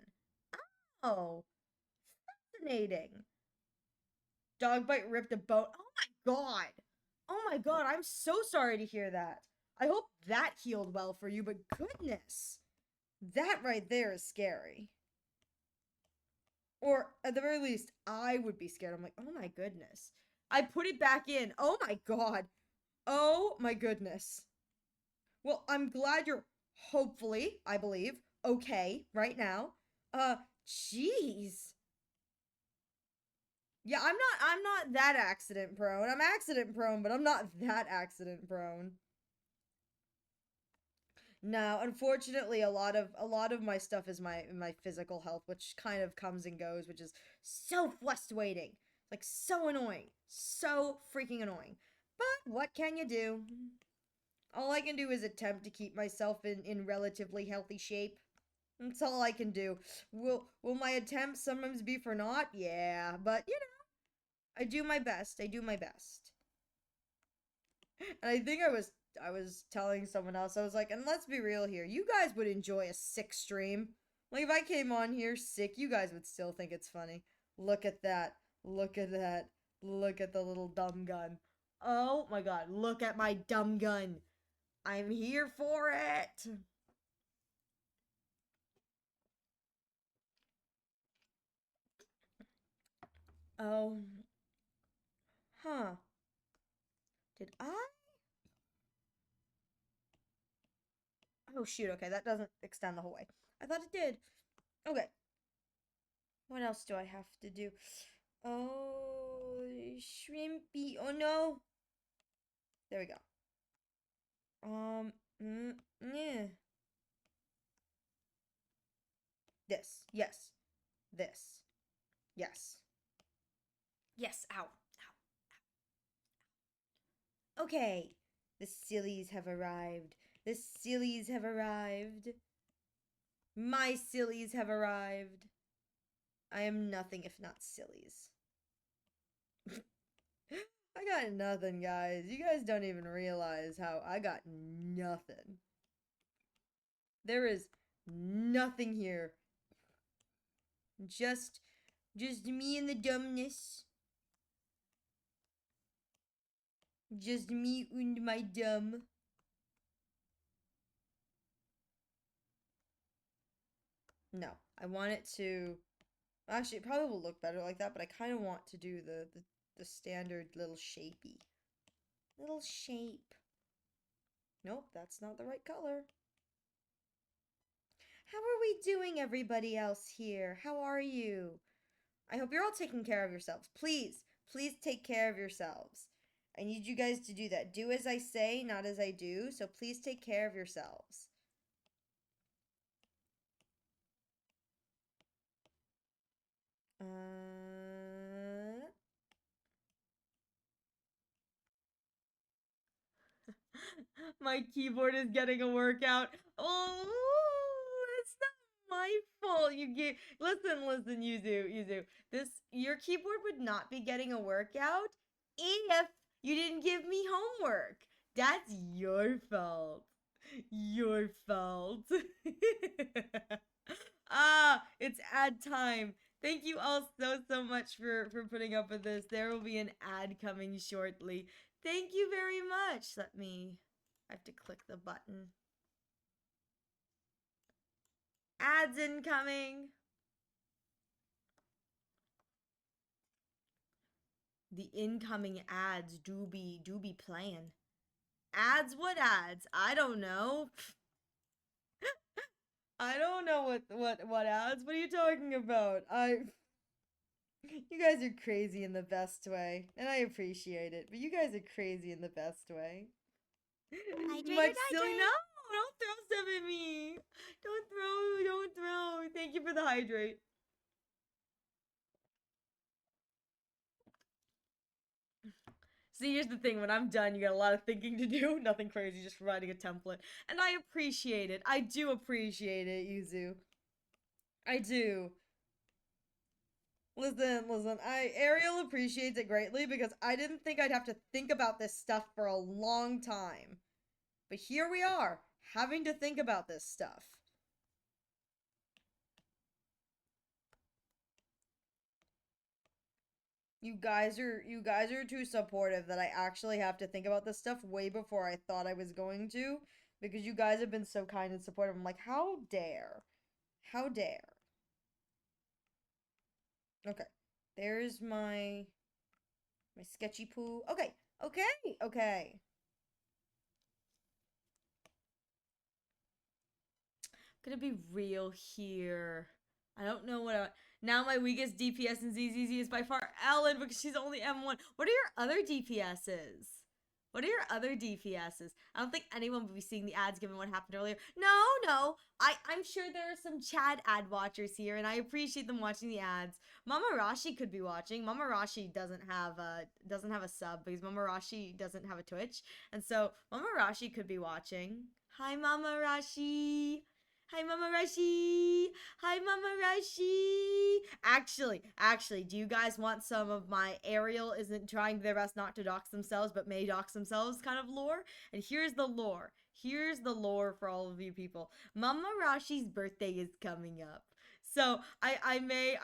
Oh, fascinating. Dog bite ripped a bone. Oh my god. Oh my god, I'm so sorry to hear that. I hope that healed well for you, but goodness. That right there is scary. Or at the very least, I would be scared. I'm like, oh my goodness. I put it back in. Oh my god. Oh my goodness. Well, I'm glad you're hopefully, I believe, okay right now. Jeez. Yeah, I'm not that accident prone. I'm accident prone, but I'm not that accident prone. No, unfortunately, a lot of my stuff is my physical health, which kind of comes and goes, which is so frustrating. Like so annoying. So freaking annoying. But what can you do? All I can do is attempt to keep myself in relatively healthy shape. That's all I can do. Will my attempts sometimes be for naught? Yeah, but you know, I do my best. I do my best. And I think I was telling someone else, I was like, and let's be real here, you guys would enjoy a sick stream. Like if I came on here sick, you guys would still think it's funny. Look at that. Look at that. Look at the little dumb gun. Oh my god, look at my dumb gun. I'm here for it. Oh, huh. Did I? Oh shoot, okay, that doesn't extend the whole way. I thought it did. Okay. What else do I have to do? Oh, shrimpy. Oh no. There we go. Yeah. This. Yes. This. Yes. Yes. Ow. Ow. Okay. The sillies have arrived. The sillies have arrived. My sillies have arrived. I am nothing if not sillies. I got nothing, guys. You guys don't even realize how I got nothing. There is nothing here. Just me and the dumbness. Just me and my dumb. No, I want it to. Actually, it probably will look better like that, but I kind of want to do the standard little shapey. Little shape. Nope, that's not the right color. How are we doing, everybody else here? How are you? I hope you're all taking care of yourselves. Please, please take care of yourselves. I need you guys to do that. Do as I say, not as I do. So please take care of yourselves. My keyboard is getting a workout. Oh, it's not my fault. You gave. Listen, Yuzu. Your keyboard would not be getting a workout if you didn't give me homework. That's your fault. Your fault. It's ad time. Thank you all so much for putting up with this. There will be an ad coming shortly. Thank you very much. I have to click the button. Ads incoming. The incoming ads do be playing. Ads? What ads? I don't know. I don't know what ads. What are you talking about? You guys are crazy in the best way, and I appreciate it. But you guys are crazy in the best way. Hydrate Much or silly. hydrate? No, don't throw stuff at me. Don't throw. Thank you for the hydrate. See, here's the thing. When I'm done, you got a lot of thinking to do. Nothing crazy, just providing a template. And I appreciate it. I do appreciate it, Yuzu. I do. Listen. Ariel appreciates it greatly because I didn't think I'd have to think about this stuff for a long time. But here we are, having to think about this stuff. You guys are too supportive that I actually have to think about this stuff way before I thought I was going to, because you guys have been so kind and supportive. I'm like, how dare? How dare? Okay. There's my sketchy poo. Okay. Gonna be real here. I don't know what now my weakest DPS in ZZZ is by far Ellen because she's only M1. What are your other DPSs? What are your other DPSs? I don't think anyone would be seeing the ads given what happened earlier. No. I'm sure there are some Chad ad watchers here, and I appreciate them watching the ads. Mama Rashi could be watching. Mama Rashi doesn't have a sub because Mama Rashi doesn't have a Twitch, and so Mama Rashi could be watching. Hi, Mama Rashi. Hi, Mama Rashi. Hi, Mama Rashi. Actually, do you guys want some of my Ariel isn't trying their best not to dox themselves, but may dox themselves kind of lore? And here's the lore. Here's the lore for all of you people. Mama Rashi's birthday is coming up. So I may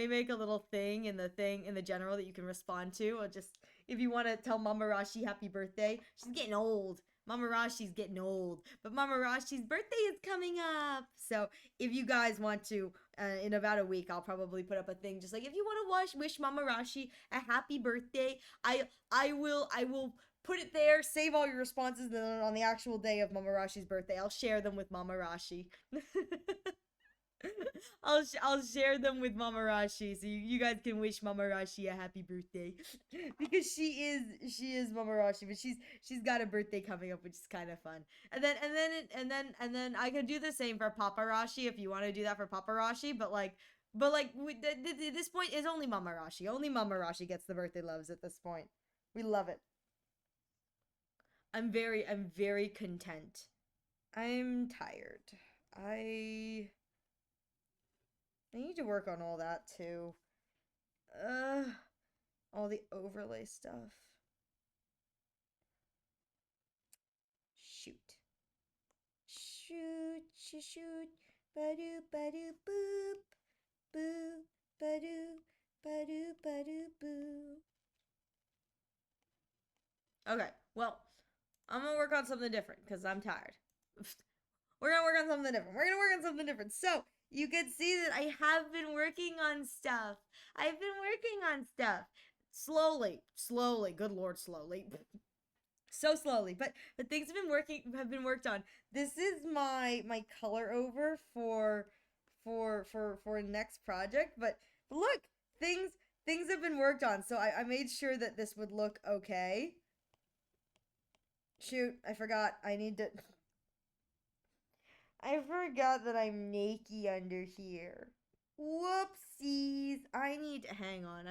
make a little thing in the general that you can respond to, or just if you want to tell Mama Rashi happy birthday. She's getting old. Mama Rashi's getting old, but Mama Rashi's birthday is coming up. So if you guys want to, in about a week, I'll probably put up a thing just like if you want to wish Mama Rashi a happy birthday. I will put it there, save all your responses, and then on the actual day of Mama Rashi's birthday, I'll share them with Mama Rashi. I'll share them with Mama Rashi so you guys can wish Mama Rashi a happy birthday because she is Mama Rashi, but she's got a birthday coming up, which is kind of fun. And then I could do the same for Papa Rashi if you want to do that for Papa Rashi, but this point is only Mama Rashi. Only Mama Rashi gets the birthday loves at this point. We love it. I'm very content. I'm tired. I need to work on all that too. All the overlay stuff. Shoot. Ba-doo, ba-doo, boop. Boo, ba-doo, ba-doo, ba-doo, boo. Okay, well, I'm gonna work on something different because I'm tired. We're gonna work on something different. So, you can see that I have been working on stuff. I've been working on stuff. Slowly. Good Lord, slowly. So slowly, but things have been worked on. This is my color over for next project, but look, things have been worked on. So I made sure that this would look okay. Shoot, I forgot. I forgot that I'm naked under here. Whoopsies. Hang on.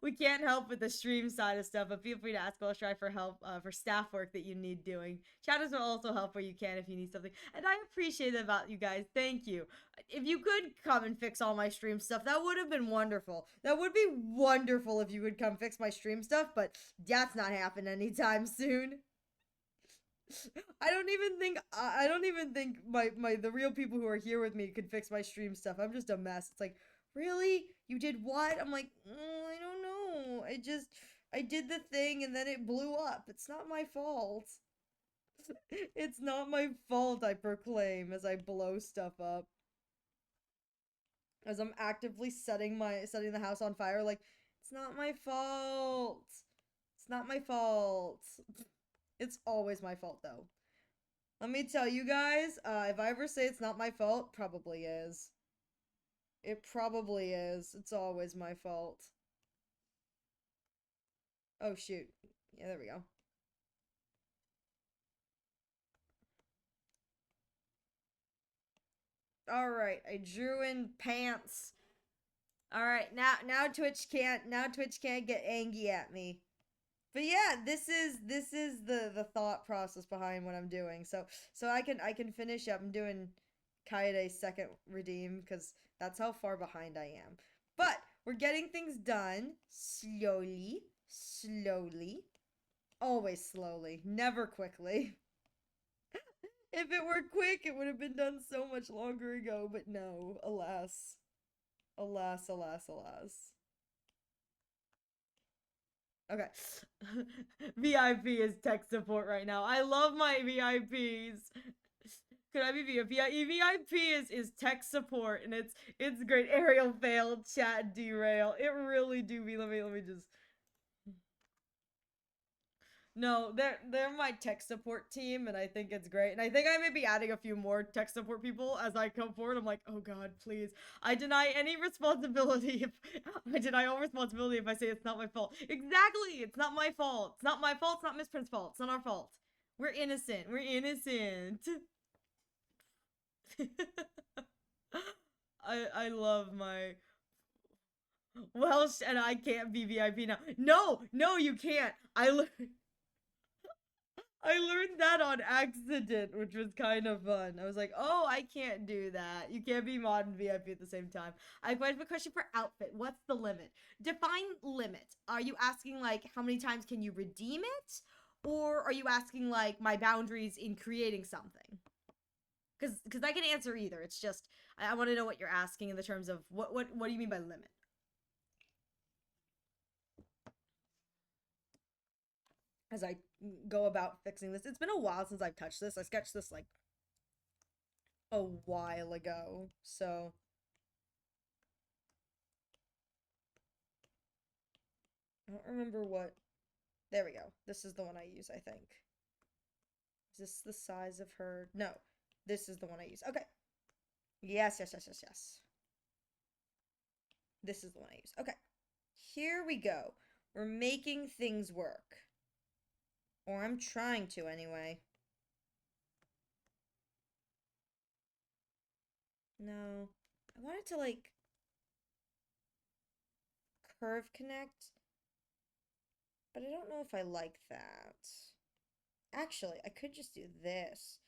We can't help with the stream side of stuff, but feel free to ask Try for help for staff work that you need doing. Chatters will also help where you can if you need something. And I appreciate that about you guys. Thank you. If you could come and fix all my stream stuff, that would have been wonderful. That would be wonderful if you would come fix my stream stuff, but that's not happening anytime soon. I don't even think the real people who are here with me could fix my stream stuff. I'm just a mess. It's like, really? You did what? I'm like, I don't know. I did the thing and then it blew up. It's not my fault. It's not my fault, I proclaim as I blow stuff up. As I'm actively setting the house on fire, like, it's not my fault. It's not my fault. It's always my fault, though. Let me tell you guys, if I ever say it's not my fault, probably is. It probably is. It's always my fault. Oh, shoot. Yeah, there we go. Alright, I drew in pants. Alright, now Twitch can't get angry at me. But yeah, this is the thought process behind what I'm doing. So I can finish up. I'm doing Kaede's second redeem because that's how far behind I am. But we're getting things done slowly. Always slowly, never quickly. If it were quick, it would have been done so much longer ago, but no, alas. Alas. Okay. VIP is tech support right now. I love my VIPs. Could I be VIP? VIP is tech support, and it's great. Ariel failed, chat derail. It really do be. Let me just. No, they're my tech support team, and I think it's great. And I think I may be adding a few more tech support people as I come forward. I'm like, oh god, please. I deny any responsibility if I deny all responsibility if I say it's not my fault. Exactly, it's not my fault. It's not my fault. It's not Miss Prince's fault. It's not our fault. We're innocent. We're innocent. I love my Welsh, and I can't be VIP now. No, no, you can't. I learned that on accident, which was kind of fun. I was like, oh, I can't do that. You can't be mod and VIP at the same time. I have a question for outfit. What's the limit? Define limit. Are you asking, like, how many times can you redeem it? Or are you asking, like, my boundaries in creating something? Because I can answer either. It's just, I want to know what you're asking in the terms of, what do you mean by limit? As I go about fixing this. It's been a while since I've touched this. I sketched this like a while ago, so I don't remember what. There we go. This is the one I use, I think. Is this the size of her? No, this is the one I use. Okay. Yes, yes, yes, yes, yes. This is the one I use. Okay. Here we go. We're making things work. Or I'm trying to, anyway. No. I wanted to, like, curve connect. But I don't know if I like that. Actually, I could just do this.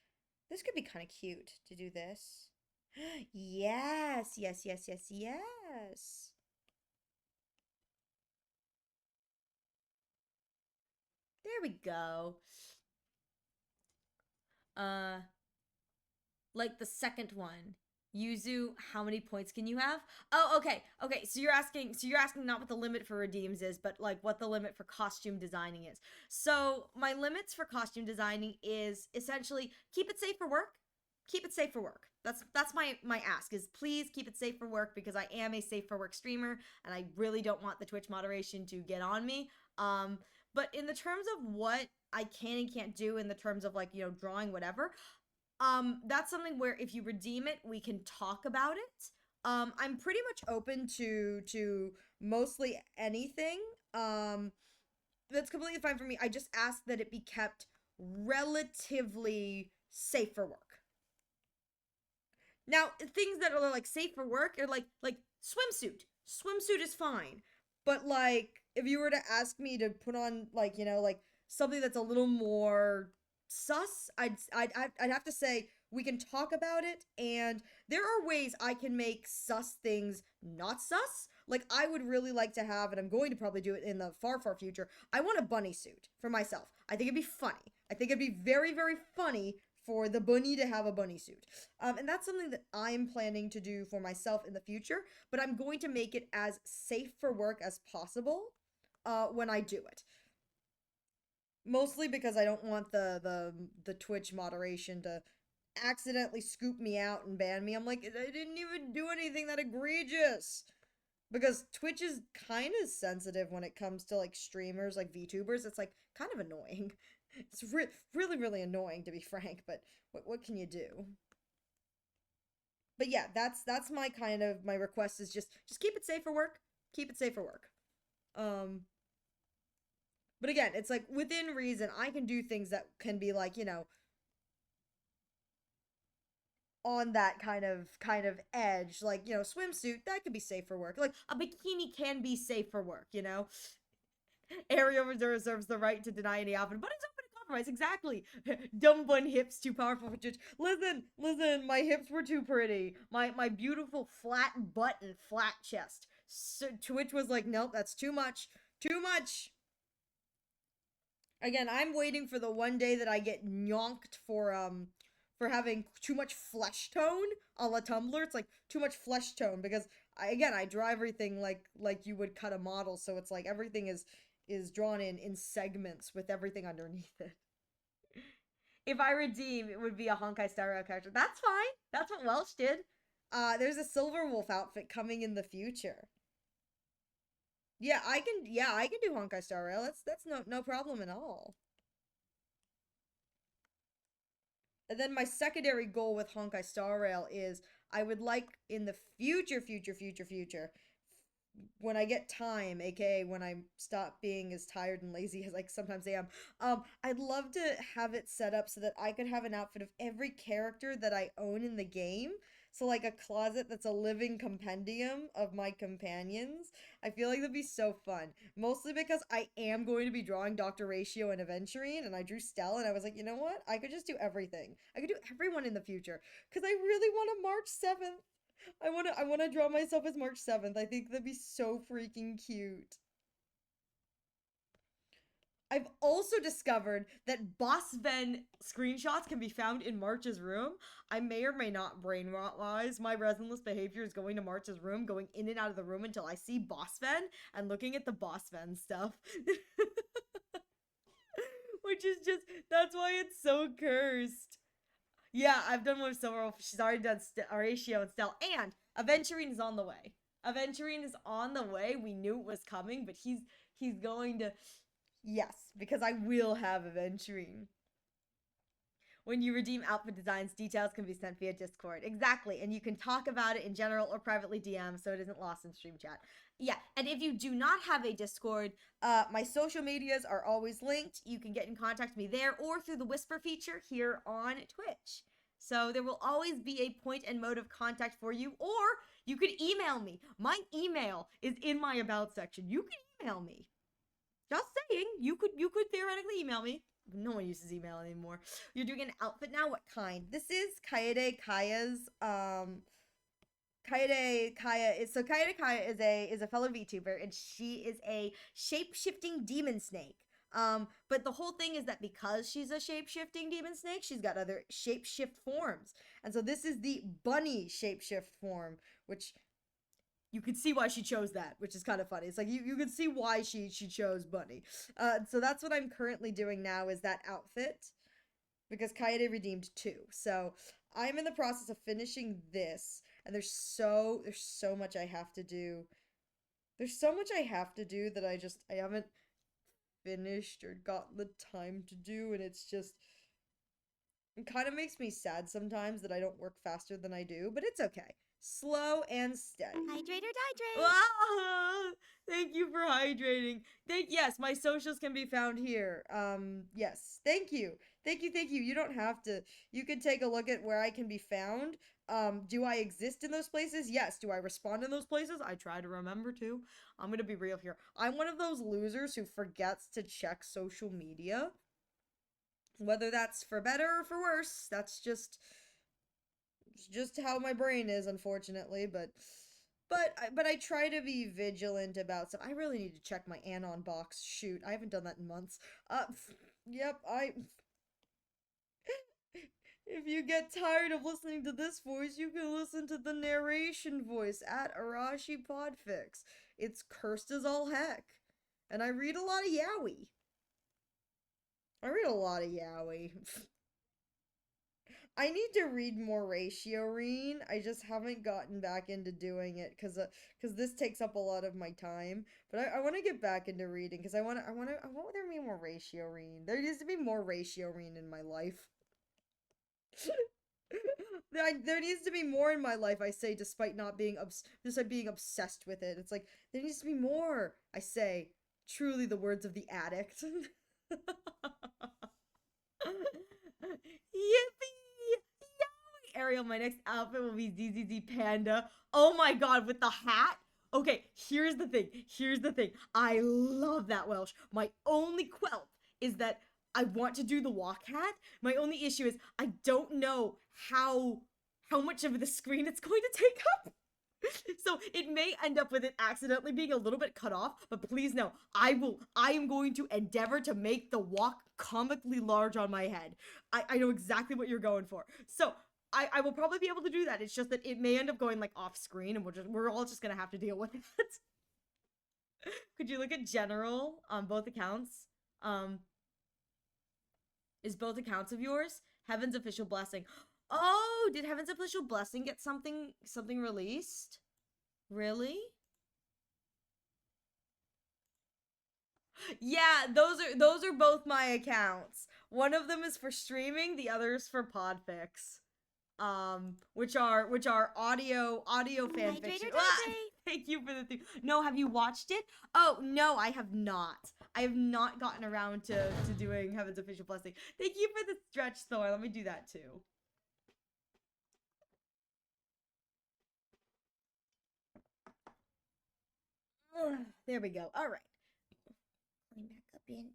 This could be kind of cute to do this. Yes, yes, yes, yes, yes. There we go. Like the second one. Yuzu, how many points can you have? Oh, okay. Okay, so you're asking not what the limit for redeems is, but like what the limit for costume designing is. So, my limits for costume designing is essentially keep it safe for work. Keep it safe for work. That's my ask is please keep it safe for work because I am a safe for work streamer and I really don't want the Twitch moderation to get on me. But in the terms of what I can and can't do in the terms of like, you know, drawing whatever, that's something where if you redeem it, we can talk about it. I'm pretty much open to mostly anything. That's completely fine for me. I just ask that it be kept relatively safe for work. Now, things that are like safe for work are like swimsuit. Swimsuit is fine. But like if you were to ask me to put on like, you know, like something that's a little more sus, I'd have to say we can talk about it and there are ways I can make sus things not sus. Like I would really like to have, and I'm going to probably do it in the far future. I want a bunny suit for myself. I think it'd be funny. I think it'd be very funny for the bunny to have a bunny suit. And that's something that I'm planning to do for myself in the future, but I'm going to make it as safe for work as possible when I do it. Mostly because I don't want the Twitch moderation to accidentally scoop me out and ban me. I'm like, I didn't even do anything that egregious. Because Twitch is kind of sensitive when it comes to like streamers, like VTubers. It's like kind of annoying. It's really annoying to be frank, but what can you do? But yeah, that's my kind of my request is just keep it safe for work. Keep it safe for work. But again, it's like within reason, I can do things that can be like, you know, on that kind of edge, like, you know, swimsuit that could be safe for work. Like a bikini can be safe for work, you know. Area reserves the right to deny any outfit, but it's open to compromise. Exactly. Dumb bun hips too powerful for Twitch. Listen. My hips were too pretty. My beautiful flat butt and flat chest. So Twitch was like, nope, that's too much. Too much. Again, I'm waiting for the one day that I get nyonked for having too much flesh tone a la Tumblr. It's like too much flesh tone because I draw everything like you would cut a model, so it's like everything is drawn in segments with everything underneath it. If I redeem, it would be a Honkai Star Rail character. That's fine. That's what Welsh did. There's a Silver Wolf outfit coming in the future. Yeah, I can do Honkai Star Rail. That's no problem at all. And then my secondary goal with Honkai Star Rail is I would like in the future, when I get time, aka when I stop being as tired and lazy as like sometimes I am, I'd love to have it set up so that I could have an outfit of every character that I own in the game. So like a closet that's a living compendium of my companions. I feel like that'd be so fun. Mostly because I am going to be drawing Dr. Ratio and Aventurine, and I drew Stell, and I was like, you know what? I could just do everything. I could do everyone in the future. Because I really want a March 7th. I wanna draw myself as March 7th. I think that'd be so freaking cute. I've also discovered that Boss Ven screenshots can be found in March's room. I may or may not brainwise my reasonless behavior is going to March's room, going in and out of the room until I see Boss Ven and looking at the Boss Ven stuff. Which is just, that's why it's so cursed. Yeah, I've done one with Silver. She's already done Horatio and Stell, and Aventurine is on the way. Aventurine is on the way. We knew it was coming, but he's going to. Yes, because I will have Aventurine. When you redeem outfit designs, details can be sent via Discord. Exactly, and you can talk about it in general or privately DM, so it isn't lost in stream chat. Yeah, and if you do not have a Discord, my social medias are always linked. You can get in contact with me there or through the Whisper feature here on Twitch. So there will always be a point and mode of contact for you, or you could email me. My email is in my about section. You can email me. Just saying, you could theoretically email me. No one uses email anymore. You're doing an outfit now? What kind? This is Kaede Kaya's Kaede Kaya is a fellow VTuber, and she is a shape-shifting demon snake. But the whole thing is that because she's a shape-shifting demon snake, she's got other shape-shift forms. And so this is the bunny shape-shift form, which you can see why she chose that, which is kind of funny. It's like you can see why she chose bunny. So that's what I'm currently doing now is that outfit, because Kaede redeemed 2. So I'm in the process of finishing this, and there's so much I have to do. There's so much I have to do that I haven't finished or gotten the time to do, and it kind of makes me sad sometimes that I don't work faster than I do, but it's okay. Slow and steady. Hydrate or dihydrate. Ah, thank you for hydrating. Yes, my socials can be found here. Yes. Thank you. You don't have to. You can take a look at where I can be found. Do I exist in those places? Yes. Do I respond in those places? I try to remember to. I'm gonna be real here. I'm one of those losers who forgets to check social media. Whether that's for better or for worse, that's just how my brain is, unfortunately. But I try to be vigilant about stuff. I really need to check my Anon box. Shoot, I haven't done that in months. Yep, If you get tired of listening to this voice, you can listen to the narration voice at Arashi Podfix. It's cursed as all heck. And I read a lot of yaoi. I need to read more Ratio-reen. I just haven't gotten back into doing it because this takes up a lot of my time. But I want to get back into reading because I want there to be more Ratio-reen. There needs to be more Ratio-reen in my life. There needs to be more in my life, I say, despite being obsessed with it. It's like, there needs to be more, I say. Truly the words of the addict. Yippee! Ariel, my next outfit will be ZZZ Panda. Oh my god, with the hat? Okay, here's the thing. I love that Welsh. My only quelp is that I want to do the walk hat. My only issue is I don't know how much of the screen it's going to take up. So it may end up with it accidentally being a little bit cut off, but please know, I am going to endeavor to make the walk comically large on my head. I know exactly what you're going for. So I will probably be able to do that. It's just that it may end up going like off screen, and we're all just gonna have to deal with it. Could you look at general on both accounts? Is both accounts of yours Heaven's official blessing? Oh, did Heaven's official blessing get something released? Really? Yeah, those are both my accounts. One of them is for streaming, the other is for podfics. Which are audio fan Hydrate or fiction. die Ah, day. thank you for the thing. No, have you watched it? Oh no, I have not. I have not gotten around to doing Heaven's Official Blessing. Thank you for the stretch, Thor. Let me do that too. There we go. All right. Let me back up in.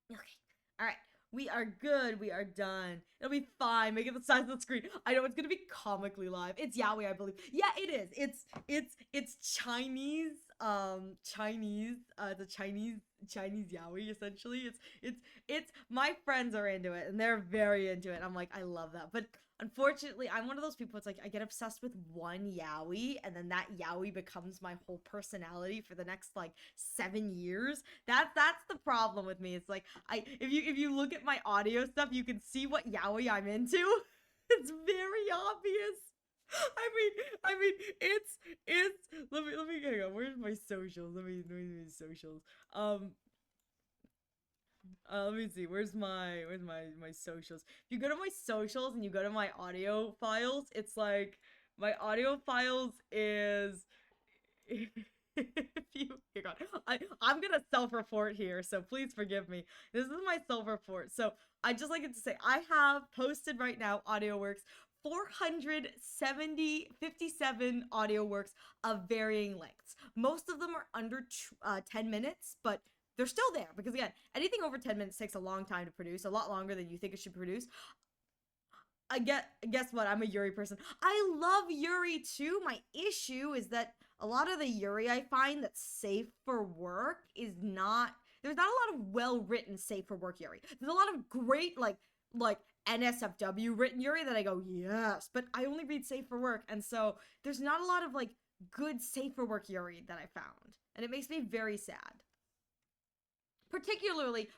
Okay. All right. We are good. We are done. It'll be fine. Make it the size of the screen. I know it's gonna be comically live. It's yaoi, I believe. Yeah, it is. It's Chinese. Chinese. The Chinese yaoi. Essentially, it's. My friends are into it, and they're very into it. I'm like, I love that. But unfortunately, I'm one of those people. It's like I get obsessed with one yaoi, and then that yaoi becomes my whole personality for the next like 7 years. That's the problem with me. It's like if you look at my audio stuff, you can see what yaoi I'm into. It's very obvious. I mean, it's. Let me hang on. Where's my socials? Let me do socials. Let me see. Where's my socials? If you go to my socials and you go to my audio files, it's like my audio files is. If you here God, I'm gonna self-report here, so please forgive me. This is my self-report. So I just like it to say I have posted right now audio works 57 audio works of varying lengths. Most of them are under 10 minutes, but they're still there because again, anything over 10 minutes takes a long time to produce, a lot longer than you think it should produce. Guess what? I'm a Yuri person. I love Yuri too. My issue is that a lot of the Yuri I find that's safe for work is not. There's not a lot of well-written safe for work Yuri. There's a lot of great like NSFW written Yuri that I go yes, but I only read safe for work, and so there's not a lot of like good safe for work Yuri that I found, and it makes me very sad. Particularly,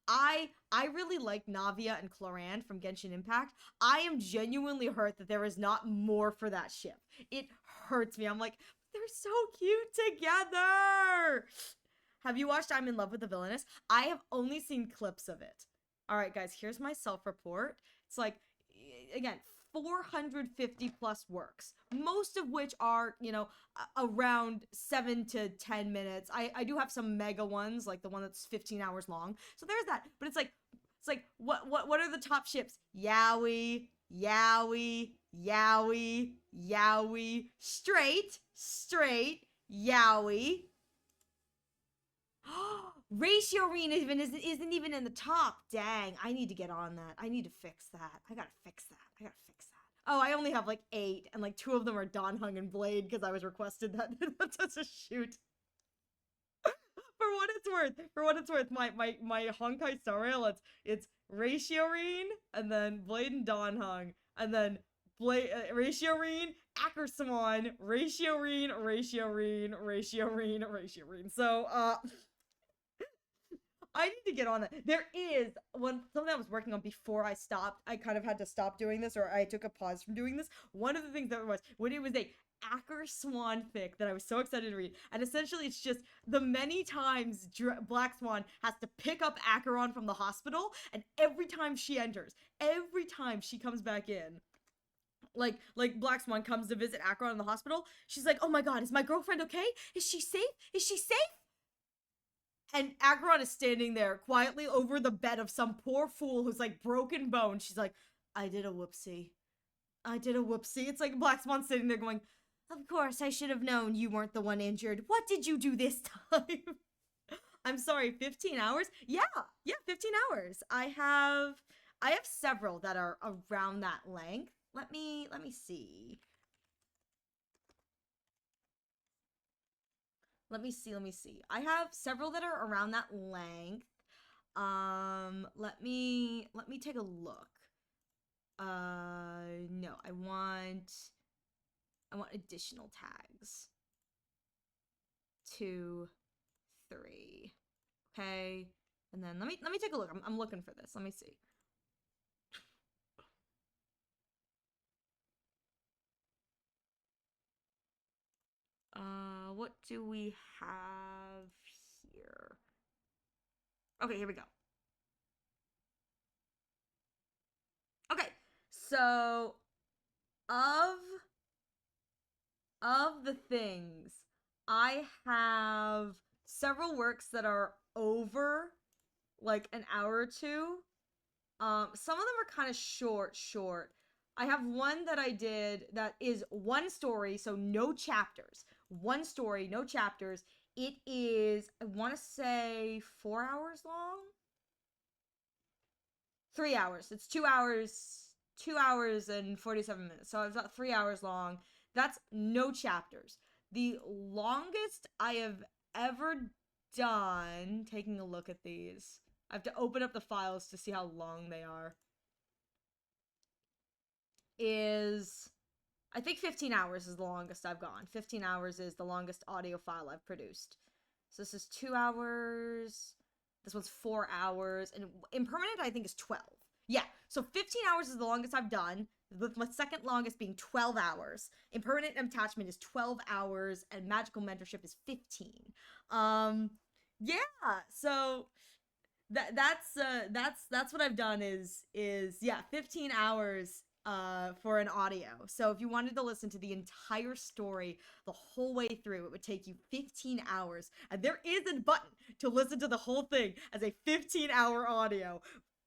I really like Navia and Cloran from Genshin Impact. I am genuinely hurt that there is not more for that ship. It hurts me. I'm like, they're so cute together. Have you watched I'm in Love with the Villainess? I have only seen clips of it. All right, guys, here's my self-report. It's like, again, 450 plus works, most of which are, around 7 to 10 minutes. I do have some mega ones, like the one that's 15 hours long. So there's that. But it's like what are the top ships? Yaoi, Yaoi, Yaoi, Yaoi, straight, Yaoi. Ratio Arena isn't even in the top. Dang, I need to get on that. I need to fix that. I gotta fix that. Oh, I only have like 8, and like 2 of them are Donhung and Blade because I was requested that. That's a shoot. For what it's worth, my Honkai Star Rail, it's Ratio Arena, and then Blade and Donhung, and then Ratio Arena, Ackerswan, Ratio Arena, Ratio Arena, Ratio Arena, Ratio Arena. So, I need to get on that. There is something I was working on before I stopped. I kind of had to stop doing this, or I took a pause from doing this. One of the things that was when it was a Acker Swan fic that I was so excited to read, and essentially it's just the many times Black Swan has to pick up Acheron from the hospital, and every time she enters, every time she comes back in. Like Black Swan comes to visit Acheron in the hospital. She's like, "Oh my God, is my girlfriend okay? Is she safe? Is she safe?" And Acheron is standing there quietly over the bed of some poor fool who's like broken bone. She's like, I did a whoopsie. It's like Black Swan sitting there going, of course, I should have known you weren't the one injured. What did you do this time? I'm sorry, 15 hours? Yeah, 15 hours. I have several that are around that length. Let me see. Let me see. I have several that are around that length. Let me take a look. No, I want additional tags. 2, 3. Okay. And then let me take a look. I'm looking for this. Let me see. What do we have here? Okay, here we go. Okay, so of the things, I have several works that are over like an hour or two. Some of them are kind of short. I have one that I did that is one story, so no chapters. One story, no chapters. It is, I want to say, 4 hours long. 3 hours. It's 2 hours, 2 hours and 47 minutes. So it's about 3 hours long. That's no chapters. The longest I have ever done, taking a look at these, I have to open up the files to see how long they are, is, I think 15 hours is the longest I've gone. 15 hours is the longest audio file I've produced. So this is 2 hours. This one's 4 hours. And Impermanent, I think, is 12. Yeah, so 15 hours is the longest I've done, with my second longest being 12 hours. Impermanent Attachment is 12 hours, and Magical Mentorship is 15. Yeah, so that's what I've done is yeah, 15 hours for an audio. So if you wanted to listen to the entire story the whole way through, it would take you 15 hours. And there is a button to listen to the whole thing as a 15-hour audio.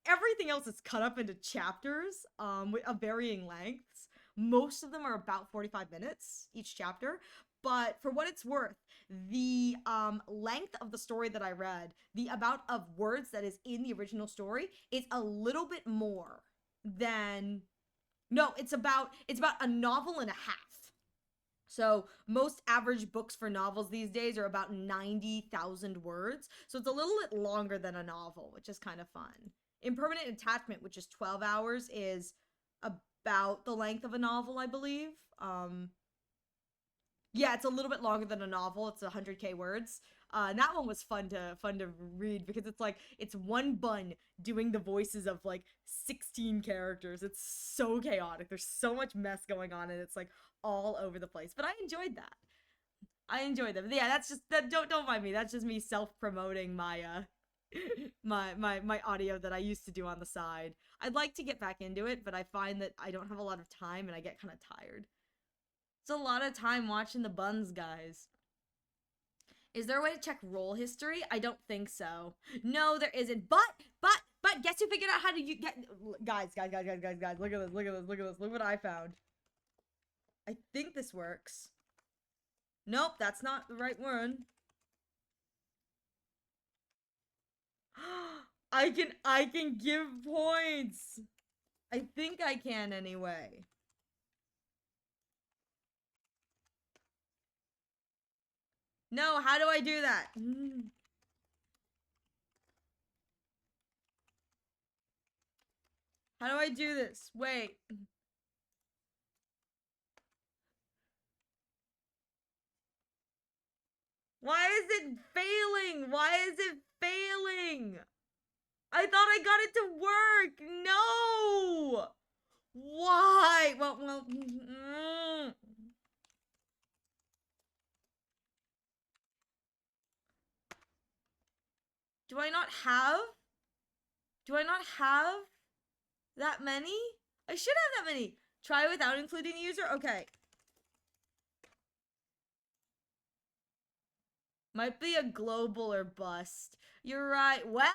Everything else is cut up into chapters of varying lengths. Most of them are about 45 minutes each chapter. But for what it's worth, the length of the story that I read, the amount of words that is in the original story, is a little bit more than, no, it's about a novel and a half. So most average books for novels these days are about 90,000 words. So it's a little bit longer than a novel, which is kind of fun. Impermanent Attachment, which is 12 hours, is about the length of a novel, I believe. Yeah, it's a little bit longer than a novel. It's 100K words. And that one was fun to read because it's one bun doing the voices of like 16 characters. It's so chaotic. There's so much mess going on, and it's like all over the place. But I enjoyed that. I enjoyed them. Yeah, that's just that. Don't mind me. That's just me self promoting my my audio that I used to do on the side. I'd like to get back into it, but I find that I don't have a lot of time, and I get kind of tired. It's a lot of time watching the buns, guys. Is there a way to check roll history? I don't think so. No, there isn't. But guess who figured out how to get, guys. Look at this. Look what I found. I think this works. Nope, that's not the right one. I can give points. I think I can anyway. No, how do I do that? How do I do this? Wait. Why is it failing? Why is it failing? I thought I got it to work. No. Why? Well. Do I not have? Do I not have that many? I should have that many. Try without including the user? Okay. Might be a global or bust. You're right. Well.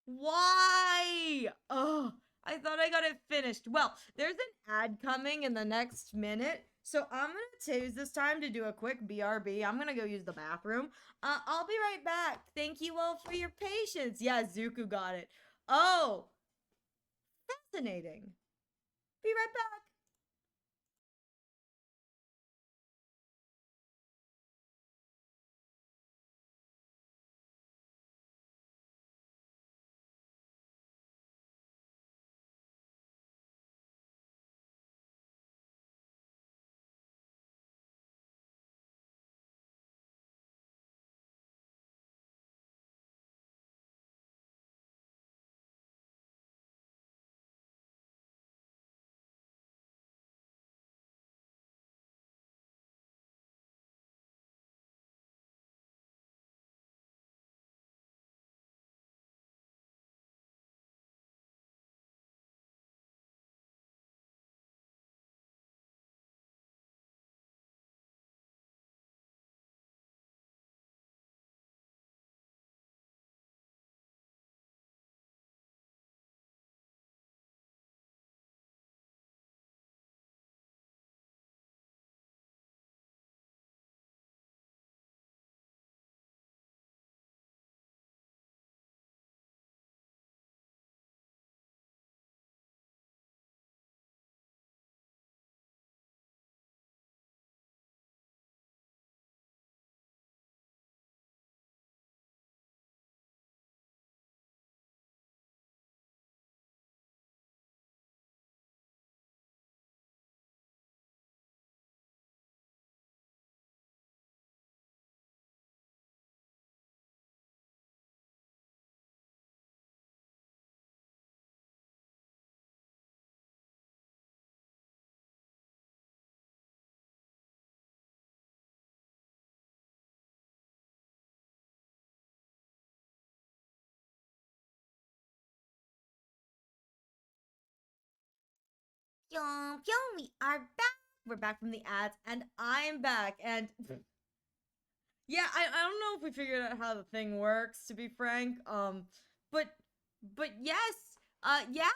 Why? Oh, I thought I got it finished. Well, there's an ad coming in the next minute, so I'm gonna use this time to do a quick BRB. I'm gonna go use the bathroom. I'll be right back. Thank you all for your patience. Yeah, Zuku got it. Oh, fascinating. Be right back. Pyong pyong, we are back. We're back from the ads, and I'm back. And yeah, I don't know if we figured out how the thing works, to be frank. But yes, yeah,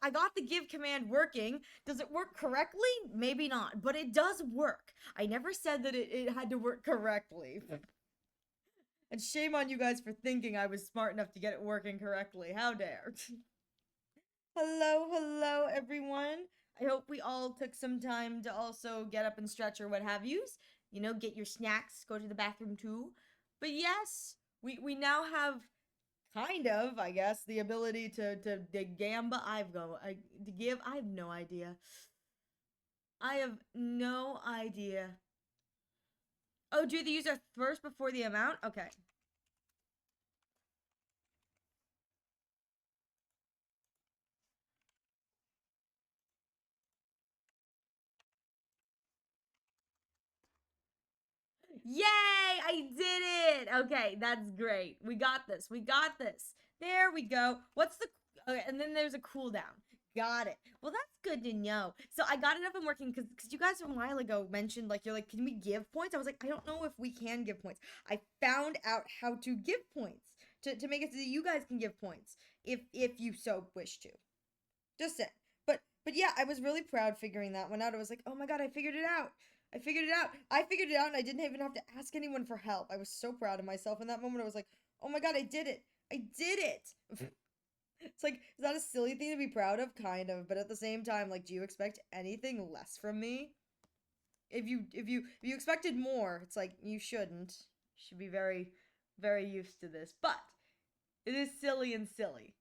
I got the give command working. Does it work correctly? Maybe not, but it does work. I never said that it had to work correctly. And shame on you guys for thinking I was smart enough to get it working correctly. How dare. Hello, everyone. I hope we all took some time to also get up and stretch or what have yous. You know, get your snacks, go to the bathroom too. But yes, we now have kind of, I guess, the ability to gamba. To give. I have no idea. I have no idea. Oh, do the user first before the amount? Okay. Yay! I did it! Okay, that's great. We got this. We got this. There we go. What's the... Okay, and then there's a cooldown. Got it. Well, that's good to know. So I got it up and working because you guys a while ago mentioned, like, you're like, can we give points? I was like, I don't know if we can give points. I found out how to give points to make it so that you guys can give points if you so wish to. Just it. But yeah, I was really proud figuring that one out. I was like, oh my god, I figured it out. I figured it out. I figured it out and I didn't even have to ask anyone for help. I was so proud of myself in that moment. I was like, oh my god, I did it. I did it. It's like, is that a silly thing to be proud of? Kind of. But at the same time, like, do you expect anything less from me? If you expected more, it's like, you shouldn't. You should be very, very used to this. But it is silly and silly.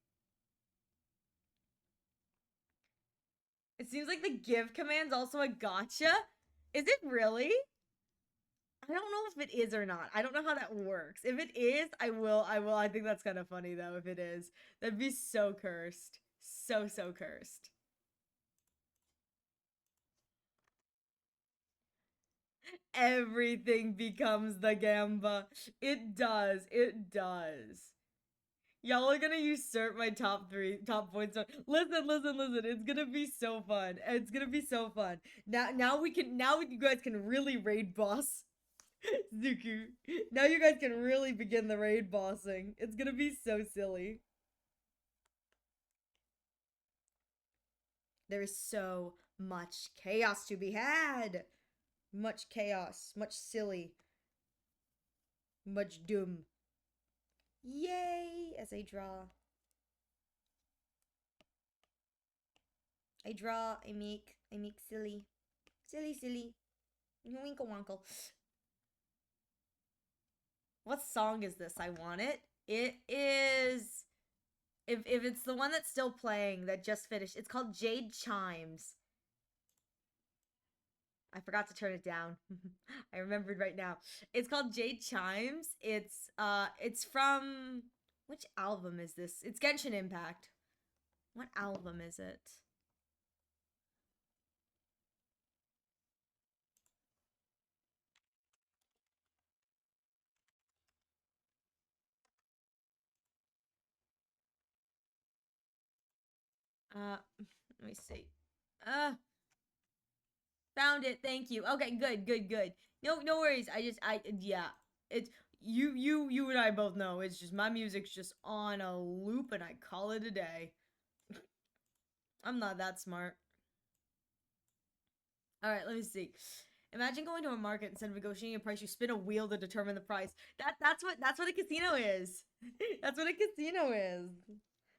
It seems like the give command's also a gotcha. Is it really? I don't know if it is or not. I don't know how that works. If it is, I will. I think that's kind of funny though, if it is. That'd be so cursed. So cursed. Everything becomes the gamba. It does. It does. Y'all are gonna usurp my top points. Listen. It's gonna be so fun. It's gonna be so fun. Now you guys can really raid boss Zuku. Now you guys can really begin the raid bossing. It's gonna be so silly. There is so much chaos to be had. Much chaos, much silly, much doom. Yay! As I draw. I make silly. Silly. Winkle wonkle. What song is this? I want it. It is... If it's the one that's still playing, that just finished, it's called Jade Chimes. I forgot to turn it down. I remembered right now. It's called Jade Chimes. It's from... Which album is this? It's Genshin Impact. What album is it? Let me see. Found it. Thank you. Okay, good. No worries. Yeah. It's you and I both know it's just my music's just on a loop and I call it a day. I'm not that smart. All right, let me see. Imagine going to a market instead of negotiating a price, you spin a wheel to determine the price. That's what a casino is. That's what a casino is.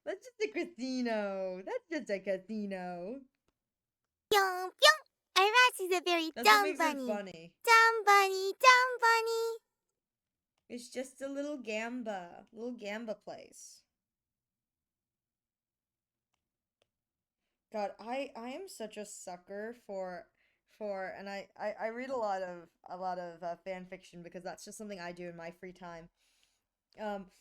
That's just a casino. That's just a casino. Pyong pyong. Arash is a very That's dumb what makes bunny. it funny. Dumb bunny. It's just a little gamba place. God, I am such a sucker for and I read a lot of fan fiction because that's just something I do in my free time. Um,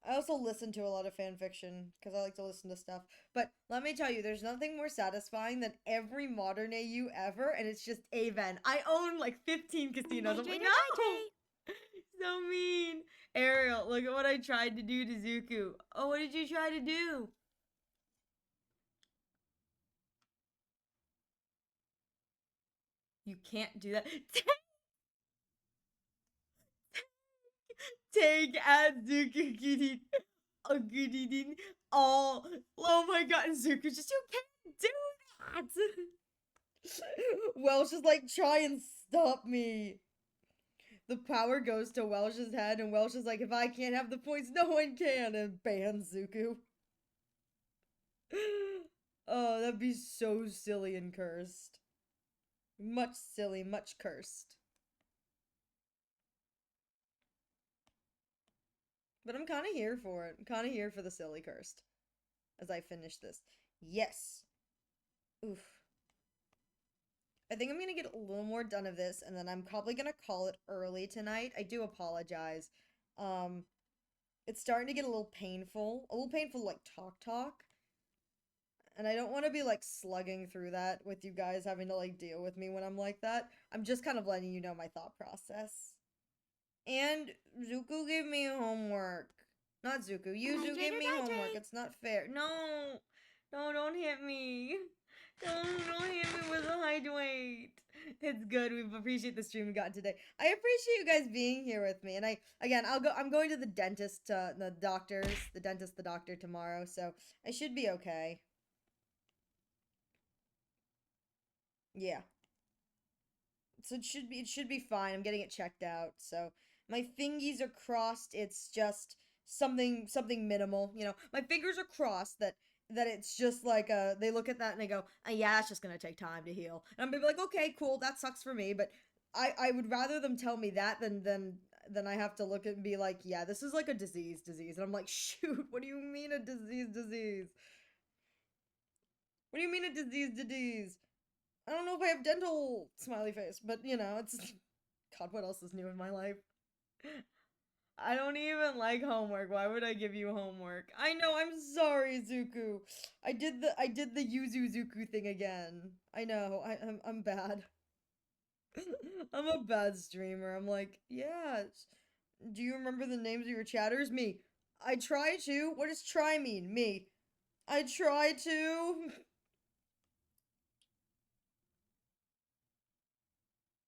I also listen to a lot of fan fiction because I like to listen to stuff. But let me tell you, there's nothing more satisfying than every modern AU ever, and it's just Aven. I own like 15 casinos. I'm like, no! So mean. Ariel, look at what I tried to do to Zuku. Oh, what did you try to do? You can't do that. Take Azuki Agudin all. Oh my god, Zuku, just you can't do that. Welsh is like, try and stop me. The power goes to Welsh's head, and Welsh is like, if I can't have the points, no one can, and bans Zuku. Oh, that'd be so silly and cursed. Much silly, much cursed. But I'm kind of here for it. I'm kind of here for the silly cursed. As I finish this. Yes. Oof. I think I'm gonna get a little more done of this, and then I'm probably gonna call it early tonight. I do apologize. It's starting to get a little painful. A little painful, like, talk. And I don't want to be, like, slugging through that with you guys having to, like, deal with me when I'm like that. I'm just kind of letting you know my thought process. And Zuko gave me homework. Not Zuko. Yuzu gave me homework. It's not fair. No. No, don't hit me. Don't hit me with a hydrate. It's good. We appreciate the stream we got today. I appreciate you guys being here with me. And I'm going to the dentist, the doctor tomorrow. So I should be okay. Yeah. So it should be fine. I'm getting it checked out. So my fingies are crossed. It's just something minimal. You know, my fingers are crossed that it's just like they look at that and they go, yeah, it's just gonna take time to heal. And I'm gonna be like, okay, cool, that sucks for me, but I would rather them tell me that than I have to look at and be like, yeah, this is like a disease. And I'm like, shoot, what do you mean a disease? What do you mean a disease? I don't know if I have dental smiley face, but you know, it's God, what else is new in my life? I don't even like homework. Why would I give you homework? I know, I'm sorry, Zuku. I did the Yuzu Zuku thing again. I know, I'm bad. I'm a bad streamer. I'm like, yeah. Do you remember the names of your chatters? Me. I try to. What does try mean? Me. I try to.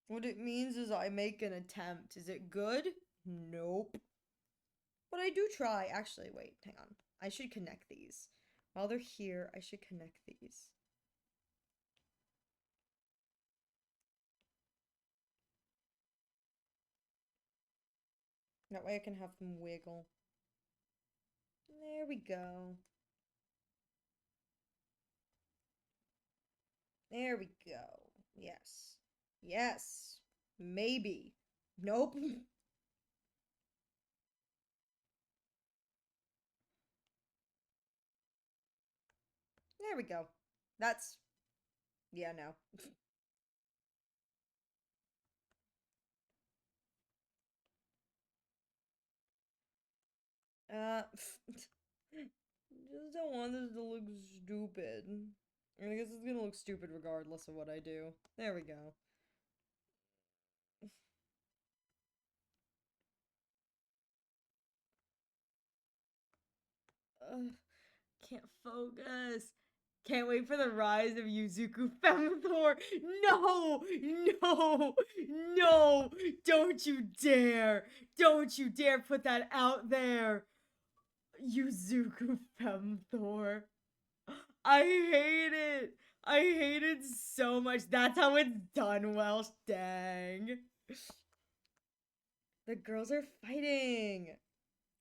What it means is I make an attempt. Is it good? Nope. But I do try. Actually, wait, hang on. I should connect these. While they're here, I should connect these. That way I can have them wiggle. There we go. There we go. Yes. Yes. Maybe. Nope. There we go. That's... Yeah, no. Just don't want this to look stupid. I guess it's gonna look stupid regardless of what I do. There we go. Can't focus. Can't wait for the rise of Yuzuku Femithor. No! No! No! Don't you dare! Don't you dare put that out there! Yuzuku Femithor. I hate it! I hate it so much. That's how it's done, Welsh. Dang. The girls are fighting.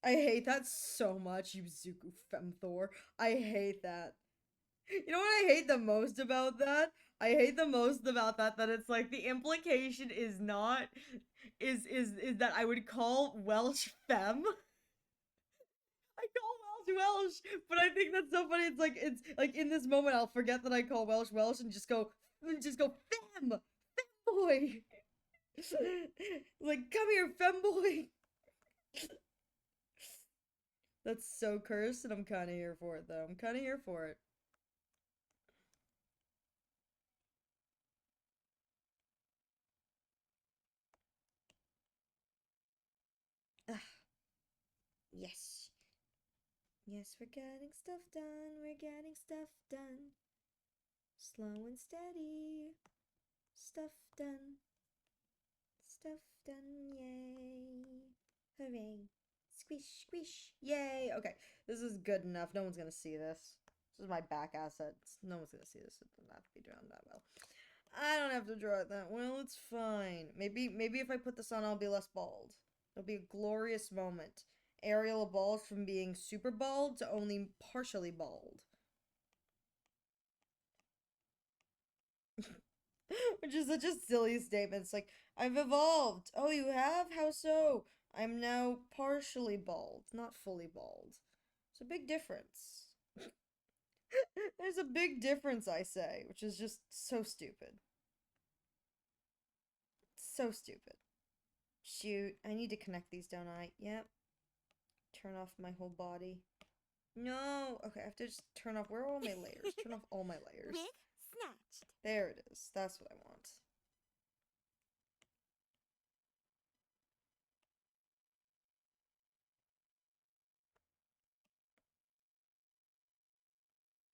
I hate that so much, Yuzuku Femithor. I hate that. You know what I hate the most about that? I hate the most about that it's like the implication is not is that I would call Welsh femme. I call Welsh, but I think that's so funny. It's like in this moment I'll forget that I call Welsh and just go femme boy. Like, come here, femboy. That's so cursed, and I'm kind of here for it, though. I'm kind of here for it. Yes. Yes, we're getting stuff done. We're getting stuff done. Slow and steady. Stuff done. Stuff done, yay. Hooray. Squish, squish, yay. Okay, this is good enough. No one's gonna see this. This is my back assets. No one's gonna see this. It doesn't have to be drawn that well. I don't have to draw it that well. It's fine. Maybe if I put this on, I'll be less bald. It'll be a glorious moment. Ariel evolved from being super bald to only partially bald. Which is such a silly statement. It's like, I've evolved. Oh, you have? How so? I'm now partially bald, not fully bald. It's a big difference. There's a big difference, I say, which is just so stupid. So stupid. Shoot, I need to connect these, don't I? Yep. Turn off my whole body. No! Okay, I have to just turn off. Where are all my layers? Turn off all my layers. Wig snatched. There it is. That's what I want.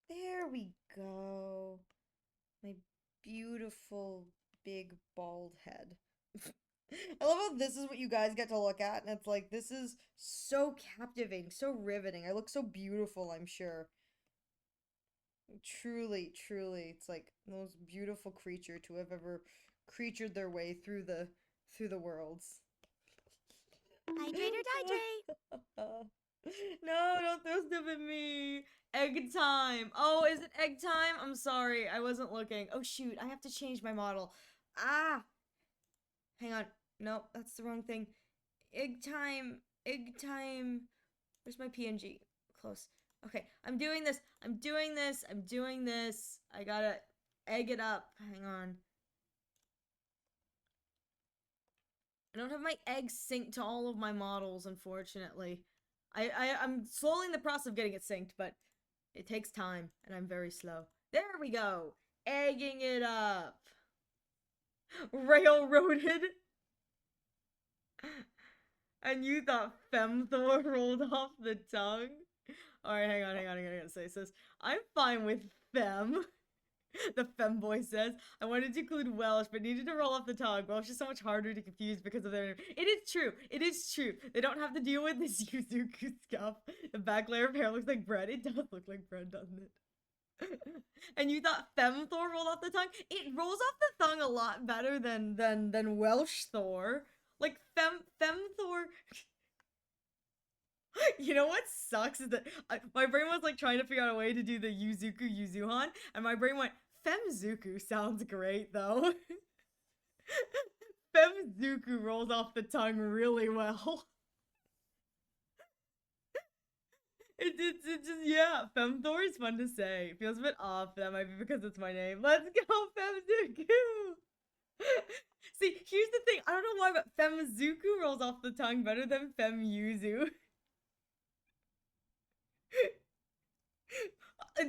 There we go. My beautiful big bald head. I love how this is what you guys get to look at, and it's like, this is so captivating, so riveting. I look so beautiful, I'm sure. Truly, truly, it's like the most beautiful creature to have ever creatured their way through the worlds. Hydrate or dihydrate. No, don't throw stuff at me. Egg time. Oh, is it egg time? I'm sorry, I wasn't looking. Oh shoot, I have to change my model. Ah! Hang on. Nope, that's the wrong thing. Egg time. Egg time. Where's my PNG? Close. Okay, I'm doing this. I'm doing this. I'm doing this. I gotta egg it up. Hang on. I don't have my eggs synced to all of my models, unfortunately. I'm slowly in the process of getting it synced, but it takes time, and I'm very slow. There we go! Egging it up! Railroaded! And you thought Femthor rolled off the tongue? Alright, hang on, I gotta say this. I'm fine with Fem. The femboy says, I wanted to include Welsh, but needed to roll off the tongue. Welsh is so much harder to confuse because of their name. It is true. It is true. They don't have to deal with this Yuzuku stuff. The back layer of hair looks like bread. It does look like bread, doesn't it? And you thought Femthor rolled off the tongue? It rolls off the tongue a lot better than Welsh Thor. Like Femthor. You know what sucks is that my brain was like trying to figure out a way to do the Yuzuku Yuzuhan, and my brain went, Femzuku sounds great though. Femzuku rolls off the tongue really well. It's just, yeah, Femthor is fun to say. It feels a bit off, that might be because it's my name. Let's go, Femzuku! See, here's the thing, I don't know why, but Femzuku rolls off the tongue better than Femyuzu.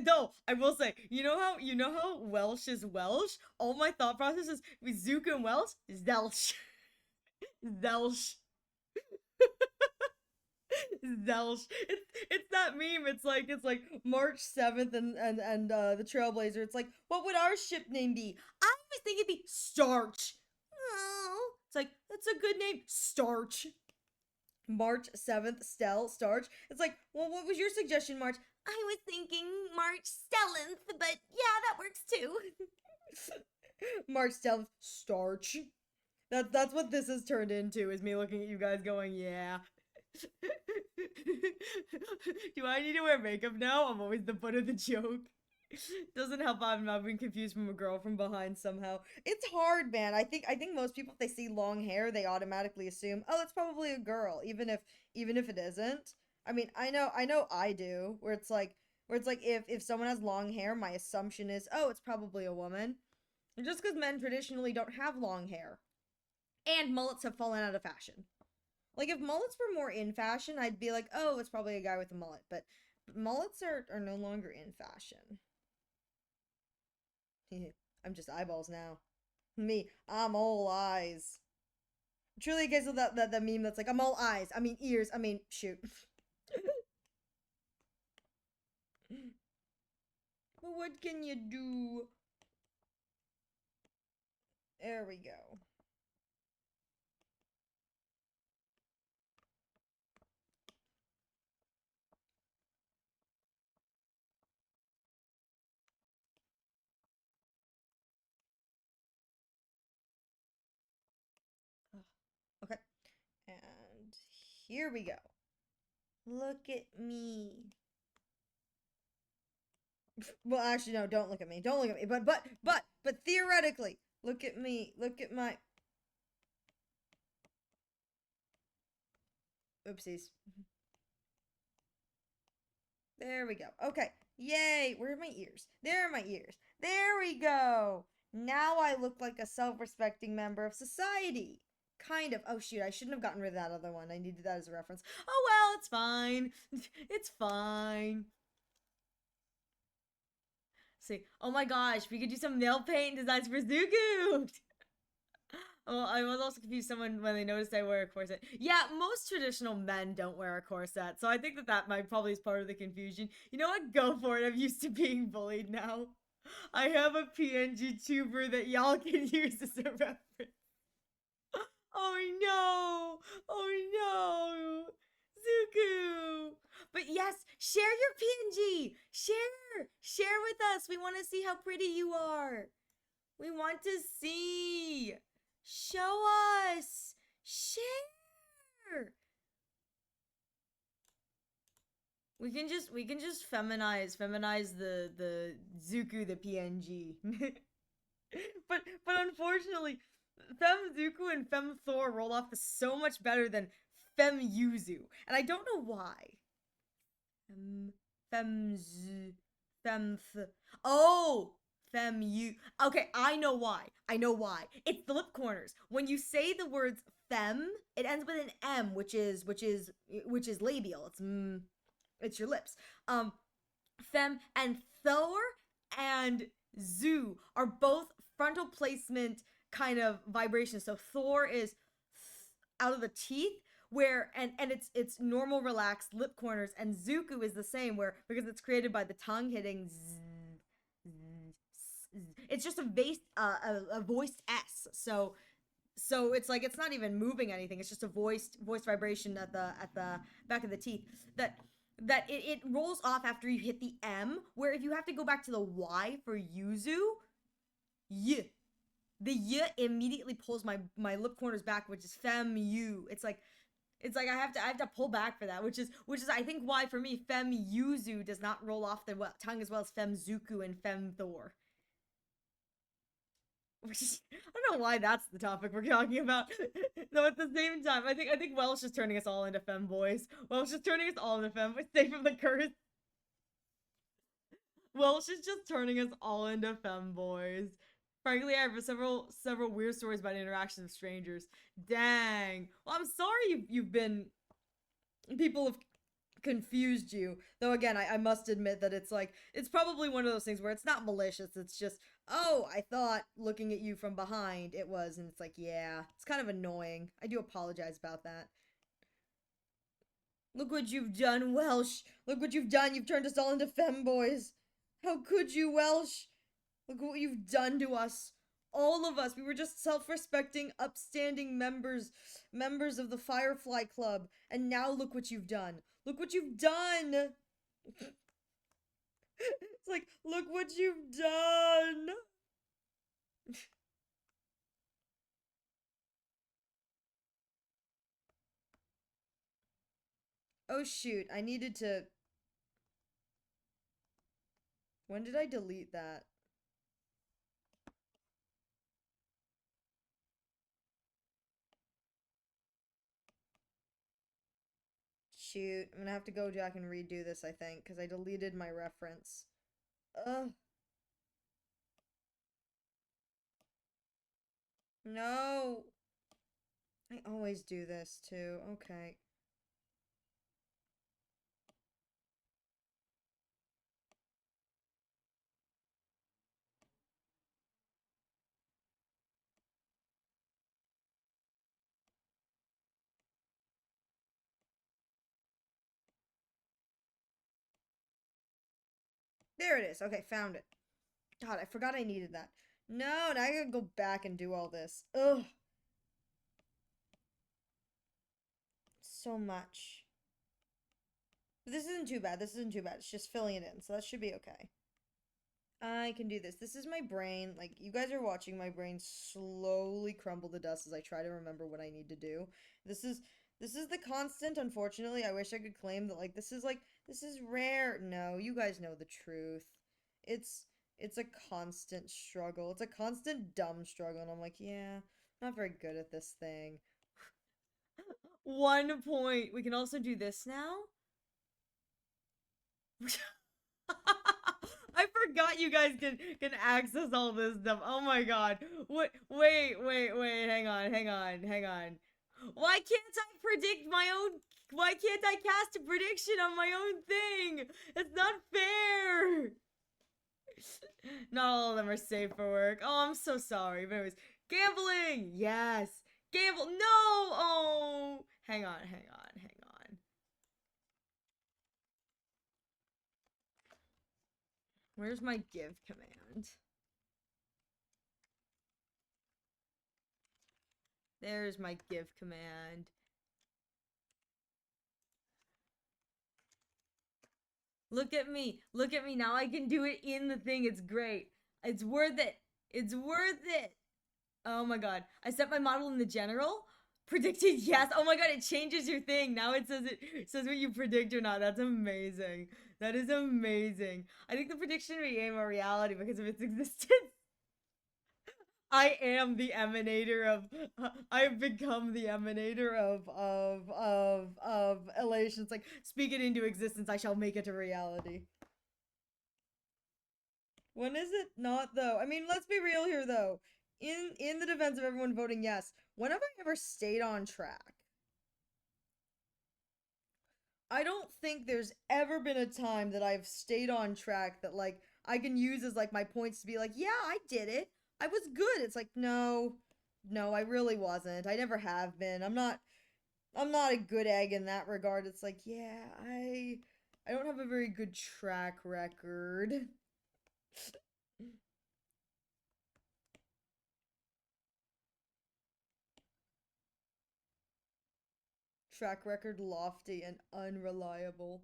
No, I will say, you know how Welsh is Welsh? All my thought process is with Zuko and Welsh, Zelsh. Zelsh. Zelsh. It's that meme. It's like March 7th and the Trailblazer. It's like, what would our ship name be? I was thinking it'd be Starch. Oh. It's like, that's a good name. Starch. March 7th, Starch. It's like, well, what was your suggestion, March? I was thinking March 7th, but yeah, that works too. March 7th, Starch. That's what this has turned into, is me looking at you guys going, yeah. Do I need to wear makeup now? I'm always the butt of the joke. Doesn't help I'm not being confused from a girl from behind somehow. It's hard, man. I think most people, if they see long hair, they automatically assume, oh, it's probably a girl, even if it isn't. I mean, I know I do, where it's like if someone has long hair, my assumption is, oh, it's probably a woman. Just because men traditionally don't have long hair. And mullets have fallen out of fashion. Like, if mullets were more in fashion, I'd be like, oh, it's probably a guy with a mullet. But mullets are no longer in fashion. I'm just eyeballs now. Me, I'm all eyes. Truly, guys, that meme that's like, I'm all eyes. I mean ears. I mean, shoot. But what can you do? There we go. Okay. And here we go. Look at me. Well, actually, no, don't look at me. Don't look at me. But theoretically, look at me. Look at my. Oopsies. There we go. Okay. Yay. Where are my ears? There are my ears. There we go. Now I look like a self-respecting member of society. Kind of. Oh, shoot. I shouldn't have gotten rid of that other one. I needed that as a reference. Oh, well, it's fine. It's fine. See. Oh my gosh. We could do some nail paint designs for Zuko. Well, I was also confused someone when they noticed I wear a corset. Yeah, most traditional men don't wear a corset, so I think that might probably is part of the confusion. You know what? Go for it. I'm used to being bullied now. I have a PNG tuber that y'all can use as a reference. Oh no! Oh no! Zuku! But yes, share your PNG! Share with us! We want to see how pretty you are! We want to see! Show us! Share! We can just feminize the Zuku the PNG. but unfortunately, Fem Zuko and Fem Thor roll off so much better than Fem Yuzu. And I don't know why. Fem Z Fem Th Oh, Fem you. Okay, I know why. I know why. It's the lip corners. When you say the words fem, it ends with an M, which is labial. It's your lips. Fem and Thor and Zoo are both frontal placement kind of vibrations. So Thor is out of the teeth, where and it's normal relaxed lip corners, and Zuku is the same, where because it's created by the tongue hitting it's just a voiced S. So it's like it's not even moving anything. It's just a voiced vibration at the back of the teeth that it rolls off after you hit the M. Where if you have to go back to the Y for Yuzu, y, the y immediately pulls my lip corners back, which is fem you. It's like I have to pull back for that, which is I think why for me fem yuzu does not roll off the tongue as well as fem zuku and fem Thor. Which is, I don't know why that's the topic we're talking about. Though at the same time, I think Welsh is turning us all into femboys. Welsh is turning us all into femboys. Stay from the curse. Welsh is just turning us all into femboys. Frankly, I have several weird stories about interactions with strangers. Dang. Well, I'm sorry you've been people have confused you. Though again, I must admit that it's probably one of those things where it's not malicious. It's just, oh, I thought looking at you from behind it was, and it's like, yeah, it's kind of annoying. I do apologize about that. Look what you've done, Welsh. Look what you've done. You've turned us all into femboys. How could you, Welsh? Look what you've done to us. All of us. We were just self-respecting, upstanding members of the Firefly Club. And now look what you've done. Look what you've done. It's like, look what you've done. Oh shoot, I needed to... When did I delete that? Shoot, I'm gonna have to go back and redo this, I think, because I deleted my reference. Ugh. No. I always do this, too. Okay. There it is. Okay, found it. God, I forgot I needed that. No, now I gotta go back and do all this. Ugh. So much. But this isn't too bad. This isn't too bad. It's just filling it in, so that should be okay. I can do this. This is my brain. Like, you guys are watching my brain slowly crumble to dust as I try to remember what I need to do. This is the constant, unfortunately. I wish I could claim that, like, this is rare. No, you guys know the truth. It's a constant struggle. It's a constant dumb struggle, and I'm like, yeah, not very good at this thing. 1 point. We can also do this now. I forgot you guys can access all this stuff. Oh my god. Wait, hang on. Why can't I predict my own why can't I cast a prediction on my own thing? It's not fair. Not all of them are safe for work. Oh, I'm so sorry. But anyways, gambling. Yes. Gamble. No. Oh. Hang on. Where's my give command? There's my give command. Look at me. Look at me. Now I can do it in the thing. It's great. It's worth it. It's worth it. Oh my god. I set my model in the general. Predicted yes. Oh my god, it changes your thing. Now it says what you predict or not. That's amazing. That is amazing. I think the prediction became a reality because of its existence. I am the emanator of I've become the emanator of elation. It's like, speak it into existence, I shall make it a reality. When is it not though? I mean, let's be real here though. In the defense of everyone voting yes, when have I ever stayed on track? I don't think there's ever been a time that I've stayed on track that, like, I can use as, like, my points to be like, yeah, I did it. I was good. It's like, no, I really wasn't. I never have been. I'm not a good egg in that regard. It's like, yeah, I don't have a very good track record. Track record lofty and unreliable.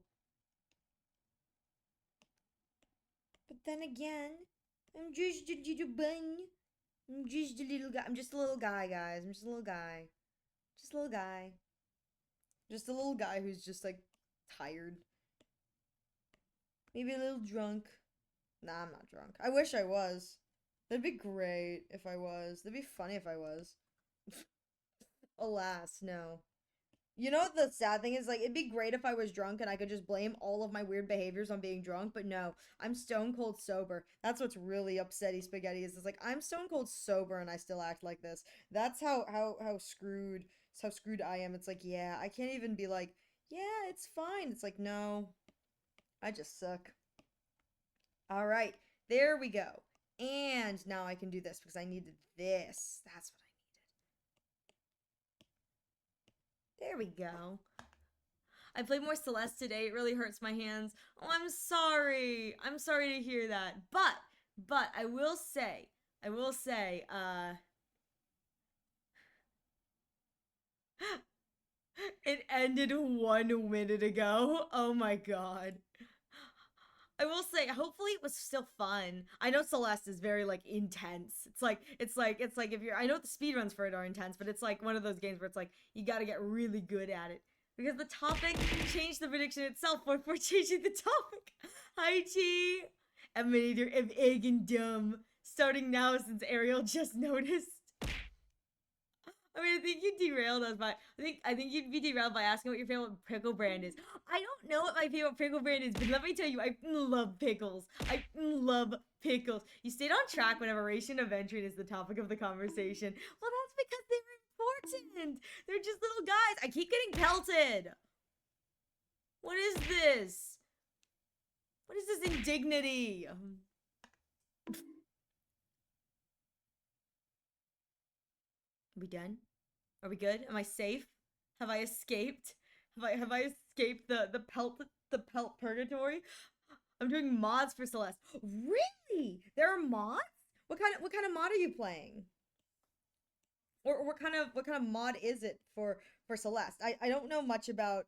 But then again, I'm just a little bun. I'm just a little guy. I'm just a little guy, guys. I'm just a little guy. Just a little guy. Just a little guy who's just, like, tired. Maybe a little drunk. Nah, I'm not drunk. I wish I was. That'd be great if I was. That'd be funny if I was. Alas, no. You know what the sad thing is? Like, it'd be great if I was drunk and I could just blame all of my weird behaviors on being drunk, but no, I'm stone cold sober. That's what's really upsetty spaghetti is. It's like, I'm stone cold sober and I still act like this. That's how screwed, it's how screwed I am. It's like, yeah, I can't even be like, yeah, it's fine. It's like, no, I just suck. All right, there we go. And now I can do this because I needed this. That's what There we go. I played more Celeste today. It really hurts my hands. Oh, I'm sorry. I'm sorry to hear that. But I will say, it ended 1 minute ago. Oh my god. I will say, hopefully it was still fun. I know Celeste is very, like, intense. It's like if you're, I know the speedruns for it are intense, but it's like one of those games where it's like, you gotta get really good at it. Because the topic changed the prediction itself before changing the topic. Hi, T. Emanator of egg and dumb. Starting now since Ariel just noticed. I mean, I think you derailed us by. I think you'd be derailed by asking what your favorite pickle brand is. I don't know what my favorite pickle brand is, but let me tell you, I love pickles. I love pickles. You stayed on track whenever ration adventuring is the topic of the conversation. Well, that's because they're important. They're just little guys. I keep getting pelted. What is this? What is this indignity? Are we done? Are we good? Am I safe? Have I escaped? Have I escaped the pelt purgatory? I'm doing mods for Celeste. Really? There are mods? what kind of mod are you playing? Or what kind of mod is it for Celeste? I don't know much about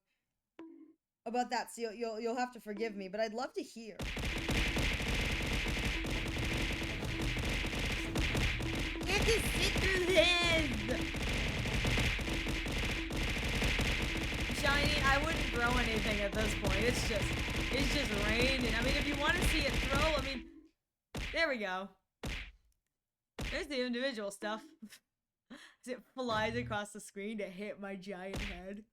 that, so you'll have to forgive me, but I'd love to hear. Get to sit through this! Shiny, I wouldn't throw anything at this point. It's just raining. I mean, if you want to see it throw, I mean, there we go. There's the individual stuff. As it flies across the screen to hit my giant head.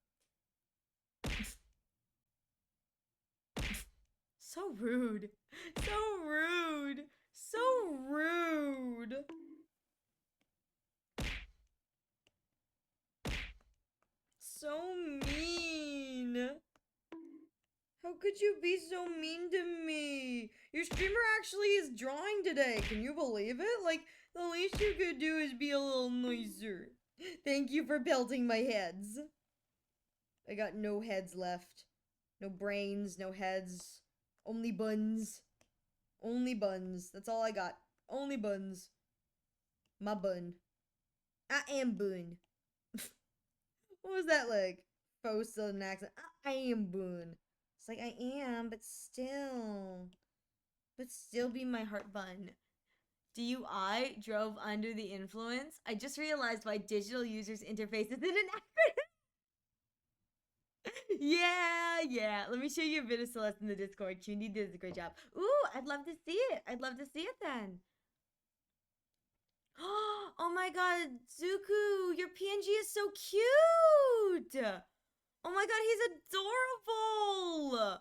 So rude. So rude. So rude. So mean. How could you be so mean to me? Your streamer actually is drawing today. Can you believe it? Like, the least you could do is be a little nicer. Thank you for pelting my heads. I got no heads left. No brains, no heads. Only buns. Only buns. That's all I got. Only buns. My bun. I am bun. What was that like? Faux southern accent. I am bun. It's like I am, but still. But still be my heart bun. DUI drove under the influence. I just realized why digital users interface is an acronym. Yeah. Let me show you a bit of Celeste in the Discord. Cuny did a great job. Ooh, I'd love to see it. I'd love to see it then. Oh my god, Zuku, your PNG is so cute. Oh my god, he's adorable.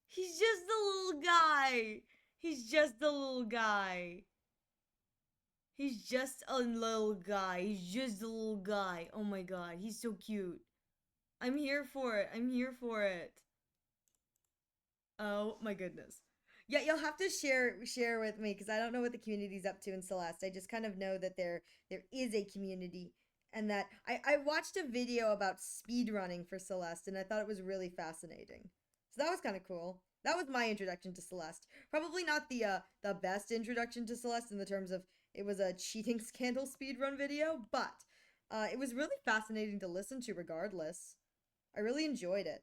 He's just a little guy. He's just a little guy. He's just a little guy. He's just a little guy. Oh my god, he's so cute. I'm here for it. I'm here for it. Oh my goodness. Yeah, you'll have to share with me because I don't know what the community's up to in Celeste. I just kind of know that there is a community and that I watched a video about speedrunning for Celeste and I thought it was really fascinating. So that was kind of cool. That was my introduction to Celeste. Probably not the best introduction to Celeste in the terms of it was a cheating scandal speedrun video, but it was really fascinating to listen to regardless. I really enjoyed it.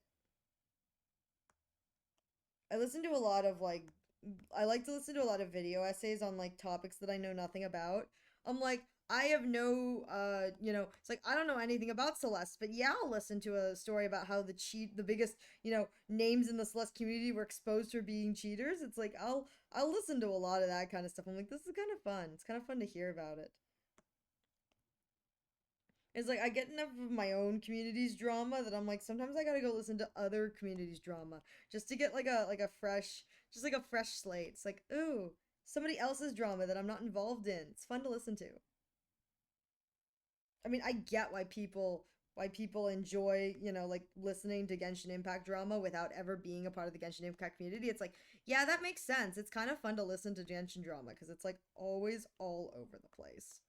I listen to a lot of I like to listen to a lot of video essays on like topics that I know nothing about. I'm like, I have no, it's like I don't know anything about Celeste, but yeah, I'll listen to a story about how the biggest, names in the Celeste community were exposed for being cheaters. It's like I'll listen to a lot of that kind of stuff. I'm like, this is kind of fun. It's kind of fun to hear about it. It's like I get enough of my own community's drama that I'm like sometimes I gotta go listen to other communities' drama just to get like a fresh slate. It's like, ooh, somebody else's drama that I'm not involved in. It's fun to listen to. I mean, I get why people enjoy, like listening to Genshin Impact drama without ever being a part of the Genshin Impact community. It's like, yeah, that makes sense. It's kind of fun to listen to Genshin drama because it's like always all over the place.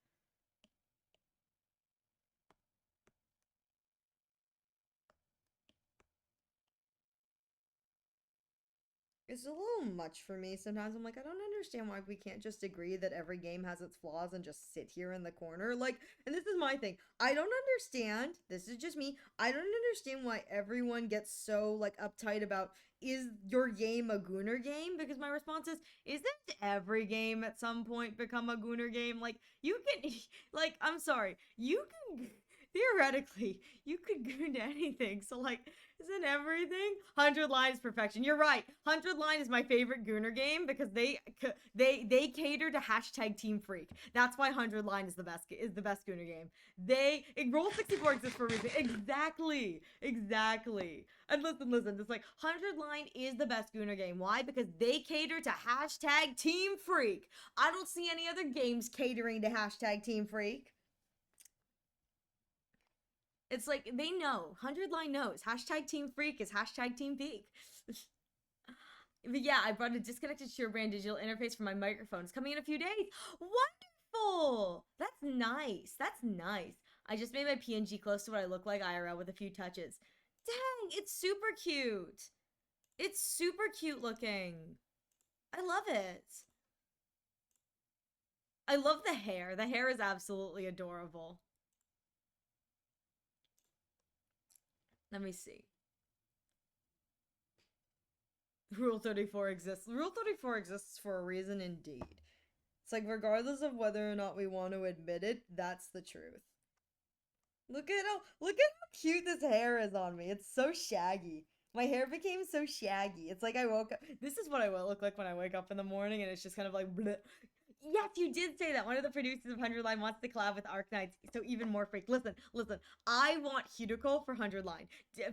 It's a little much for me sometimes. I'm like, I don't understand why we can't just agree that every game has its flaws and just sit here in the corner. Like, and this is my thing. I don't understand. This is just me. I don't understand why everyone gets so like uptight about is your game a Gooner game? Because my response is, isn't every game at some point become a Gooner game? Like, you can, like, I'm sorry, you can theoretically you could goon to anything. So like, isn't everything? 100 Line is perfection. You're right. 100 Line is my favorite Gooner game because they cater to hashtag Team Freak. That's why 100 Line is the best Gooner game. Roll 64 exists for a reason. Exactly. And listen. It's like 100 Line is the best Gooner game. Why? Because they cater to hashtag Team Freak. I don't see any other games catering to hashtag Team Freak. It's like, they know. 100 Line knows. Hashtag Team Freak is hashtag Team Peak. But yeah, I brought a disconnected SureBrand digital interface for my microphone. It's coming in a few days. Wonderful! That's nice. I just made my PNG close to what I look like IRL with a few touches. Dang, it's super cute. It's super cute looking. I love it. I love the hair. The hair is absolutely adorable. Let me see. Rule 34 exists. Rule 34 exists for a reason indeed. It's like regardless of whether or not we want to admit it, that's the truth. Look at how cute this hair is on me. It's so shaggy. My hair became so shaggy. It's like I woke up. This is what I will look like when I wake up in the morning, and it's just kind of like bleh. Yes, you did say that. One of the producers of 100 Line wants to collab with Arknights, so even more freak. Listen. I want Hideko for 100 Line,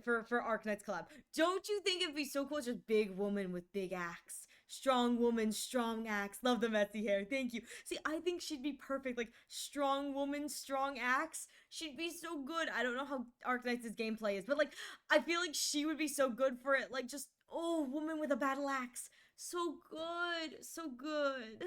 for Arknights collab. Don't you think it'd be so cool? Just big woman with big axe. Strong woman, strong axe. Love the messy hair. Thank you. See, I think she'd be perfect. Like, strong woman, strong axe. She'd be so good. I don't know how Arknights' gameplay is, but, like, I feel like she would be so good for it. Like, just, oh, woman with a battle axe. So good. So good.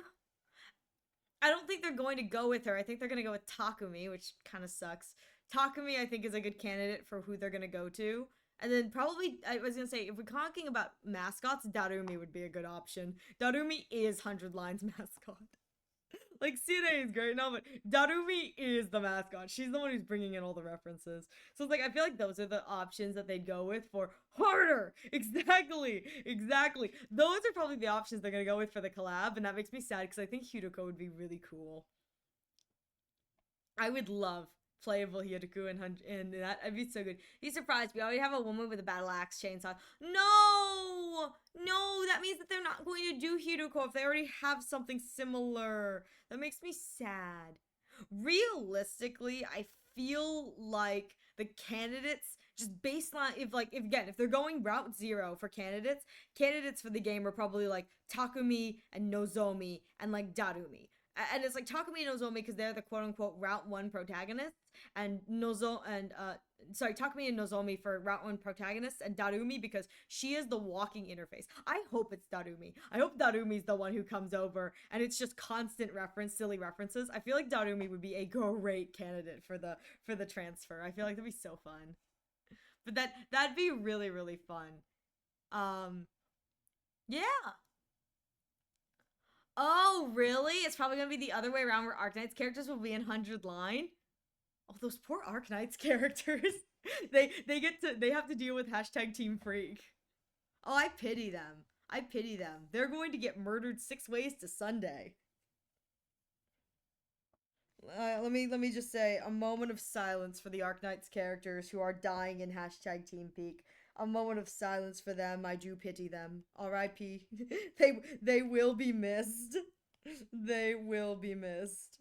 I don't think they're going to go with her. I think they're going to go with Takumi, which kind of sucks. Takumi, I think, is a good candidate for who they're going to go to. And then probably, I was going to say, if we're talking about mascots, Darumi would be a good option. Darumi is 100 Lines mascot. Like, Sine is great now, but Darumi is the mascot. She's the one who's bringing in all the references. So it's like, I feel like those are the options that they'd go with for harder. Exactly. Those are probably the options they're going to go with for the collab, and that makes me sad because I think Hideko would be really cool. I would love playable Hideko and that. I'd be so good. He's surprised. We already have a woman with a battle axe chainsaw. No, that means that they're not going to do Hideko if they already have something similar. That makes me sad. Realistically, I feel like the candidates, just baseline, if they're going route 0 for candidates for the game are probably like Takumi and Nozomi and like Darumi. And it's like Takumi and Nozomi because they're the quote-unquote Route 1 protagonists, and Takumi and Nozomi for Route 1 protagonists, and Darumi because she is the walking interface. I hope it's Darumi. I hope Darumi's the one who comes over, and it's just constant silly references. I feel like Darumi would be a great candidate for the transfer. I feel like that'd be so fun. But that'd be really, really fun. Yeah. Oh, really? It's probably gonna be the other way around where Arknights characters will be in 100 Line. Oh, those poor Arknights characters. they have to deal with hashtag Team Freak. Oh, I pity them. They're going to get murdered 6 ways to Sunday. Let me just say a moment of silence for the Arknights characters who are dying in hashtag Team Peak. A moment of silence for them. I do pity them. R.I.P. They will be missed. They will be missed.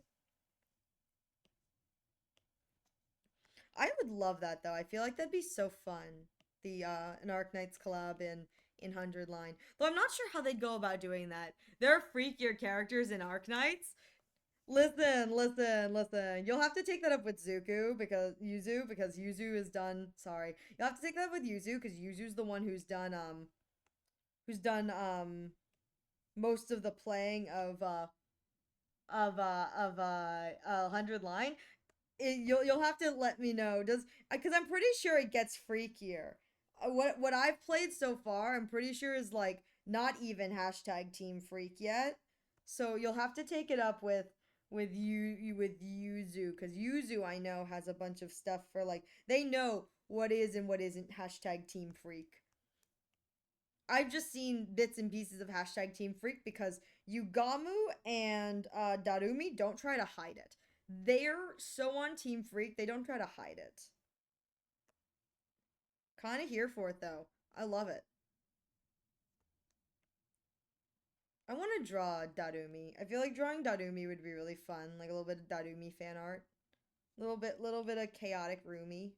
I would love that though. I feel like that'd be so fun. An Arknights collab in 100 Line. Though I'm not sure how they'd go about doing that. There are freakier characters in Arknights. Listen. You'll have to take that up with Yuzu because Yuzu is done. Sorry, you'll have to take that up with Yuzu because Yuzu's the one who's done most of the playing of 100 Line. You'll have to let me know because I'm pretty sure it gets freakier. What I've played so far, I'm pretty sure is like not even hashtag Team Freak yet. So you'll have to take it up with Yuzu because Yuzu I know has a bunch of stuff for like they know what is and what isn't hashtag Team Freak. I've just seen bits and pieces of hashtag Team Freak because Yugamu and Darumi don't try to hide it. They're so on Team Freak, they don't try to hide it. Kind of here for it though. I love it. I want to draw Darumi. I feel like drawing Darumi would be really fun. Like a little bit of Darumi fan art. Little bit of chaotic Rumi.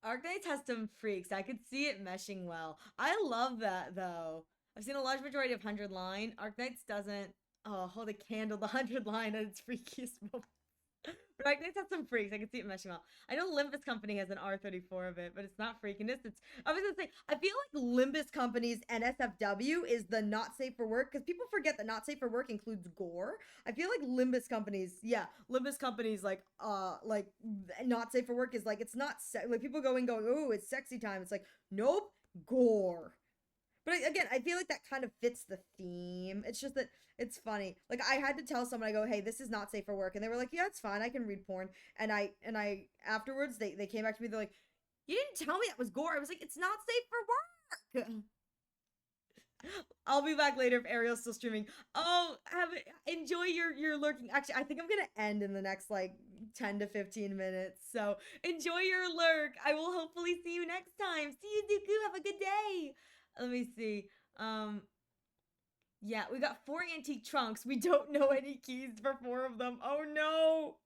Arknights has some freaks. I could see it meshing well. I love that though. I've seen a large majority of 100 Line. Arknights doesn't. Oh, hold a candle. The 100 Line at its freakiest moment. But I think that's some freaks. I can see it meshing well. I know Limbus Company has an R34 of it, but it's not freakiness. It's I was gonna say I feel like Limbus Company's NSFW is the not safe for work because people forget that not safe for work includes gore. I feel like Limbus Company's like not safe for work is like it's not like people going oh it's sexy time. It's like nope gore. But again, I feel like that kind of fits the theme. It's just that it's funny. Like I had to tell someone, I go, "Hey, this is not safe for work," and they were like, "Yeah, it's fine. I can read porn." And I afterwards they came back to me. They're like, "You didn't tell me that was gore." I was like, "It's not safe for work." I'll be back later if Ariel's still streaming. Oh, enjoy your lurking. Actually, I think I'm gonna end in the next like 10 to 15 minutes. So enjoy your lurk. I will hopefully see you next time. See you, Dooku. Have a good day. Let me see. Yeah, we got 4 antique trunks. We don't know any keys for 4 of them. Oh no.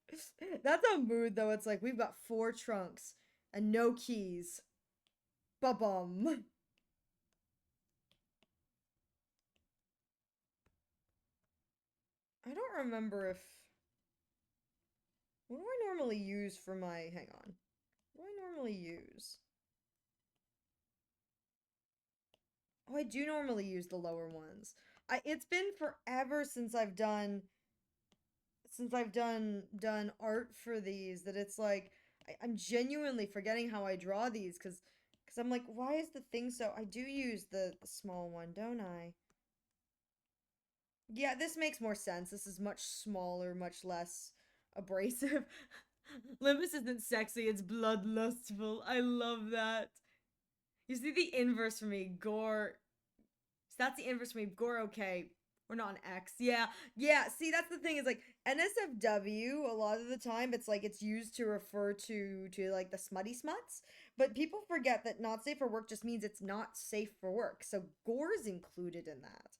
That's a mood though. It's like we've got 4 trunks and no keys. Ba-bum. I don't remember if what do I normally use for my hang on. What do I normally use? Oh, I do normally use the lower ones. It's been forever since I've done art for these that it's like I'm genuinely forgetting how I draw these because I'm like, why is the thing so I do use the small one, don't I? Yeah, this makes more sense. This is much smaller, much less abrasive. Limbus isn't sexy, it's bloodlustful. I love that. You see the inverse for me, gore. So that's the inverse for me, gore okay. We're not an X. Yeah. Yeah. See, that's the thing is like NSFW, a lot of the time it's like it's used to refer to like the smutty smuts. But people forget that not safe for work just means it's not safe for work. So gore is included in that.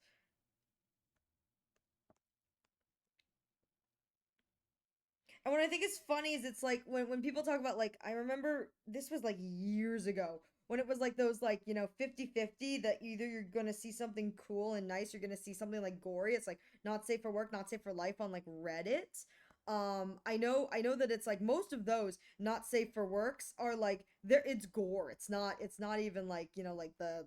And what I think is funny is it's like when people talk about like I remember this was like years ago when it was like those like 50-50 that either you're gonna see something cool and nice, you're gonna see something like gory. It's like not safe for work, not safe for life on like Reddit. I know that it's like most of those not safe for works are like there it's gore. It's not even like like the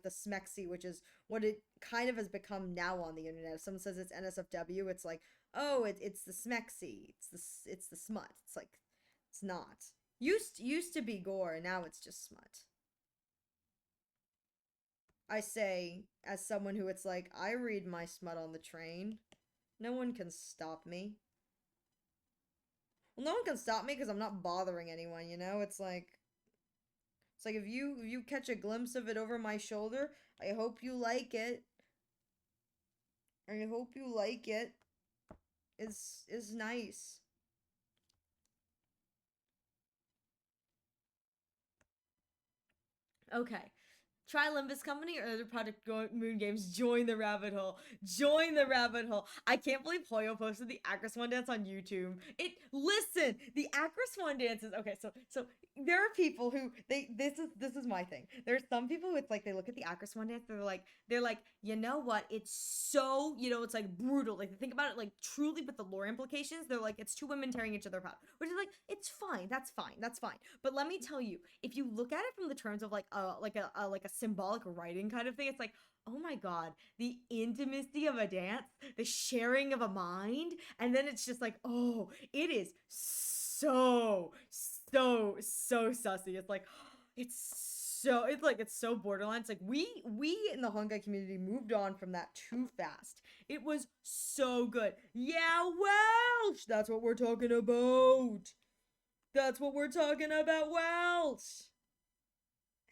smexy, which is what it kind of has become now on the internet. If someone says it's NSFW, it's like oh it's the smexy, it's the smut. It's like it's not used to be gore and now it's just smut. I say as someone who it's like I read my smut on the train. No one can stop me. Well, no one can stop me because I'm not bothering anyone, it's like if you catch a glimpse of it over my shoulder, I hope you like it. I hope you like it. Is nice. Okay. Try Limbus Company or other Project Moon games. Join the rabbit hole. Join the rabbit hole. I can't believe Hoyo posted the Acro Swan dance on YouTube. Listen, the Acro Swan dances. Okay, so there are people who this is my thing. There's some people who it's like they look at the Acro Swan dance, they're like, you know what? It's so, it's like brutal. Like they think about it like truly with the lore implications. They're like, it's 2 women tearing each other apart. Which is like, it's fine. That's fine. That's fine. But let me tell you, if you look at it from the terms of like a symbolic writing kind of thing, it's like, oh my god, the intimacy of a dance, the sharing of a mind, and then it's just like, oh, it is so sussy. It's like it's so borderline. It's like we in the Honkai community moved on from that too fast. It was so good. Yeah, Welsh. That's what we're talking about. That's what we're talking about, Welsh.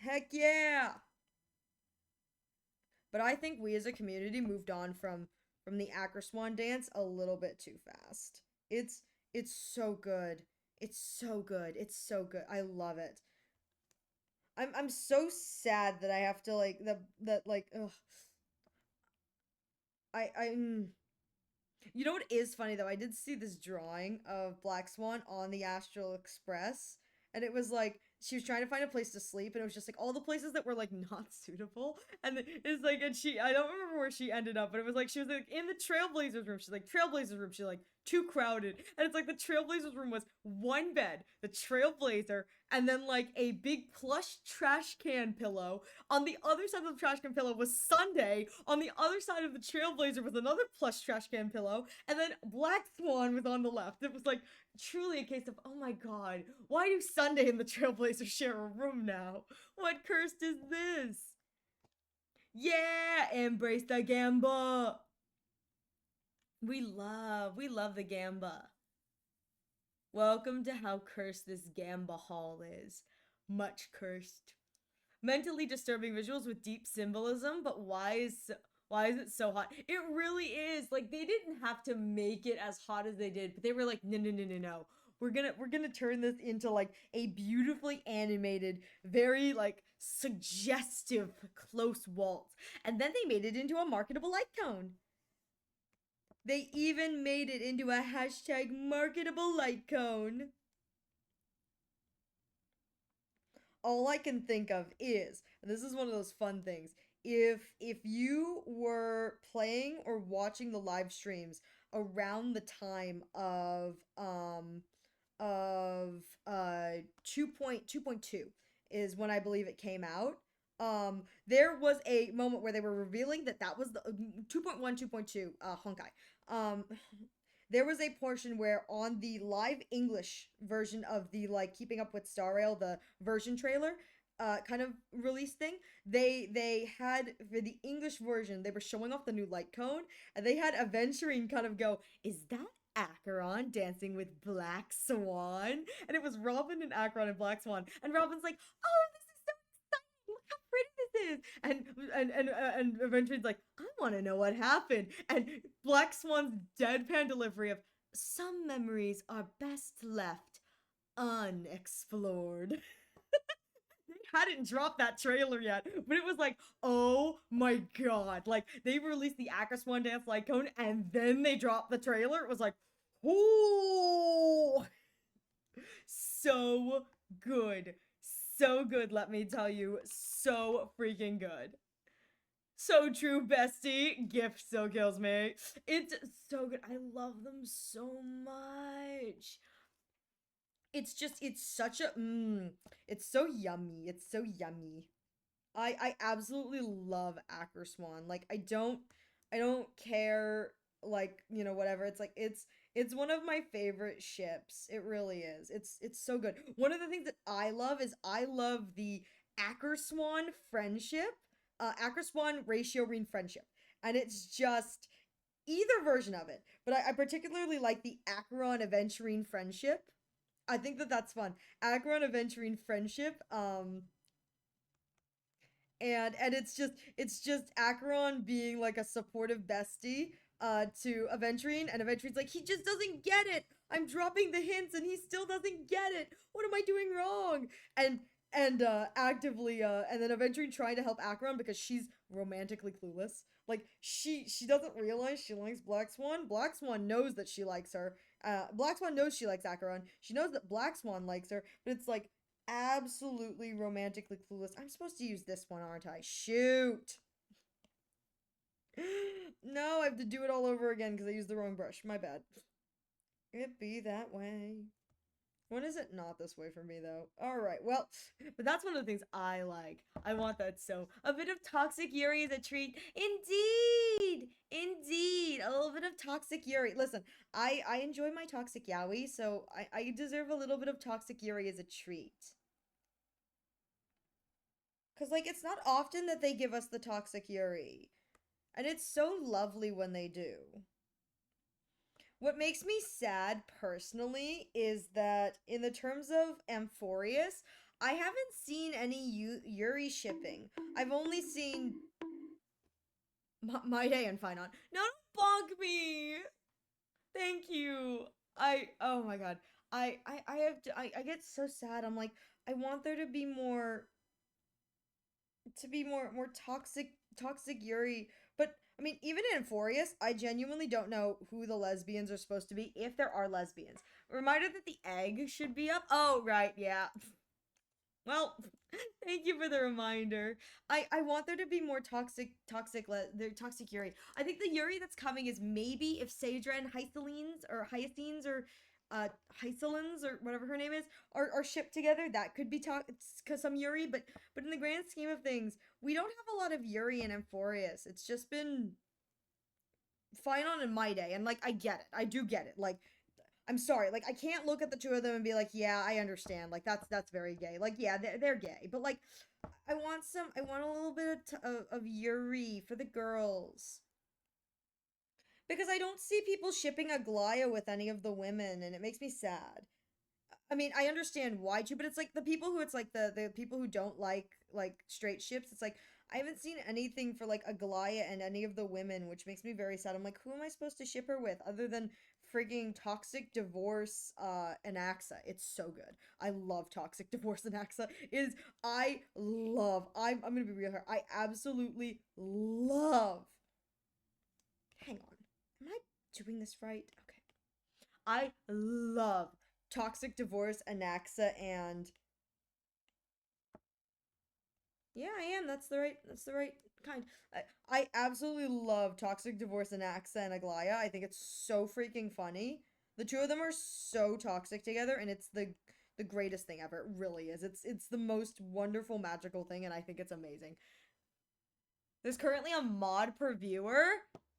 Heck yeah. But I think we as a community moved on from the Acroswan dance a little bit too fast. It's so good. It's so good. It's so good. I love it. I'm so sad that I have to like that like ugh. I You know what is funny though? I did see this drawing of Black Swan on the Astral Express, and it was like she was trying to find a place to sleep, and it was just like all the places that were like not suitable. And it's like, and I don't remember where she ended up, but it was like she was like in the Trailblazers room. She's like, Trailblazers room. She's like, too crowded. And it's like the Trailblazers room was one bed, the Trailblazer, and then like a big plush trash can pillow. On the other side of the trash can pillow was Sunday. On the other side of the Trailblazer was another plush trash can pillow, and then Black Swan was on the left. It was like truly a case of, oh my god, why do Sunday and the Trailblazers share a room now? What cursed is this? Yeah, embrace the gamba. We love the gamba. Welcome to how cursed this gamba hall is. Much cursed. Mentally disturbing visuals with deep symbolism, but why is it so hot? It really is. Like, they didn't have to make it as hot as they did, but they were like, no. We're gonna turn this into like a beautifully animated, very like suggestive close waltz. And then they made it into a marketable light cone. They even made it into a hashtag marketable light cone. All I can think of is, and this is one of those fun things, if you were playing or watching the live streams around the time of 2.2 is when I believe it came out. There was a moment where they were revealing that was the 2.1 2.2 Honkai. There was a portion where on the live English version of the like Keeping Up with Star Rail, the version trailer kind of release thing, they had for the English version, they were showing off the new light cone, and they had Aventurine kind of go, "Is that Acheron dancing with Black Swan?" And it was Robin and Acheron and Black Swan, and Robin's like, "Oh, this is so exciting! Look how pretty this is!" And Aventurine's like, "I want to know what happened." And Black Swan's deadpan delivery of, "Some memories are best left unexplored." They hadn't dropped that trailer yet, but it was like, oh my god. Like, they released the Swan Dance Light Cone, and then they dropped the trailer. It was like, oh, so good. So good, let me tell you. So freaking good. So true, bestie. Gift still kills me. It's so good. I love them so much. It's such a it's so yummy. It's so yummy. I absolutely love Swan. Like, I don't care, like, whatever. It's like it's one of my favorite ships. It really is. It's so good. One of the things that I love is I love the Swan friendship. Swan ratio Reen friendship. And it's just either version of it. But I particularly like the Acheron Aventurine friendship. I think that that's fun. Acheron Aventurine friendship. And it's just Acheron being like a supportive bestie to Aventurine, and Aventurine's like, he just doesn't get it. I'm dropping the hints and he still doesn't get it. What am I doing wrong? And actively and then Aventurine trying to help Acheron because she's romantically clueless. Like, she doesn't realize she likes Black Swan. Black Swan knows that she likes her. Black Swan knows she likes Acheron. She knows that Black Swan likes her, but it's like absolutely romantically clueless. I'm supposed to use this one, aren't I? Shoot. No, I have to do it all over again because I used the wrong brush. My bad. It be that way. When is it not this way for me, though? Alright, well, but that's one of the things I like. I want that so. A bit of Toxic Yuri is a treat. Indeed! Indeed! A little bit of Toxic Yuri. Listen, I enjoy my Toxic Yaoi, so I deserve a little bit of Toxic Yuri as a treat. Because, like, it's not often that they give us the Toxic Yuri. And it's so lovely when they do. What makes me sad personally is that in the terms of Amphorius, I haven't seen any Yuri shipping. I've only seen My Day and Finon. No, don't bonk me. Thank you. Oh my god. I get so sad. I'm like, I want there to be more toxic Yuri. But I mean, even in Amphorius, I genuinely don't know who the lesbians are supposed to be, if there are lesbians. Reminder that the egg should be up. Oh, right, yeah. Well, thank you for the reminder. I want there to be more the toxic Yuri. I think the Yuri that's coming is maybe if Saedra and Hyacines or Hycelins or whatever her name is are shipped together, that could be some Yuri, but in the grand scheme of things, we don't have a lot of Yuri and Amphorius. It's just been fine on in my day, and like I get it. I do get it. Like I'm sorry, like I can't look at the two of them and be like, yeah, I understand. Like that's very gay. Like yeah, they're gay, but like I want a little bit of Yuri for the girls. Because I don't see people shipping Aglaya with any of the women, and it makes me sad. I mean, I understand why too, but it's like the people who it's like the people who don't like straight ships. It's like I haven't seen anything for like Aglaya and any of the women, which makes me very sad. I'm like, who am I supposed to ship her with other than frigging Toxic Divorce and Axa? It's so good. I love Toxic Divorce and Axa. I'm gonna be real here. I absolutely love. Hang on. Am I doing this right? Okay. I love Toxic Divorce, Anaxa, and yeah, I am. That's the right kind. I absolutely love Toxic Divorce, Anaxa, and Aglaya. I think it's so freaking funny. The two of them are so toxic together, and it's the greatest thing ever. It really is. It's the most wonderful, magical thing, and I think it's amazing. There's currently a mod per viewer.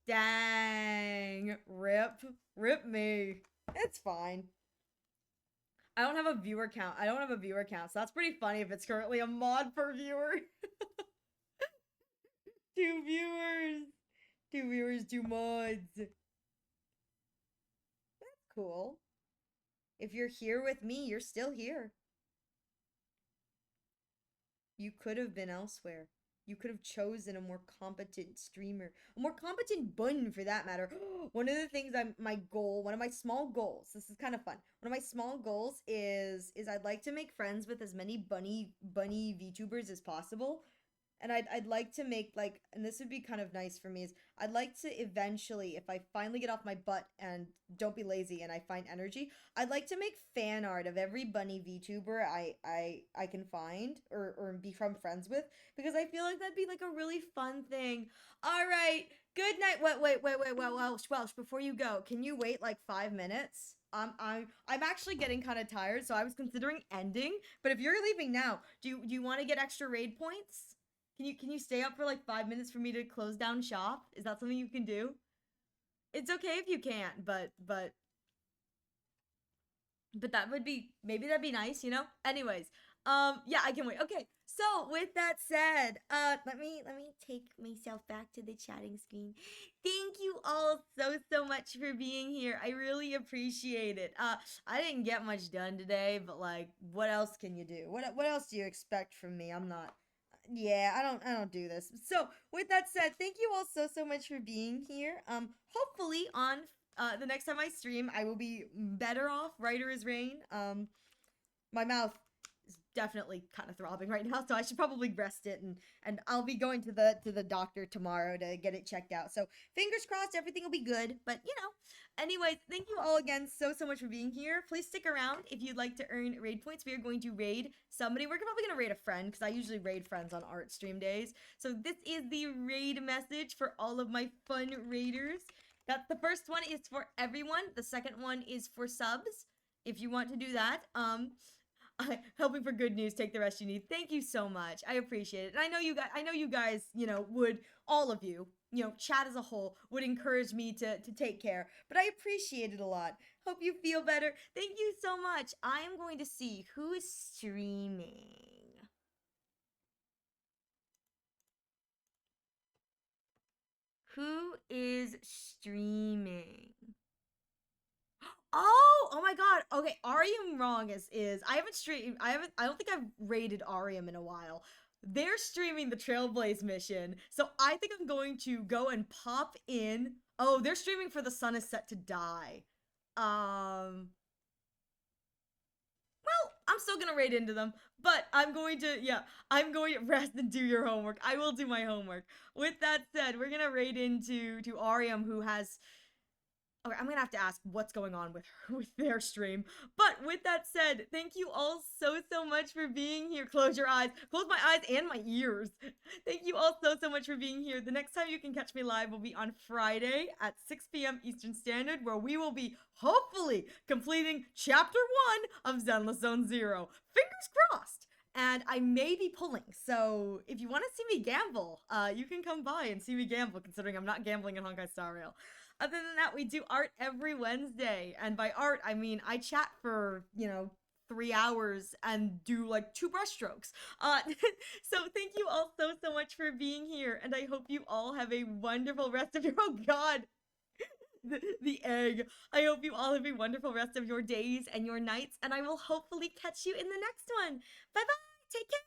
Dang. Rip me. It's fine. I don't have a viewer count. So that's pretty funny if it's currently a mod per viewer. Two viewers. Two viewers, two mods. That's cool. If you're here with me, you're still here. You could have been elsewhere. You could have chosen a more competent streamer, a more competent bun for that matter. One of the things one of my small goals, this is kind of fun. One of my small goals is I'd like to make friends with as many bunny VTubers as possible. And I'd like to make like, and this would be kind of nice for me, is I'd like to eventually, if I finally get off my butt and don't be lazy and I find energy, I'd like to make fan art of every bunny VTuber I can find or become friends with, because I feel like that'd be like a really fun thing. All right, good night. Wait, Welsh, before you go, can you wait like 5 minutes? I'm actually getting kind of tired, so I was considering ending. But if you're leaving now, do you want to get extra raid points? Can you stay up for like 5 minutes for me to close down shop? Is that something you can do? It's okay if you can't, but that would be, maybe that'd be nice, you know? Anyways, yeah, I can wait. Okay. So, with that said, let me take myself back to the chatting screen. Thank you all so much for being here. I really appreciate it. I didn't get much done today, but like, what else can you do? What else do you expect from me? I'm not. Yeah, I don't do this. So, with that said, thank you all so much for being here. Hopefully on the next time I stream, I will be better off. Writer is rain. My mouth is definitely kind of throbbing right now, so I should probably rest it, and I'll be going to the doctor tomorrow to get it checked out. So fingers crossed, everything will be good. But you know, anyways, thank you all again so much for being here. Please stick around if you'd like to earn raid points. We are going to raid somebody. We're probably gonna raid a friend because I usually raid friends on art stream days. So this is the raid message for all of my fun raiders. The first one is for everyone. The second one is for subs. If you want to do that, helping for good news, take the rest you need. Thank you so much. I appreciate it. And I know you guys, you know, all of you, you know, chat as a whole would encourage me to take care. But I appreciate it a lot. Hope you feel better. Thank you so much. I am going to see who is streaming. Who is streaming? Oh my god. Okay, Arium Wrong is I haven't streamed I don't think I've raided Arium in a while. They're streaming the Trailblaze mission. So I think I'm going to go and pop in. Oh, they're streaming for The Sun Is Set to Die. Well, I'm still gonna raid into them, but I'm going to rest and do your homework. I will do my homework. With that said, we're gonna raid into Arium, who has Okay, I'm gonna have to ask what's going on with with their stream. But with that said, thank you all so much for being here. Close your eyes, close my eyes and my ears. Thank you all so much for being here. The next time you can catch me live will be on Friday at 6 p.m. Eastern Standard, where we will be hopefully completing Chapter 1 of Zenless Zone Zero. Fingers crossed. And I may be pulling, so if you want to see me gamble, you can come by and see me gamble, considering I'm not gambling in Honkai Star Rail. Other than that, we do art every Wednesday. And by art, I mean I chat for, 3 hours and do like 2 brushstrokes. So thank you all so much for being here. And I hope you all have a wonderful rest of your, oh God, the egg. I hope you all have a wonderful rest of your days and your nights. And I will hopefully catch you in the next one. Bye bye. Take care.